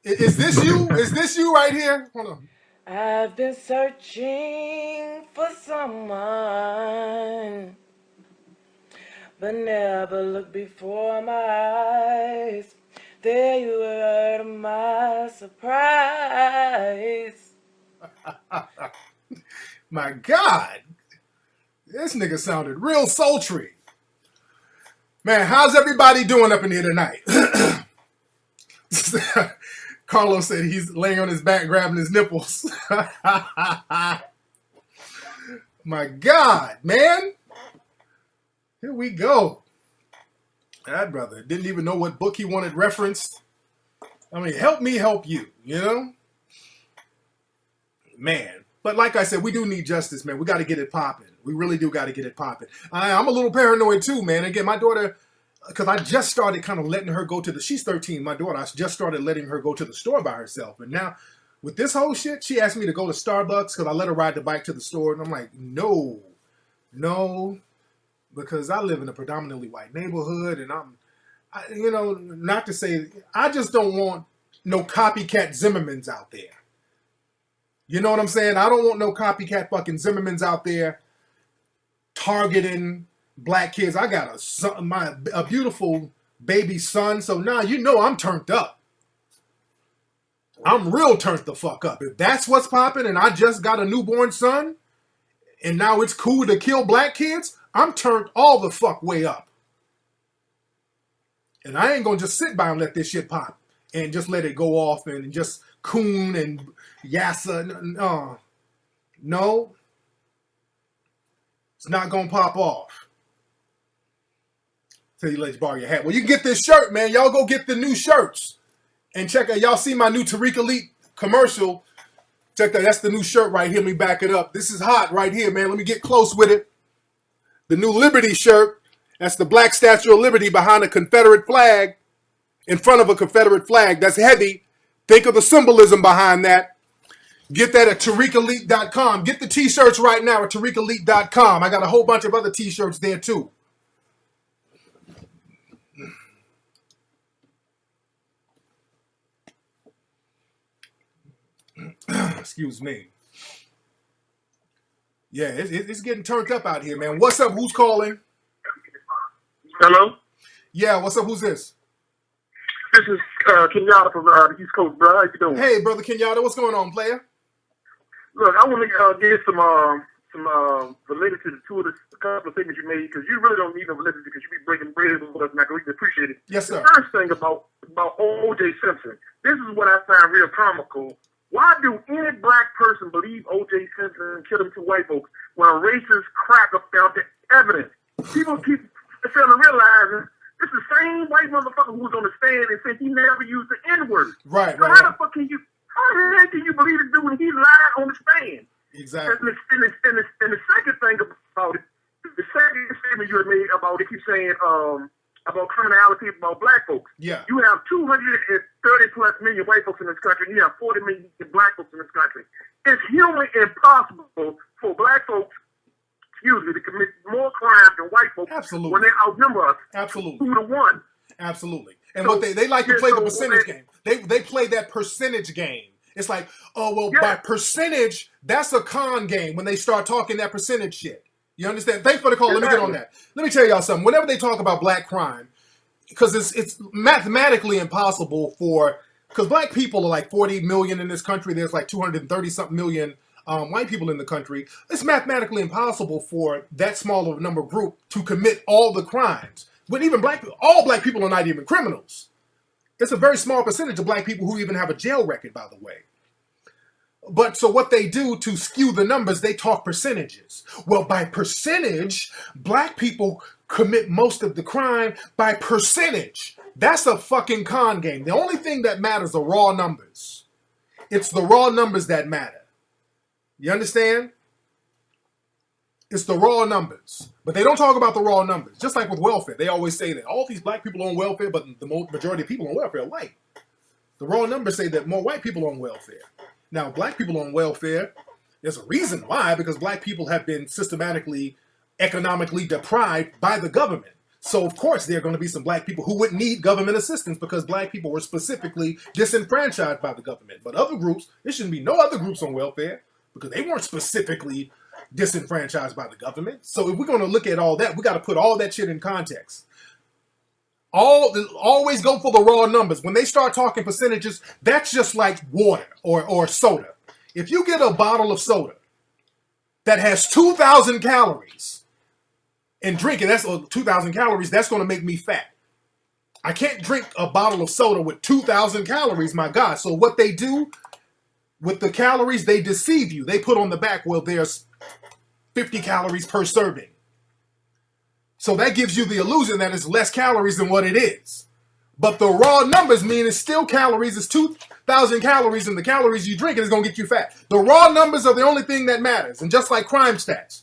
Is this you? Is this you right here? Hold on. I've been searching for someone, but never looked before my eyes. There you were, to my surprise. My God. This nigga sounded real sultry. Man, how's everybody doing up in here tonight? Carlos said he's laying on his back grabbing his nipples. My God, man. Here we go. That brother didn't even know what book he wanted referenced. I mean, help me help you, you know? Man. But like I said, we do need justice, man. We got to get it popping. We really do got to get it popping. I'm a little paranoid too, man. Again, my daughter, because I just started kind of letting her go to she's 13, my daughter. I just started letting her go to the store by herself. And now with this whole shit, she asked me to go to Starbucks because I let her ride the bike to the store. And I'm like, no, because I live in a predominantly white neighborhood. And not to say, I just don't want no copycat Zimmermans out there. You know what I'm saying? I don't want no copycat fucking Zimmermans out there targeting black kids. I got a beautiful baby son, so now you know I'm turned up. I'm real turned the fuck up. If that's what's popping and I just got a newborn son and now it's cool to kill black kids, I'm turned all the fuck way up. And I ain't gonna just sit by and let this shit pop and just let it go off and just coon and yassa. No. It's not gonna pop off. So you let you borrow your hat. Well, you can get this shirt, man. Y'all go get the new shirts. And check out, y'all see my new Tariq Elite commercial. Check that, that's the new shirt right here. Let me back it up. This is hot right here, man. Let me get close with it. The new Liberty shirt. That's the black Statue of Liberty behind a Confederate flag. In front of a Confederate flag. That's heavy. Think of the symbolism behind that. Get that at TariqElite.com. Get the t-shirts right now at TariqElite.com. I got a whole bunch of other t-shirts there too. Excuse me. Yeah, it's getting turned up out here, man. What's up? Who's calling? Hello? Yeah, what's up? Who's this? This is Kenyatta from the East Coast, bro. How you doing? Hey, brother Kenyatta. What's going on, player? Look, I want to get some related to the two of the couple of things you made, because you really don't need no validity because you be breaking bread with us, and I really appreciate it. Yes, sir. The first thing about O.J. Simpson, this is what I find real comical. Why do any black person believe O.J. Simpson killed them two white folks when a racist cracker found the evidence? People keep failing to realize it's the same white motherfucker who was on the stand and said he never used the N-word. Right. How the fuck can you? How the hell can you believe this dude when he lied on the stand? Exactly. And the second thing about it, the second statement you had made about it, keep saying about criminality about black folks. Yeah. You have 230 plus million white folks in this country, and you have 40 million black folks in this country. It's humanly impossible for black folks, to commit more crimes than white folks. Absolutely. When they outnumber us. Absolutely. 2-1. Absolutely. And so, what they like to play the percentage game. They play that percentage game. It's like, oh, well, by percentage, that's a con game when they start talking that percentage shit. You understand? Thanks for the call. Let me get on that. Let me tell y'all something. Whenever they talk about black crime, because it's mathematically impossible for because black people are like 40 million in this country. There's like 230 something million white people in the country. It's mathematically impossible for that small of a number group to commit all the crimes. But even all black people are not even criminals. It's a very small percentage of black people who even have a jail record, by the way. But so what they do to skew the numbers, they talk percentages. Well, by percentage, black people commit most of the crime by percentage. That's a fucking con game. The only thing that matters are raw numbers. It's the raw numbers that matter. You understand? It's the raw numbers. But they don't talk about the raw numbers. Just like with welfare. They always say that all these black people on welfare, but the majority of people on welfare are white. The raw numbers say that more white people on welfare. Now, black people on welfare, there's a reason why, because black people have been systematically, economically deprived by the government. So, of course, there are going to be some black people who would need government assistance because black people were specifically disenfranchised by the government. But other groups, there shouldn't be no other groups on welfare because they weren't specifically disenfranchised by the government. So if we're going to look at all that, we got to put all that shit in context. Always go for the raw numbers. When they start talking percentages, that's just like water or soda. If you get a bottle of soda that has 2,000 calories and drink it, that's 2,000 calories, that's going to make me fat. I can't drink a bottle of soda with 2,000 calories, my God. So what they do with the calories, they deceive you. They put on the back, well, there's 50 calories per serving. So that gives you the illusion that it's less calories than what it is. But the raw numbers mean it's still calories. It's 2,000 calories, and the calories you drink is going to get you fat. The raw numbers are the only thing that matters. And just like crime stats,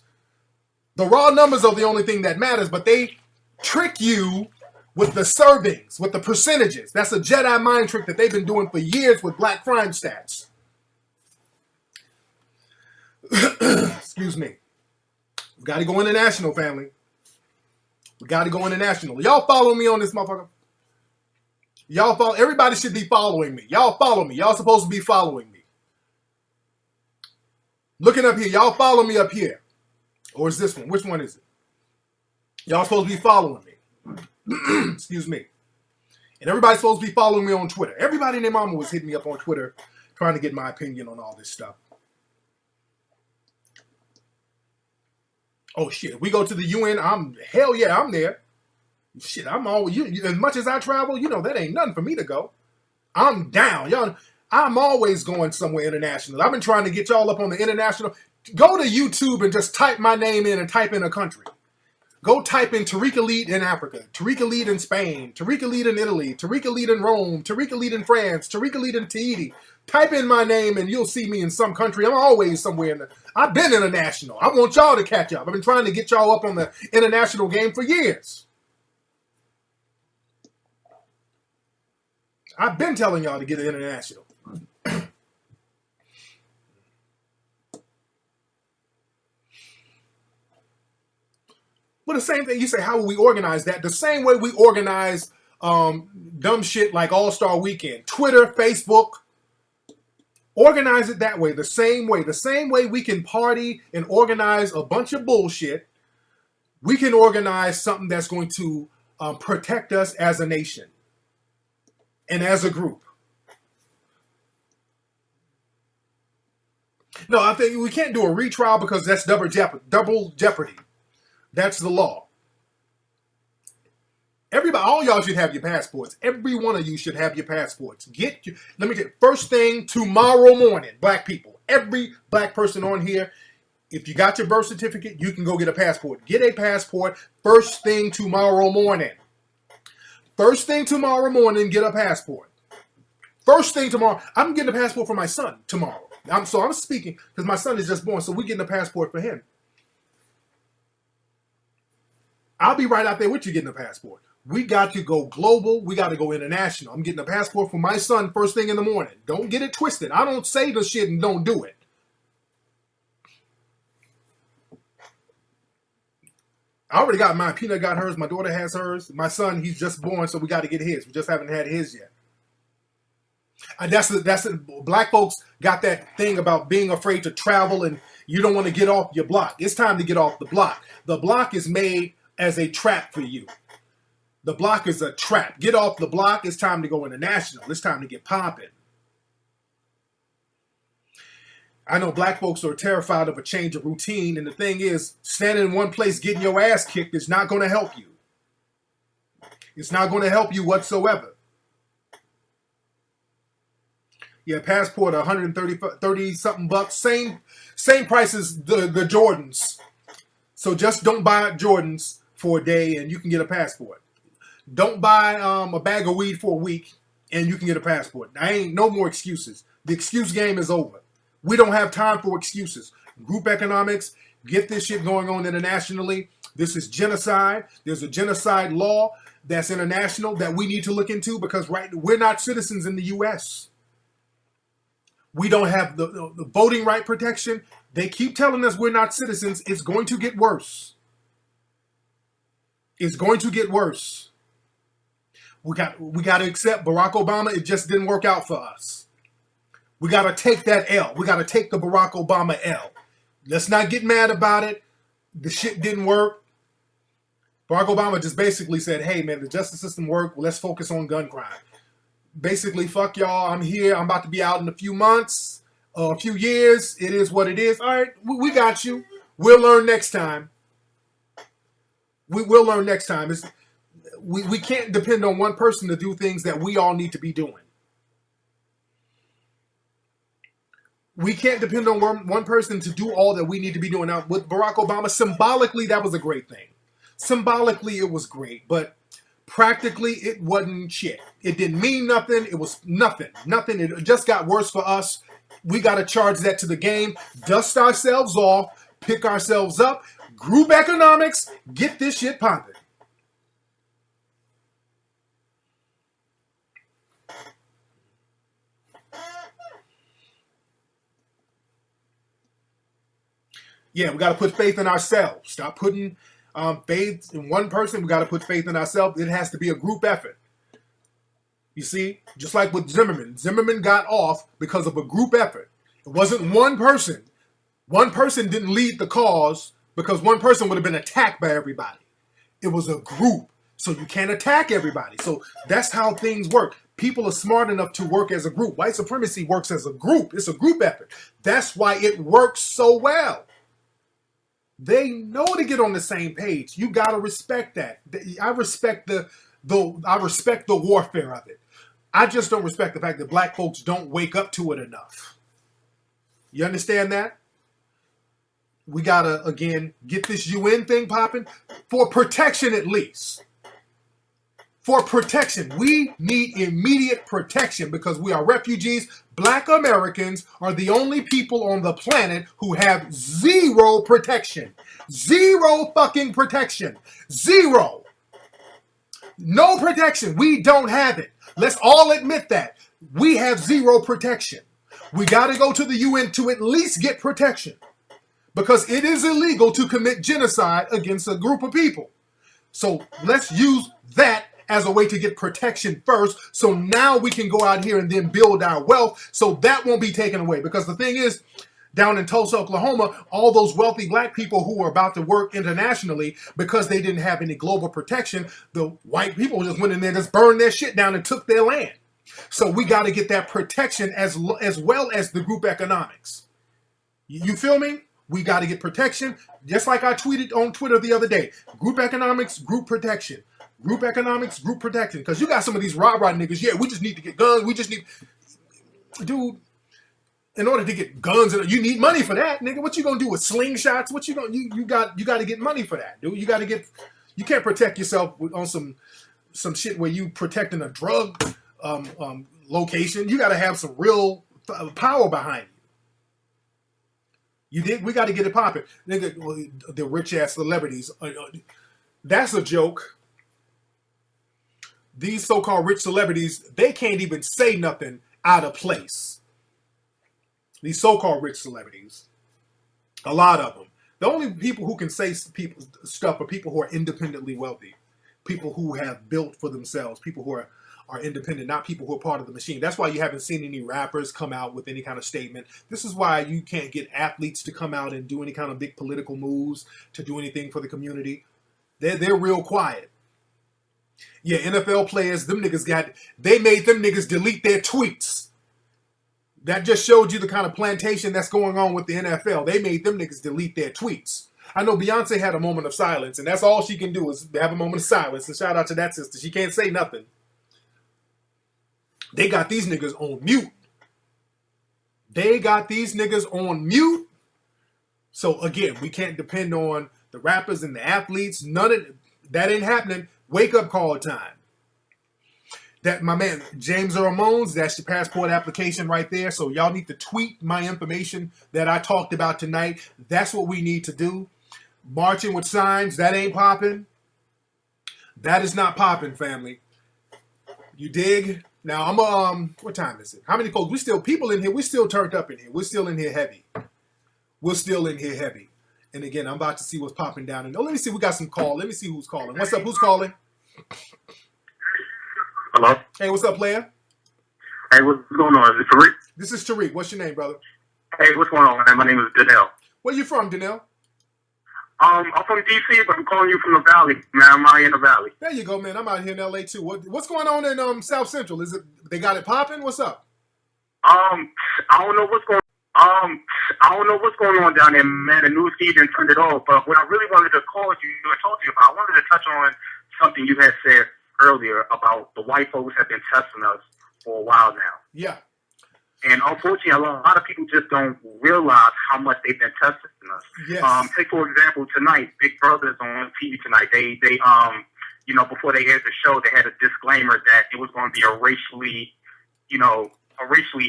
the raw numbers are the only thing that matters, but they trick you with the servings, with the percentages. That's a Jedi mind trick that they've been doing for years with black crime stats. Excuse me. We got to go international, family. We got to go international. Y'all follow me on this motherfucker? Y'all follow. Everybody should be following me. Y'all follow me. Y'all supposed to be following me. Looking up here. Y'all follow me up here. Or is this one? Which one is it? Y'all supposed to be following me. Excuse me. And everybody's supposed to be following me on Twitter. Everybody and their mama was hitting me up on Twitter trying to get my opinion on all this stuff. Oh shit! If we go to the UN, hell yeah, I'm there. Shit, I'm always as much as I travel, that ain't nothing for me to go. I'm down, y'all. I'm always going somewhere international. I've been trying to get y'all up on the international. Go to YouTube and just type my name in and type in a country. Go type in Tariq Elite in Africa, Tariq Elite in Spain, Tariq Elite in Italy, Tariq Elite in Rome, Tariq Elite in France, Tariq Elite in Tahiti. Type in my name and you'll see me in some country. I'm always somewhere I've been international. I want y'all to catch up. I've been trying to get y'all up on the international game for years. I've been telling y'all to get international. But the same thing, you say, how will we organize that? The same way we organize dumb shit like All-Star Weekend. Twitter, Facebook. Organize it that way, the same way. The same way we can party and organize a bunch of bullshit, we can organize something that's going to protect us as a nation and as a group. No, I think we can't do a retrial because that's double jeopardy. That's the law. Everybody, all y'all should have your passports. Every one of you should have your passports. Let me tell you, first thing tomorrow morning, black people, every black person on here, if you got your birth certificate, you can go get a passport. Get a passport first thing tomorrow morning. First thing tomorrow morning, get a passport. First thing tomorrow, I'm getting a passport for my son tomorrow. I'm speaking because my son is just born, so we're getting a passport for him. I'll be right out there with you getting a passport. We got to go global. We got to go international. I'm getting a passport for my son first thing in the morning. Don't get it twisted. I don't say the shit and don't do it. I already got mine. Peanut got hers. My daughter has hers. My son, he's just born, so we got to get his. We just haven't had his yet. And that's black folks got that thing about being afraid to travel and you don't want to get off your block. It's time to get off the block. The block is made as a trap for you. The block is a trap. Get off the block. It's time to go international. It's time to get popping. I know black folks are terrified of a change of routine, and the thing is, standing in one place getting your ass kicked is not going to help you. It's not going to help you whatsoever. Yeah, passport, 130 something bucks. Same price as the Jordans. So just don't buy Jordans for a day and you can get a passport. Don't buy a bag of weed for a week and you can get a passport. I ain't no more excuses. The excuse game is over. We don't have time for excuses. Group economics, get this shit going on internationally. This is genocide. There's a genocide law that's international that we need to look into because we're not citizens in the U.S. We don't have the voting right protection. They keep telling us we're not citizens. It's going to get worse. It's going to get worse. We got to accept Barack Obama. It just didn't work out for us. We got to take that L. We got to take the Barack Obama L. Let's not get mad about it. The shit didn't work. Barack Obama just basically said, hey, man, the justice system worked. Well, let's focus on gun crime. Basically, fuck y'all. I'm here. I'm about to be out in a few months, a few years. It is what it is. All right, we got you. We'll learn next time. We will learn next time. We can't depend on one person to do things that we all need to be doing. We can't depend on one person to do all that we need to be doing. Now, with Barack Obama, symbolically, that was a great thing. Symbolically, it was great, but practically, it wasn't shit. It didn't mean nothing. It was nothing. Nothing. It just got worse for us. We got to charge that to the game, dust ourselves off, pick ourselves up, group economics, get this shit popping. Yeah, we got to put faith in ourselves. Stop putting faith in one person. We got to put faith in ourselves. It has to be a group effort. You see, just like with Zimmerman. Zimmerman got off because of a group effort. It wasn't one person. One person didn't lead the cause because one person would have been attacked by everybody. It was a group. So you can't attack everybody. So that's how things work. People are smart enough to work as a group. White supremacy works as a group. It's a group effort. That's why it works so well. They know to get on the same page. You gotta respect that. I respect the warfare of it. I just don't respect the fact that black folks don't wake up to it enough. You understand that? We gotta again get this UN thing popping for protection at least. For protection. We need immediate protection because we are refugees. Black Americans are the only people on the planet who have zero protection. Zero fucking protection. Zero. No protection. We don't have it. Let's all admit that. We have zero protection. We got to go to the UN to at least get protection because it is illegal to commit genocide against a group of people. So let's use that as a way to get protection first, so now we can go out here and then build our wealth, so that won't be taken away. Because the thing is, down in Tulsa, Oklahoma, all those wealthy black people who were about to work internationally, because they didn't have any global protection, the white people just went in there and just burned their shit down and took their land. So we got to get that protection as well as the group economics. You feel me? We got to get protection, just like I tweeted on Twitter the other day. Group economics, group protection. Group economics, group protection. Because you got some of these rah-rah niggas, yeah, we just need to get guns. We just need... Dude, in order to get guns, you need money for that, nigga. What you gonna do with slingshots? What you gonna... You got to get money for that, dude. You got to get... You can't protect yourself on some shit where you protecting a drug location. You got to have some real power behind you. You did? We got to get it popping. Nigga, the rich-ass celebrities. That's a joke. These so-called rich celebrities, they can't even say nothing out of place. These so-called rich celebrities, a lot of them. The only people who can say stuff are people who are independently wealthy, people who have built for themselves, people who are independent, not people who are part of the machine. That's why you haven't seen any rappers come out with any kind of statement. This is why you can't get athletes to come out and do any kind of big political moves, to do anything for the community. They're real quiet. Yeah, NFL players, them niggas they made them niggas delete their tweets. That just showed you the kind of plantation that's going on with the NFL. They made them niggas delete their tweets. I know Beyonce had a moment of silence, and that's all she can do is have a moment of silence. And shout out to that sister. She can't say nothing. They got these niggas on mute. They got these niggas on mute. So again, we can't depend on the rappers and the athletes. None of that ain't happening. Wake up call time. That my man James Ramones, that's your passport application right there. So y'all need to tweet my information that I talked about tonight. That's what we need to do. Marching with signs, that ain't popping. That is not popping, family. You dig? Now I'm what time is it? How many folks? We still people in here. We still turned up in here. We're still in here heavy. We're still in here heavy. And again, I'm about to see what's popping down. And let me see. We got some call. Let me see who's calling. What's up? Who's calling? Hello? Hey, what's up, player? Hey, what's going on? Is it Tariq? This is Tariq. What's your name, brother? Hey, what's going on, man? My name is Danelle. Where you from, Danelle? I'm from D.C., but I'm calling you from the Valley. Man, I'm out here in the Valley. There you go, man. I'm out here in L.A. too. What's going on in South Central? Is it they got it popping? What's up? I don't know what's going on down there, man. The news feed and turned it off. But what I really wanted to call you and talk to you about, I wanted to touch on something you had said earlier about the white folks have been testing us for a while now. Yeah. And unfortunately, a lot of people just don't realize how much they've been testing us. Yes. Take for example, tonight, Big Brother's on TV tonight. They before they aired the show, they had a disclaimer that it was going to be a racially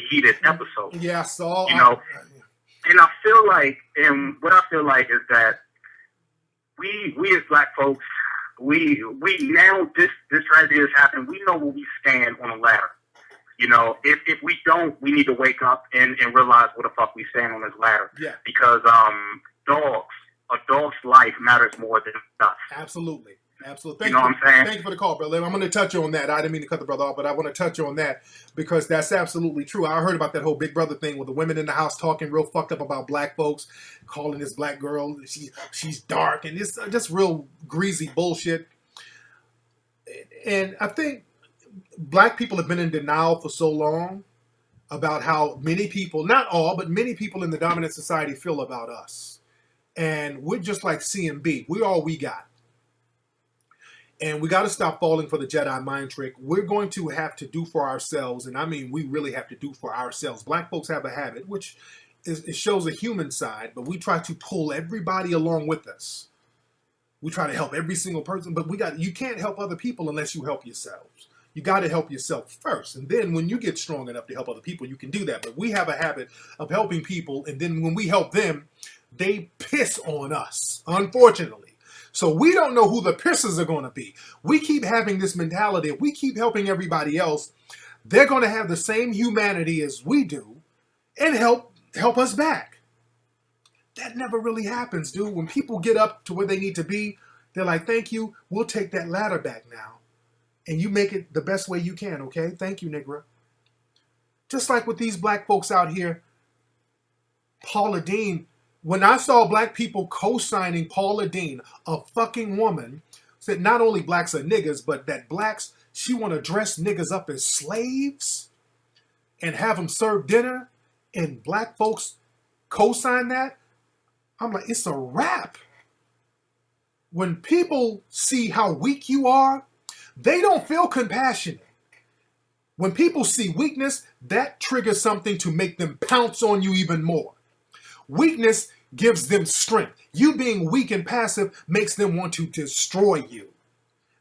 heated episode. Yeah, I saw. And I feel like, and what I feel like is that we as black folks, we now this tragedy has happened. We know where we stand on a ladder. If we don't, we need to wake up and realize what the fuck we stand on this ladder. Yeah. Because a dog's life matters more than us. Absolutely. You know what I'm saying? Thank you for the call, brother. I'm going to touch on that. I didn't mean to cut the brother off, but I want to touch on that because that's absolutely true. I heard about that whole Big Brother thing with the women in the house talking real fucked up about black folks, calling this black girl, she's dark, and it's just real greasy bullshit. And I think black people have been in denial for so long about how many people, not all, but many people in the dominant society feel about us. And we're just like CMB. We're all we got. And we got to stop falling for the Jedi mind trick. We're going to have to do for ourselves, and I mean we really have to do for ourselves. Black folks have a habit, which it shows a human side, but we try to pull everybody along with us. We try to help every single person, but you can't help other people unless you help yourselves. You got to help yourself first. And then when you get strong enough to help other people, you can do that. But we have a habit of helping people, and then when we help them, they piss on us, unfortunately. So we don't know who the pissers are going to be. We keep having this mentality. If we keep helping everybody else, they're going to have the same humanity as we do and help us back. That never really happens, dude. When people get up to where they need to be, they're like, thank you. We'll take that ladder back now. And you make it the best way you can, okay? Thank you, Negro. Just like with these black folks out here, Paula Deen, when I saw black people co-signing Paula Deen, a fucking woman, said not only blacks are niggas, but that blacks, she want to dress niggas up as slaves and have them serve dinner, and black folks co-sign that, I'm like, it's a wrap. When people see how weak you are, they don't feel compassionate. When people see weakness, that triggers something to make them pounce on you even more. Weakness gives them strength. You being weak and passive makes them want to destroy you.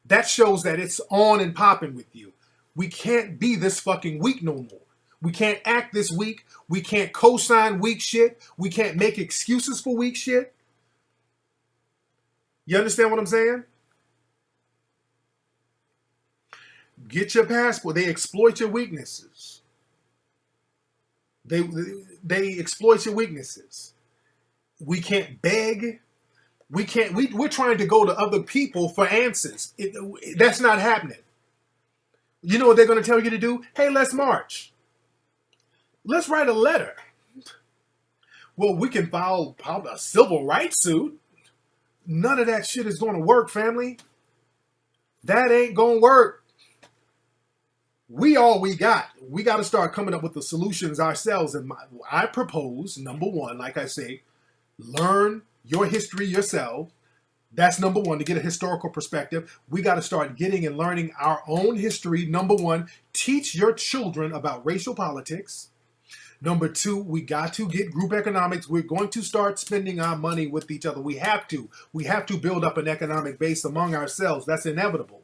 That shows that it's on and popping with you. We can't be this fucking weak no more. We can't act this weak. We can't co-sign weak shit. We can't make excuses for weak shit. You understand what I'm saying? Get your passport. They exploit your weaknesses. They exploit your weaknesses. We can't beg. We're trying to go to other people for answers. That's not happening. You know what they're going to tell you to do? Hey, let's march. Let's write a letter. Well, we can file a civil rights suit. None of that shit is going to work, family. That ain't gonna work. We all we got. We got to start coming up with the solutions ourselves. And I propose, number one, like I say, learn your history yourself. That's number one, to get a historical perspective. We got to start getting and learning our own history. Number one, teach your children about racial politics. Number two, we got to get group economics. We're going to start spending our money with each other. We have to. We have to build up an economic base among ourselves. That's inevitable.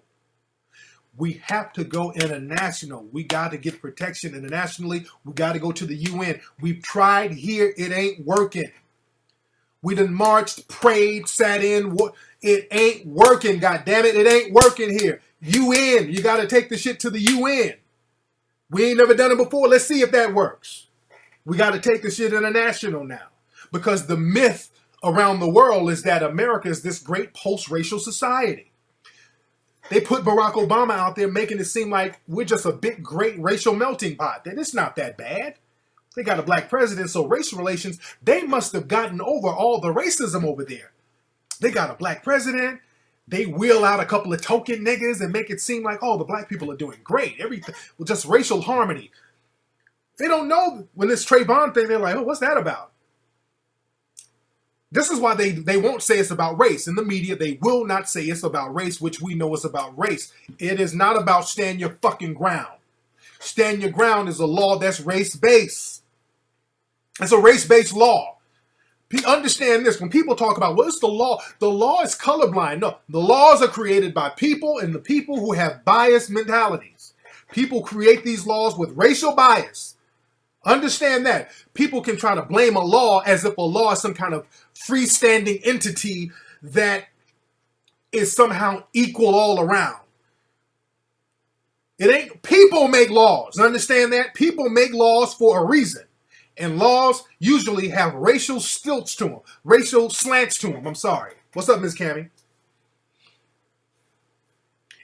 We have to go international. We got to get protection internationally. We got to go to the UN. We've tried here. It ain't working. We done marched, prayed, sat in. It ain't working, goddammit. It ain't working here. UN. You got to take the shit to the UN. We ain't never done it before. Let's see if that works. We got to take the shit international now. Because the myth around the world is that America is this great post-racial society. They put Barack Obama out there making it seem like we're just a big, great racial melting pot. That it's not that bad. They got a black president, so racial relations, they must have gotten over all the racism over there. They got a black president. They wheel out a couple of token niggas and make it seem like, oh, the black people are doing great. Everything, well, just racial harmony. They don't know when this Trayvon thing, they're like, oh, what's that about? This is why they won't say it's about race. In the media, they will not say it's about race, which we know is about race. It is not about stand your fucking ground. Stand your ground is a law that's race-based. It's a race-based law. Understand this. When people talk about, well, it's the law is colorblind. No, the laws are created by people and the people who have biased mentalities. People create these laws with racial bias. Understand that. People can try to blame a law as if a law is some kind of freestanding entity that is somehow equal all around. It ain't. People make laws. Understand that? People make laws for a reason. And laws usually have racial stilts to them. Racial slants to them. I'm sorry. What's up, Ms. Cammie?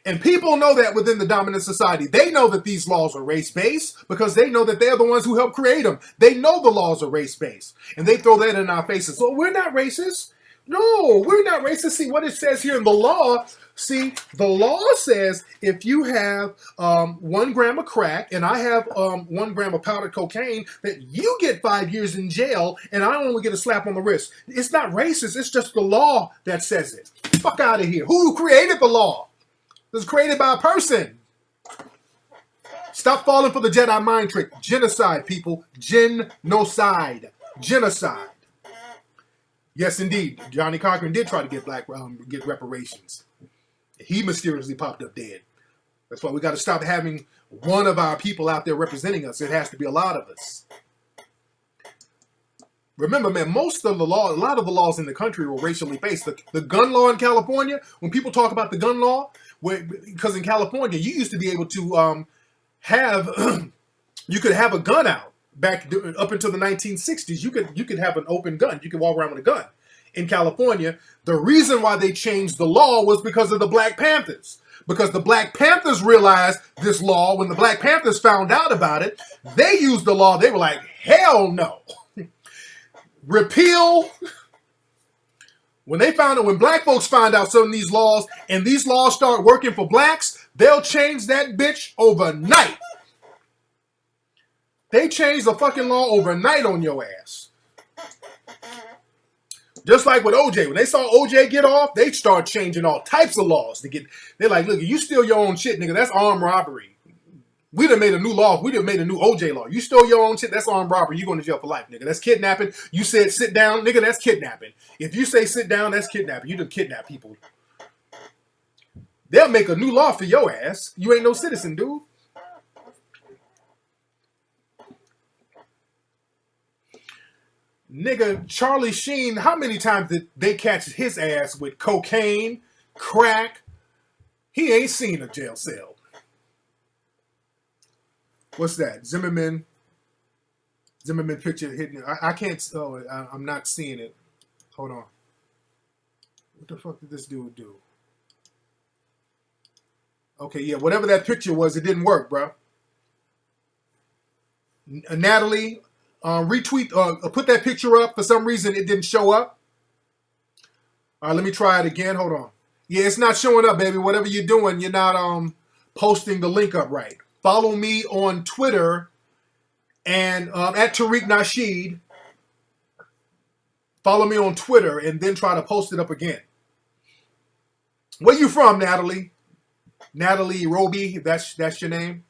And people know that within the dominant society. They know that these laws are race-based because they know that they're the ones who helped create them. They know the laws are race-based. And they throw that in our faces. So we're not racist. No, we're not racist. See, what it says here in the law, see, the law says if you have 1 gram of crack and I have 1 gram of powdered cocaine, that you get 5 years in jail and I only get a slap on the wrist. It's not racist. It's just the law that says it. Fuck out of here. Who created the law? It was created by a person. Stop falling for the Jedi mind trick. Genocide, people. Genocide. Genocide. Yes, indeed. Johnny Cochran did try to get reparations. He mysteriously popped up dead. That's why we got to stop having one of our people out there representing us. It has to be a lot of us. Remember, man, a lot of the laws in the country were racially based. The gun law in California, when people talk about the gun law, because in California, you used to be able to you could have a gun out back up until the 1960s. You could have an open gun. You could walk around with a gun. In California, the reason why they changed the law was because of the Black Panthers. Because the Black Panthers realized this law. When the Black Panthers found out about it, they used the law. They were like, hell no. Repeal. When black folks find out some of these laws and these laws start working for blacks, they'll change that bitch overnight. They change the fucking law overnight on your ass. Just like with OJ. When they saw OJ get off, they start changing all types of laws to get. They're like, look, you steal your own shit, nigga. That's armed robbery. We done made a new law. We done made a new OJ law. You stole your own shit, that's armed robbery. You going to jail for life, nigga. That's kidnapping. You said sit down, nigga, that's kidnapping. If you say sit down, that's kidnapping. You done kidnap people. They'll make a new law for your ass. You ain't no citizen, dude. Nigga, Charlie Sheen, how many times did they catch his ass with cocaine, crack? He ain't seen a jail cell. What's that? Zimmerman picture hitting. I can't. Oh, I'm not seeing it. Hold on. What the fuck did this dude do? Okay, yeah, whatever that picture was, it didn't work, bro. Natalie, retweet. Put that picture up. For some reason, it didn't show up. All right, let me try it again. Hold on. Yeah, it's not showing up, baby. Whatever you're doing, you're not posting the link up right. Follow me on Twitter and at Tariq Nasheed. Follow me on Twitter and then try to post it up again. Where you from, Natalie? Natalie Roby, that's your name.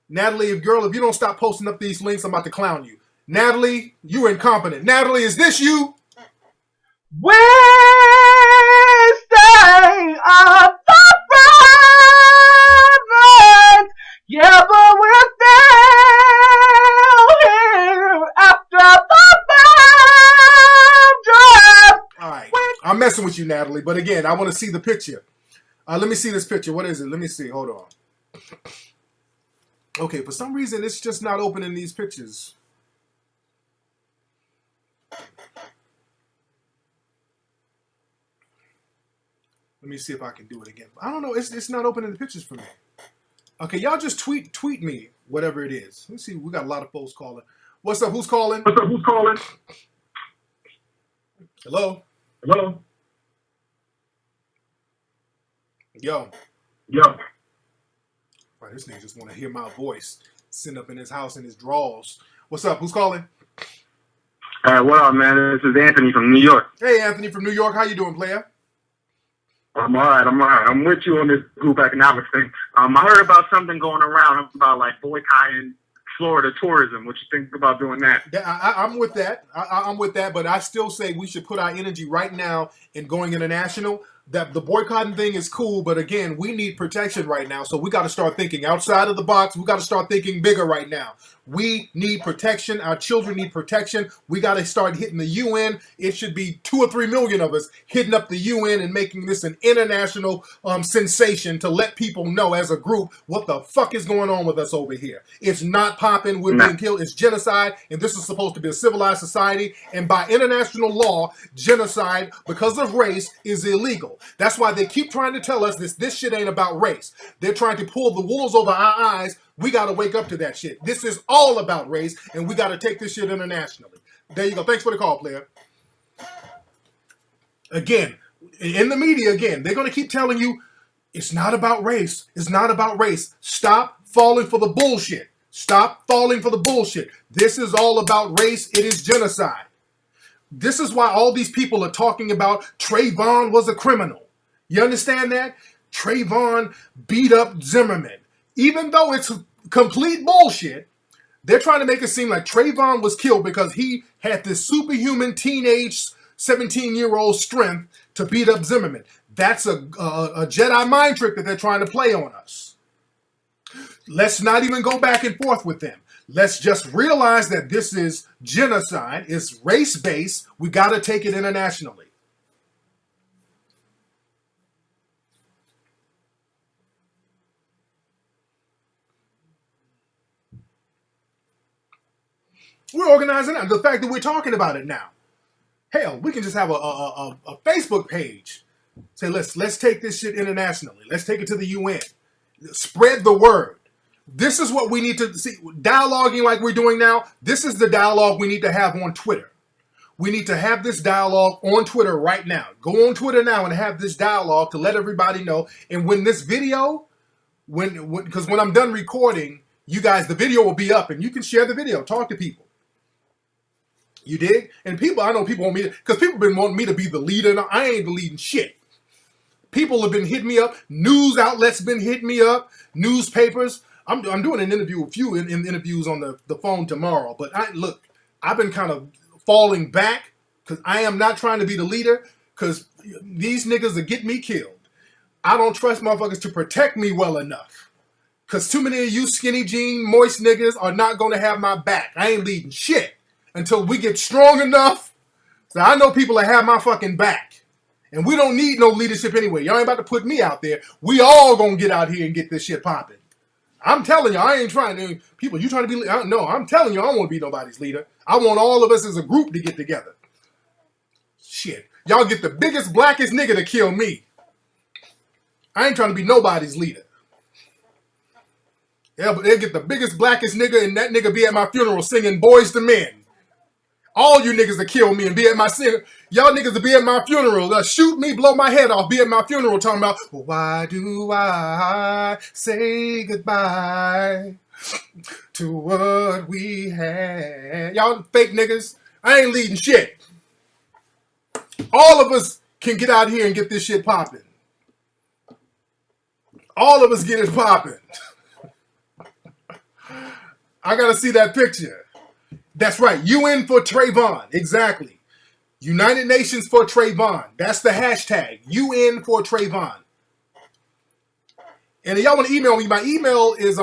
Natalie, girl, if you don't stop posting up these links, I'm about to clown you. Natalie, you incompetent. Natalie, is this you? Wednesday of the Brothers. Yeah, but we're still here after the draft. All right. I'm messing with you, Natalie. But again, I want to see the picture. Let me see this picture. What is it? Let me see. Hold on. Okay, for some reason, it's just not opening these pictures. Let me see if I can do it again. I don't know. It's not opening the pictures for me. Okay, y'all just tweet me, whatever it is. Let's see. We got a lot of folks calling. What's up? Who's calling? What's up? Who's calling? Hello? Hello? Yo. Yo. Right, this nigga just want to hear my voice sitting up in his house in his drawers. What's up? Who's calling? What up, man? This is Anthony from New York. Hey, Anthony from New York. How you doing, player? I'm all right. I'm with you on this group economics thing. I heard about something going around about like boycotting Florida tourism. What you think about doing that? Yeah, I'm with that. I'm with that, but I still say we should put our energy right now in going international. That the boycotting thing is cool, but again, we need protection right now. So we got to start thinking outside of the box. We got to start thinking bigger right now. We need protection. Our children need protection. We got to start hitting the UN. It should be 2 or 3 million of us hitting up the UN and making this an international sensation to let people know as a group what the fuck is going on with us over here. It's not popping. We're being killed. It's genocide, and this is supposed to be a civilized society. And by international law, genocide because of race is illegal. That's why they keep trying to tell us this shit ain't about race. They're trying to pull the wolves over our eyes. We got to wake up to that shit. This is all about race, and we got to take this shit internationally. There you go. Thanks for the call, player. Again, in the media, again, they're going to keep telling you it's not about race. It's not about race. Stop falling for the bullshit. Stop falling for the bullshit. This is all about race. It is genocide. This is why all these people are talking about Trayvon was a criminal. You understand that? Trayvon beat up Zimmerman. Even though it's complete bullshit, they're trying to make it seem like Trayvon was killed because he had this superhuman teenage 17-year-old strength to beat up Zimmerman. That's a Jedi mind trick that they're trying to play on us. Let's not even go back and forth with them. Let's just realize that this is genocide. It's race-based. We got to take it internationally. We're organizing it. The fact that we're talking about it now. Hell, we can just have a Facebook page. Say, let's take this shit internationally. Let's take it to the UN. Spread the word. This is what we need to see. Dialoguing like we're doing now, this is the dialogue we need to have on Twitter. We need to have this dialogue on Twitter right now. Go on Twitter now and have this dialogue to let everybody know. And when this video, because when I'm done recording, you guys, the video will be up and you can share the video. Talk to people. You dig? And people, I know people want me to, because people have been wanting me to be the leader. And I ain't the leading shit. People have been hitting me up. News outlets been hitting me up. Newspapers. I'm doing an interview, a few interviews on the phone tomorrow. But look, I've been kind of falling back because I am not trying to be the leader because these niggas will get me killed. I don't trust motherfuckers to protect me well enough because too many of you skinny jean, moist niggas are not going to have my back. I ain't leading shit until we get strong enough. So I know people that have my fucking back. And we don't need no leadership anyway. Y'all ain't about to put me out there. We all going to get out here and get this shit popping. I'm telling you, I ain't trying to, people, you trying to be, no, I'm telling you, I don't want to be nobody's leader. I want all of us as a group to get together. Shit. Y'all get the biggest, blackest nigga to kill me. I ain't trying to be nobody's leader. Yeah, but they'll get the biggest, blackest nigga and that nigga be at my funeral singing Boys to Men. All you niggas to kill me and be at my y'all niggas to be at my funeral. Shoot me, blow my head off, be at my funeral talking about, well, why do I say goodbye to what we had? Y'all fake niggas, I ain't leading shit. All of us can get out here and get this shit popping. All of us get it popping. I gotta see that picture. That's right. UN for Trayvon. Exactly. United Nations for Trayvon. That's the hashtag. UN for Trayvon. And if y'all want to email me, my email is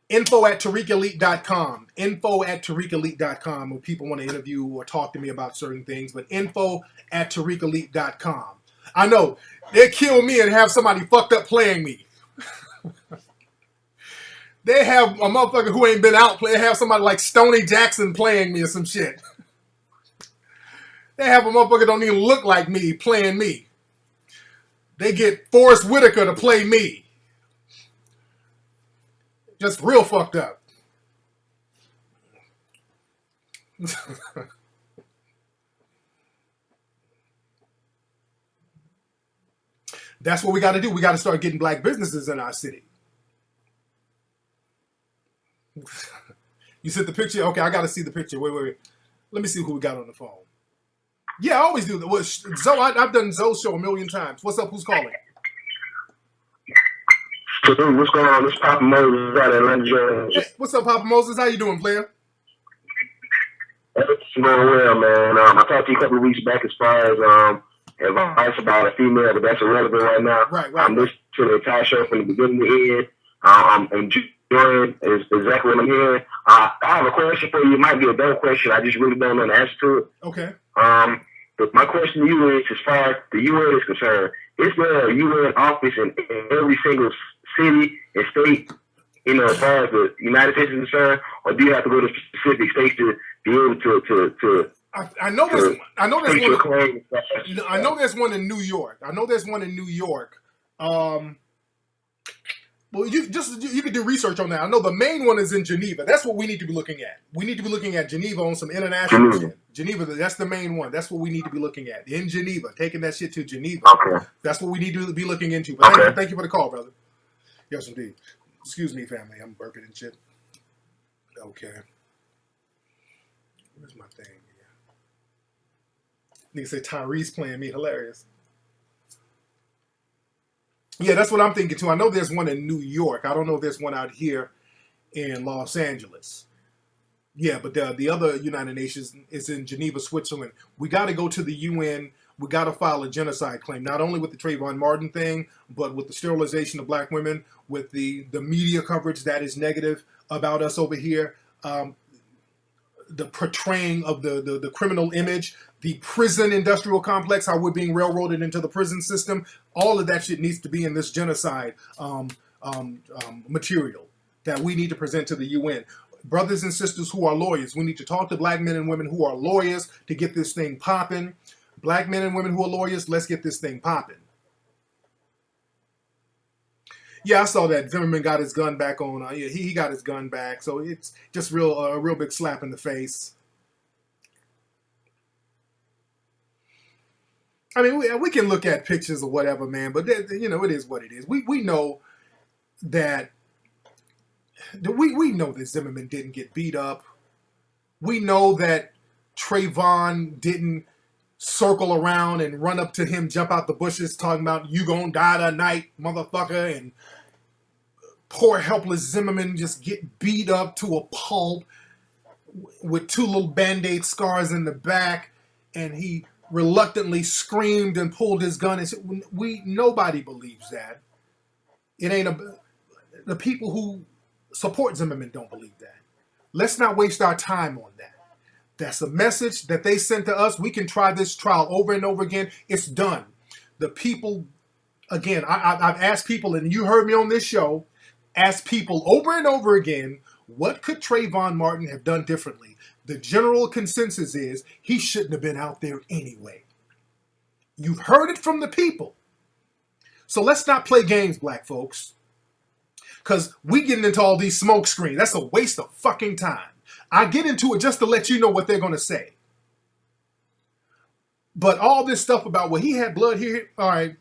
info@tariqelite.com. Info@tariqelite.com. When people want to interview or talk to me about certain things. But info@tariqelite.com. I know. They'll kill me and have somebody fucked up playing me. They have a motherfucker who ain't been out play. They have somebody like Stoney Jackson playing me or some shit. They have a motherfucker don't even look like me playing me. They get Forrest Whitaker to play me. Just real fucked up. That's what we got to do. We got to start getting black businesses in our city. You sent the picture? Okay, I got to see the picture. Wait. Let me see who we got on the phone. Yeah, I always do that. Well, Zoe, I've done Zoe's show a million times. What's up? Who's calling? What's going on? This is Papa Moses out of Atlanta. Hey, what's up, Papa Moses? How you doing, player? It's going well, man. I talked to you a couple of weeks back as far as advice about a female, but that's irrelevant right now. Right. I'm listening to the entire show from the beginning to the end. I'm enjoying exactly what I'm hearing. I have a question for you. It might be a dumb question. I just really don't know the answer to it. Okay. But my question to you is, as far as the UN is concerned, is there a UN office in every single city and state, as far as the United States is concerned, or do you have to go to specific states to be able to I know there's one in New York. Well, you can do research on that. I know the main one is in Geneva. That's what we need to be looking at. We need to be looking at Geneva on some international shit. Geneva, that's the main one. That's what we need to be looking at. In Geneva, taking that shit to Geneva. Okay. That's what we need to be looking into. But thank you for the call, brother. Yes, indeed. Excuse me, family. I'm burping and shit. Okay. Where's my thing? Nigga said Tyrese playing me. Hilarious. Yeah, that's what I'm thinking too. I know there's one in New York. I don't know if there's one out here in Los Angeles. Yeah, but the other United Nations is in Geneva, Switzerland. We got to go to the UN. We got to file a genocide claim, not only with the Trayvon Martin thing, but with the sterilization of black women, with the media coverage that is negative about us over here, the portraying of the criminal image, the prison industrial complex, how we're being railroaded into the prison system. All of that shit needs to be in this genocide material that we need to present to the UN. Brothers and sisters who are lawyers, we need to talk to black men and women who are lawyers to get this thing popping. Black men and women who are lawyers, let's get this thing popping. Yeah, I saw that Zimmerman got his gun back on. He got his gun back, so it's just a real big slap in the face. I mean, we can look at pictures or whatever, man, but it is what it is. We know that we know that Zimmerman didn't get beat up. We know that Trayvon didn't circle around and run up to him, jump out the bushes, talking about you gonna die tonight, motherfucker, and poor helpless Zimmerman just get beat up to a pulp with two little Band-Aid scars in the back, and he reluctantly screamed and pulled his gun and said, nobody believes that. It ain't the people who support Zimmerman don't believe that. Let's not waste our time on that. That's a message that they sent to us. We can try this trial over and over again. It's done. The people, again, I've asked people, and you heard me on this show, ask people over and over again, what could Trayvon Martin have done differently? The general consensus is he shouldn't have been out there anyway. You've heard it from the people. So let's not play games, black folks. Because we getting into all these smoke screens. That's a waste of fucking time. I get into it just to let you know what they're going to say. But all this stuff about, well, he had blood here. All right.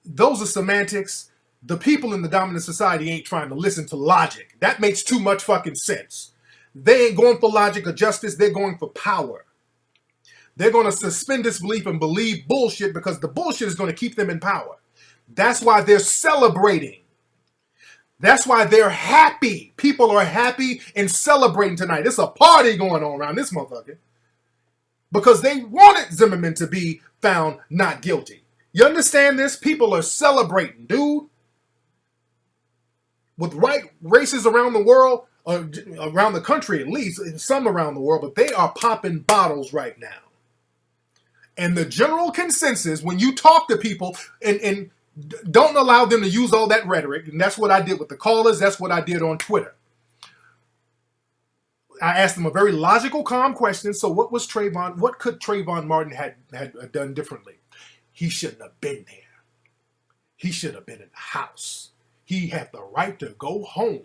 Those are semantics. The people in the dominant society ain't trying to listen to logic. That makes too much fucking sense. They ain't going for logic or justice. They're going for power. They're going to suspend disbelief and believe bullshit because the bullshit is going to keep them in power. That's why they're celebrating. That's why they're happy. People are happy and celebrating tonight. It's a party going on around this motherfucker. Because they wanted Zimmerman to be found not guilty. You understand this? People are celebrating, dude. With right races around the world, around the country at least, some around the world, but they are popping bottles right now. And the general consensus, when you talk to people and don't allow them to use all that rhetoric, and that's what I did with the callers, that's what I did on Twitter. I asked them a very logical, calm question. So what could Trayvon Martin had done differently? He shouldn't have been there. He should have been in the house. He had the right to go home.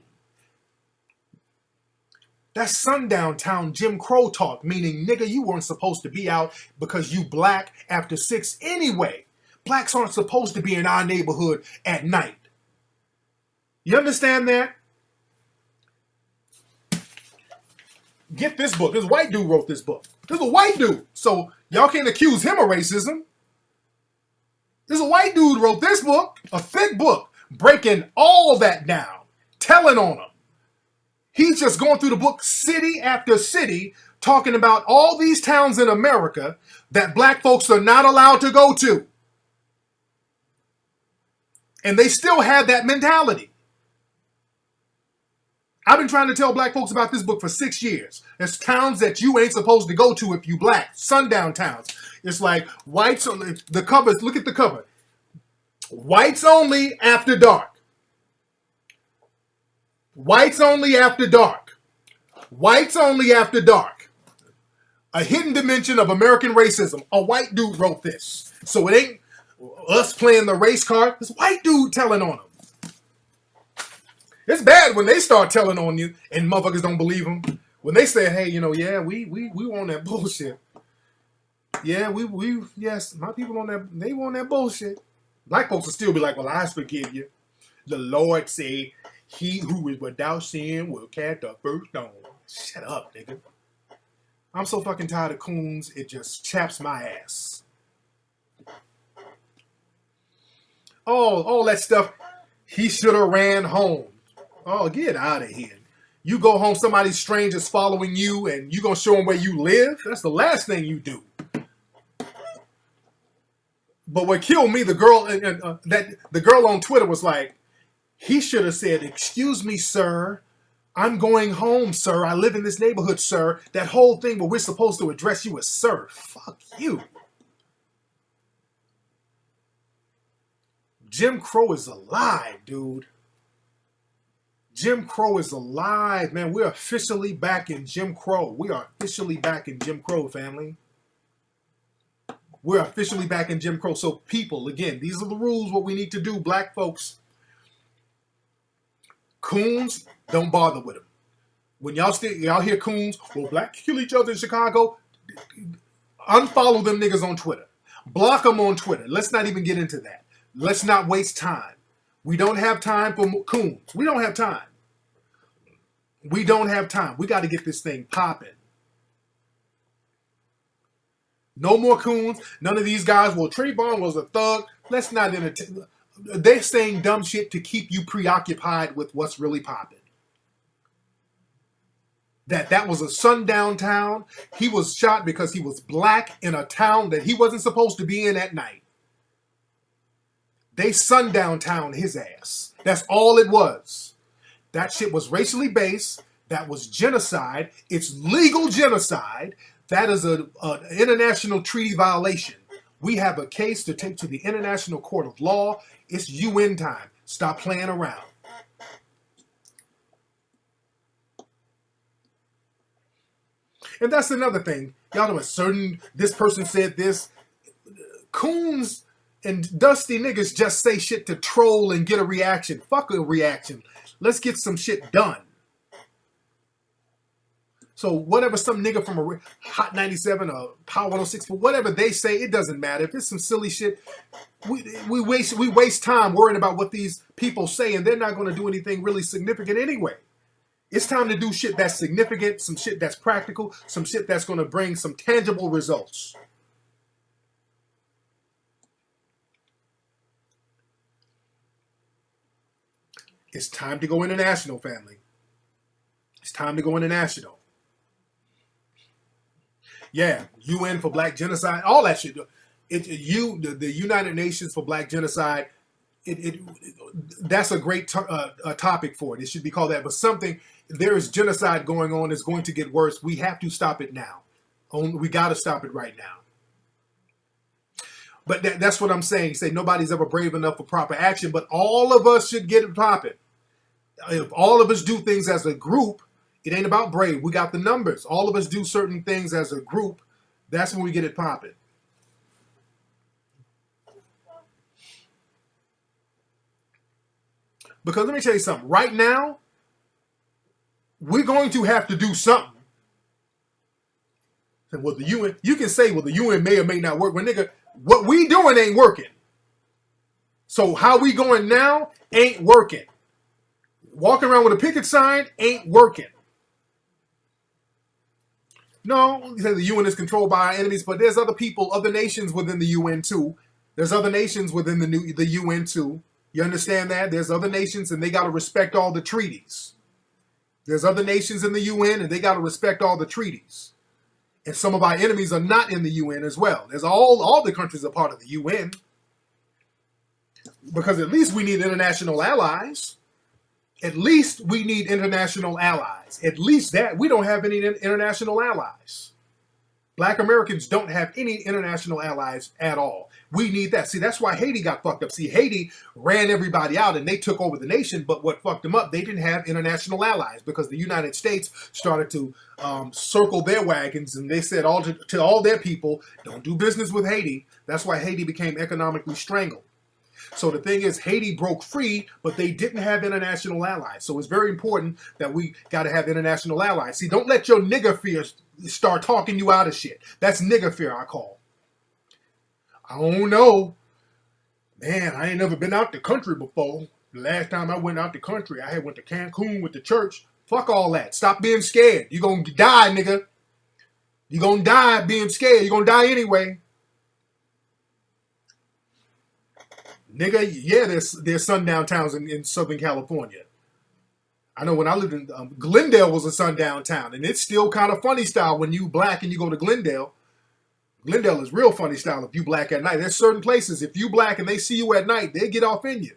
That's sundown town Jim Crow talk, meaning, nigga, you weren't supposed to be out because you black after 6 anyway. Blacks aren't supposed to be in our neighborhood at night. You understand that? Get this book. This white dude wrote this book. This is a white dude. So y'all can't accuse him of racism. This is a white dude wrote this book, a thick book, breaking all that down, telling on them. He's just going through the book city after city, talking about all these towns in America that black folks are not allowed to go to. And they still have that mentality. I've been trying to tell black folks about this book for 6 years. There's towns that you ain't supposed to go to if you black. Sundown towns. It's like whites, the covers, look at the cover. Whites only after dark. Whites only after dark. Whites only after dark. A hidden dimension of American racism. A white dude wrote this. So it ain't us playing the race card. This white dude telling on them. It's bad when they start telling on you and motherfuckers don't believe them. When they say, hey, you know, yeah, we want that bullshit. Yeah, yes, my people on that, they want that bullshit. Black folks will still be like, well, I forgive you. The Lord said, he who is without sin will cast the first stone. Shut up, nigga. I'm so fucking tired of coons, it just chaps my ass. Oh, all that stuff. He should have ran home. Oh, get out of here. You go home, somebody strange is following you, and you gonna show them where you live? That's the last thing you do. But what killed me, the girl on Twitter was like, he should have said, excuse me, sir. I'm going home, sir. I live in this neighborhood, sir. That whole thing where we're supposed to address you as sir. Fuck you. Jim Crow is alive, dude. Jim Crow is alive, man. We're officially back in Jim Crow. We are officially back in Jim Crow, family. We're officially back in Jim Crow. So people, again, these are the rules, what we need to do, black folks. Coons, don't bother with them. When y'all hear coons, well, blacks kill each other in Chicago, unfollow them niggas on Twitter. Block them on Twitter. Let's not even get into that. Let's not waste time. We don't have time for coons. We don't have time. We don't have time. We got to get this thing popping. No more coons. None of these guys. Well, Trayvon was a thug. Let's not entertain. They're saying dumb shit to keep you preoccupied with what's really popping. That was a sundown town. He was shot because he was black in a town that he wasn't supposed to be in at night. They sundown town his ass. That's all it was. That shit was racially based. That was genocide. It's legal genocide. That is an international treaty violation. We have a case to take to the International Court of Law. It's UN time. Stop playing around. And that's another thing. Y'all know this person said this. Coons and dusty niggas just say shit to troll and get a reaction. Fuck a reaction. Let's get some shit done. So whatever some nigga from a Hot 97 or Power 106, whatever they say, it doesn't matter. If it's some silly shit, we waste time worrying about what these people say, and they're not going to do anything really significant anyway. It's time to do shit that's significant, some shit that's practical, some shit that's going to bring some tangible results. It's time to go international, family. It's time to go international. Yeah, UN for Black Genocide, all that shit. The United Nations for Black Genocide, that's a great topic for it. It should be called that. But there is genocide going on. It's going to get worse. We have to stop it now. We got to stop it right now. But that's what I'm saying. Say nobody's ever brave enough for proper action, but all of us should get it popping. If all of us do things as a group, it ain't about brave. We got the numbers. All of us do certain things as a group. That's when we get it popping. Because let me tell you something. Right now, we're going to have to do something. And well, the UN, you can say, well, the UN may or may not work. But nigga, what we doing ain't working. So how we going now ain't working. Walking around with a picket sign ain't working. No, you say the UN is controlled by our enemies, but there's other people, other nations within the UN too. There's other nations within the UN too. You understand that? There's other nations and they got to respect all the treaties. There's other nations in the UN and they got to respect all the treaties. And some of our enemies are not in the UN as well. There's all the countries are part of the UN. Because at least we need international allies. At least we need international allies. At least that. We don't have any international allies. Black Americans don't have any international allies at all. We need that. See, that's why Haiti got fucked up. See, Haiti ran everybody out and they took over the nation, but what fucked them up, they didn't have international allies because the United States started to circle their wagons and they said to all their people, don't do business with Haiti. That's why Haiti became economically strangled. So the thing is, Haiti broke free, but they didn't have international allies. So it's very important that we got to have international allies. See, don't let your nigger fear start talking you out of shit. That's nigger fear, I call. I don't know. Man, I ain't never been out the country before. The last time I went out the country, I had went to Cancun with the church. Fuck all that. Stop being scared. You're going to die, nigga. You're going to die being scared. You're going to die anyway. Nigga, yeah, there's sundown towns in Southern California. I know when I lived in Glendale was a sundown town, and it's still kind of funny style when you black and you go to Glendale. Glendale is real funny style if you black at night. There's certain places, if you black and they see you at night, they get off in you.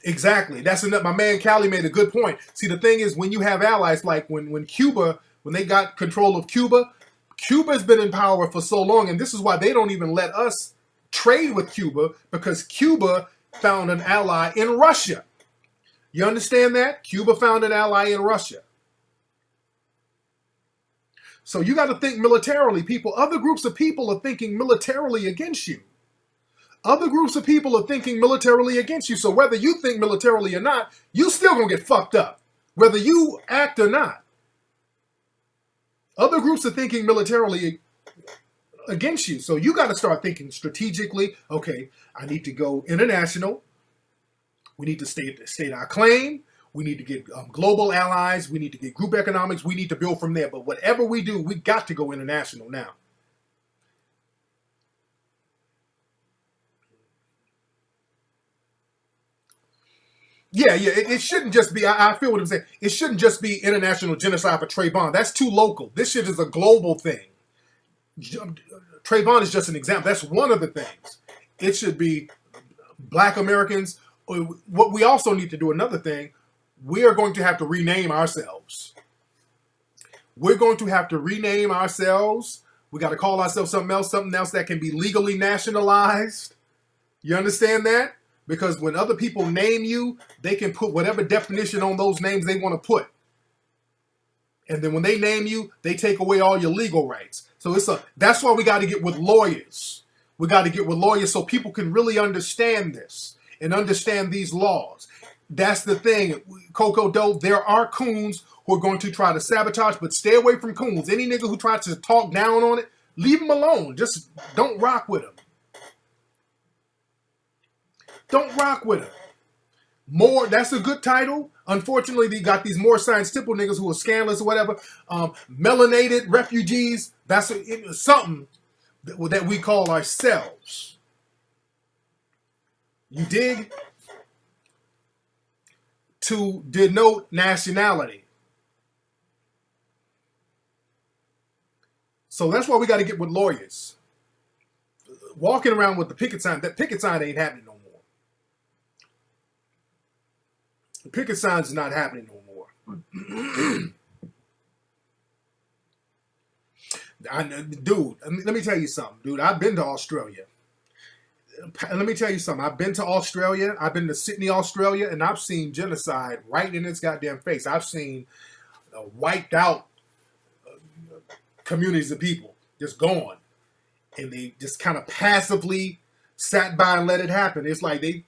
Exactly. That's enough. My man Callie made a good point. See, the thing is, when you have allies, like when Cuba, when they got control of Cuba, Cuba's been in power for so long, and this is why they don't even let us trade with Cuba, because Cuba found an ally in Russia. You understand that? Cuba found an ally in Russia. So you got to think militarily, people. Other groups of people are thinking militarily against you. Other groups of people are thinking militarily against you. So whether you think militarily or not, you still gonna get fucked up, whether you act or not. Other groups are thinking militarily against you. So you got to start thinking strategically. Okay, I need to go international. We need to state our claim. We need to get global allies. We need to get group economics. We need to build from there. But whatever we do, we got to go international now. Yeah, it shouldn't just be, I feel what I'm saying. It shouldn't just be international genocide for Trayvon. That's too local. This shit is a global thing. Trayvon is just an example. That's one of the things. It should be Black Americans. What we also need to do, another thing, we are going to have to rename ourselves. We're going to have to rename ourselves. We got to call ourselves something else that can be legally nationalized. You understand that? Because when other people name you, they can put whatever definition on those names they want to put. And then when they name you, they take away all your legal rights. So that's why we got to get with lawyers. We got to get with lawyers so people can really understand this and understand these laws. that's the thing, Coco Doe. There are coons who are going to try to sabotage, but stay away from coons. Any nigga who tries to talk down on it, leave him alone. Just don't rock with him. Don't rock with him. More, that's a good title. Unfortunately, they got these more science tipple niggas who are scandalous or whatever. Melanated refugees. That's something that we call ourselves. You dig? To denote nationality. So that's why we got to get with lawyers. Walking around with the picket sign, that picket sign ain't happening no more. The picket sign's not happening no more. Dude, let me tell you something, dude. I've been to Australia. Let me tell you something. I've been to Australia. I've been to Sydney, Australia, and I've seen genocide right in its goddamn face. I've seen wiped out communities of people just gone. And they just kind of passively sat by and let it happen. It's like I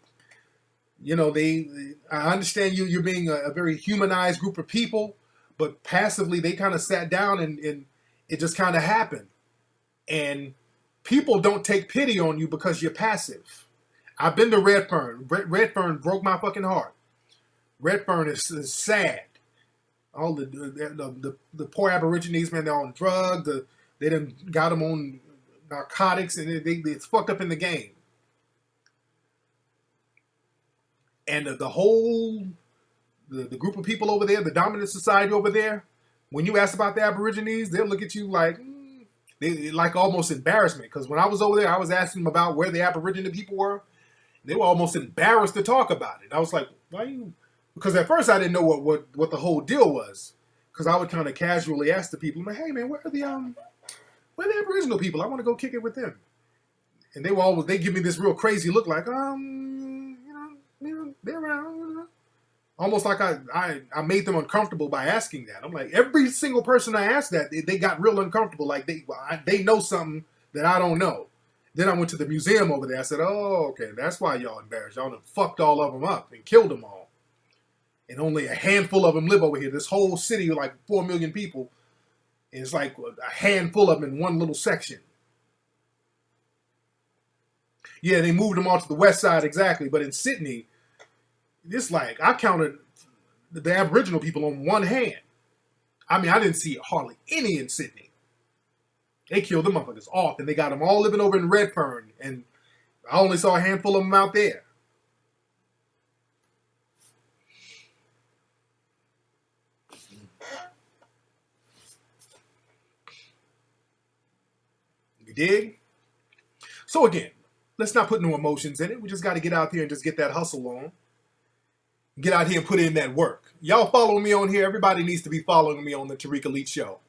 understand you're being a very humanized group of people, but passively they kind of sat down and it just kind of happened. And people don't take pity on you because you're passive. I've been to Redfern. Redfern broke my fucking heart. Redfern is sad. All the poor Aborigines, man, they're on drugs. They done got them on narcotics, and it's fucked up in the game. And the whole group of people over there, the dominant society over there, when you ask about the Aborigines, they'll look at you like like almost embarrassment. Because when I was over there, I was asking them about where the Aboriginal people were. They were almost embarrassed to talk about it. I was like, why you? Because at first I didn't know what the whole deal was. Because I would kind of casually ask the people, hey man, where are the Aboriginal people? I want to go kick it with them. And they give me this real crazy look like, they're around. Almost like I made them uncomfortable by asking that. I'm like, every single person I asked that, they got real uncomfortable. Like they know something that I don't know. Then I went to the museum over there. I said, oh, okay, that's why y'all embarrassed. Y'all done fucked all of them up and killed them all. And only a handful of them live over here. This whole city of like 4 million people. And it's like a handful of them in one little section. Yeah, they moved them all to the west side, exactly. But in Sydney, it's like, I counted the Aboriginal people on one hand. I mean, I didn't see hardly any in Sydney. They killed them motherfuckers off, and they got them all living over in Redfern, and I only saw a handful of them out there. You dig? So again, let's not put no emotions in it. We just got to get out there and just get that hustle on. Get out here and put in that work. Y'all follow me on here. Everybody needs to be following me on the Tariq Elite Show.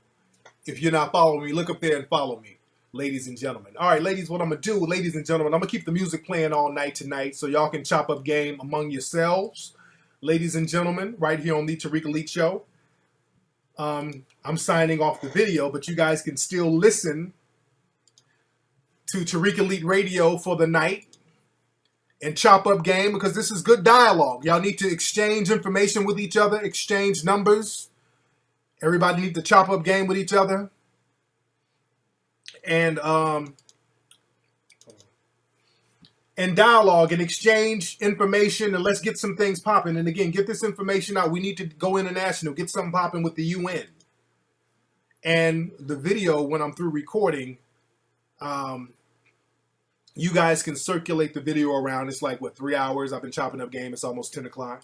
If you're not following me, look up there and follow me, ladies and gentlemen. All right, ladies, what I'm going to do, ladies and gentlemen, I'm going to keep the music playing all night tonight so y'all can chop up game among yourselves. Ladies and gentlemen, right here on the Tariq Elite Show. I'm signing off the video, but you guys can still listen to Tariq Elite Radio for the night. And chop up game, because this is good dialogue. Y'all need to exchange information with each other, exchange numbers. Everybody need to chop up game with each other. And dialogue and exchange information, and let's get some things popping. And again, get this information out. We need to go international, get something popping with the UN. And the video, when I'm through recording, you guys can circulate the video around. It's like, what, 3 hours? I've been chopping up game. It's almost 10 o'clock.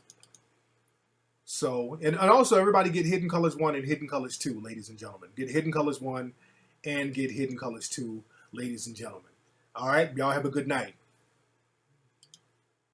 So, and also everybody get Hidden Colors 1 and Hidden Colors 2, ladies and gentlemen. Get Hidden Colors 1 and get Hidden Colors 2, ladies and gentlemen. All right, y'all have a good night.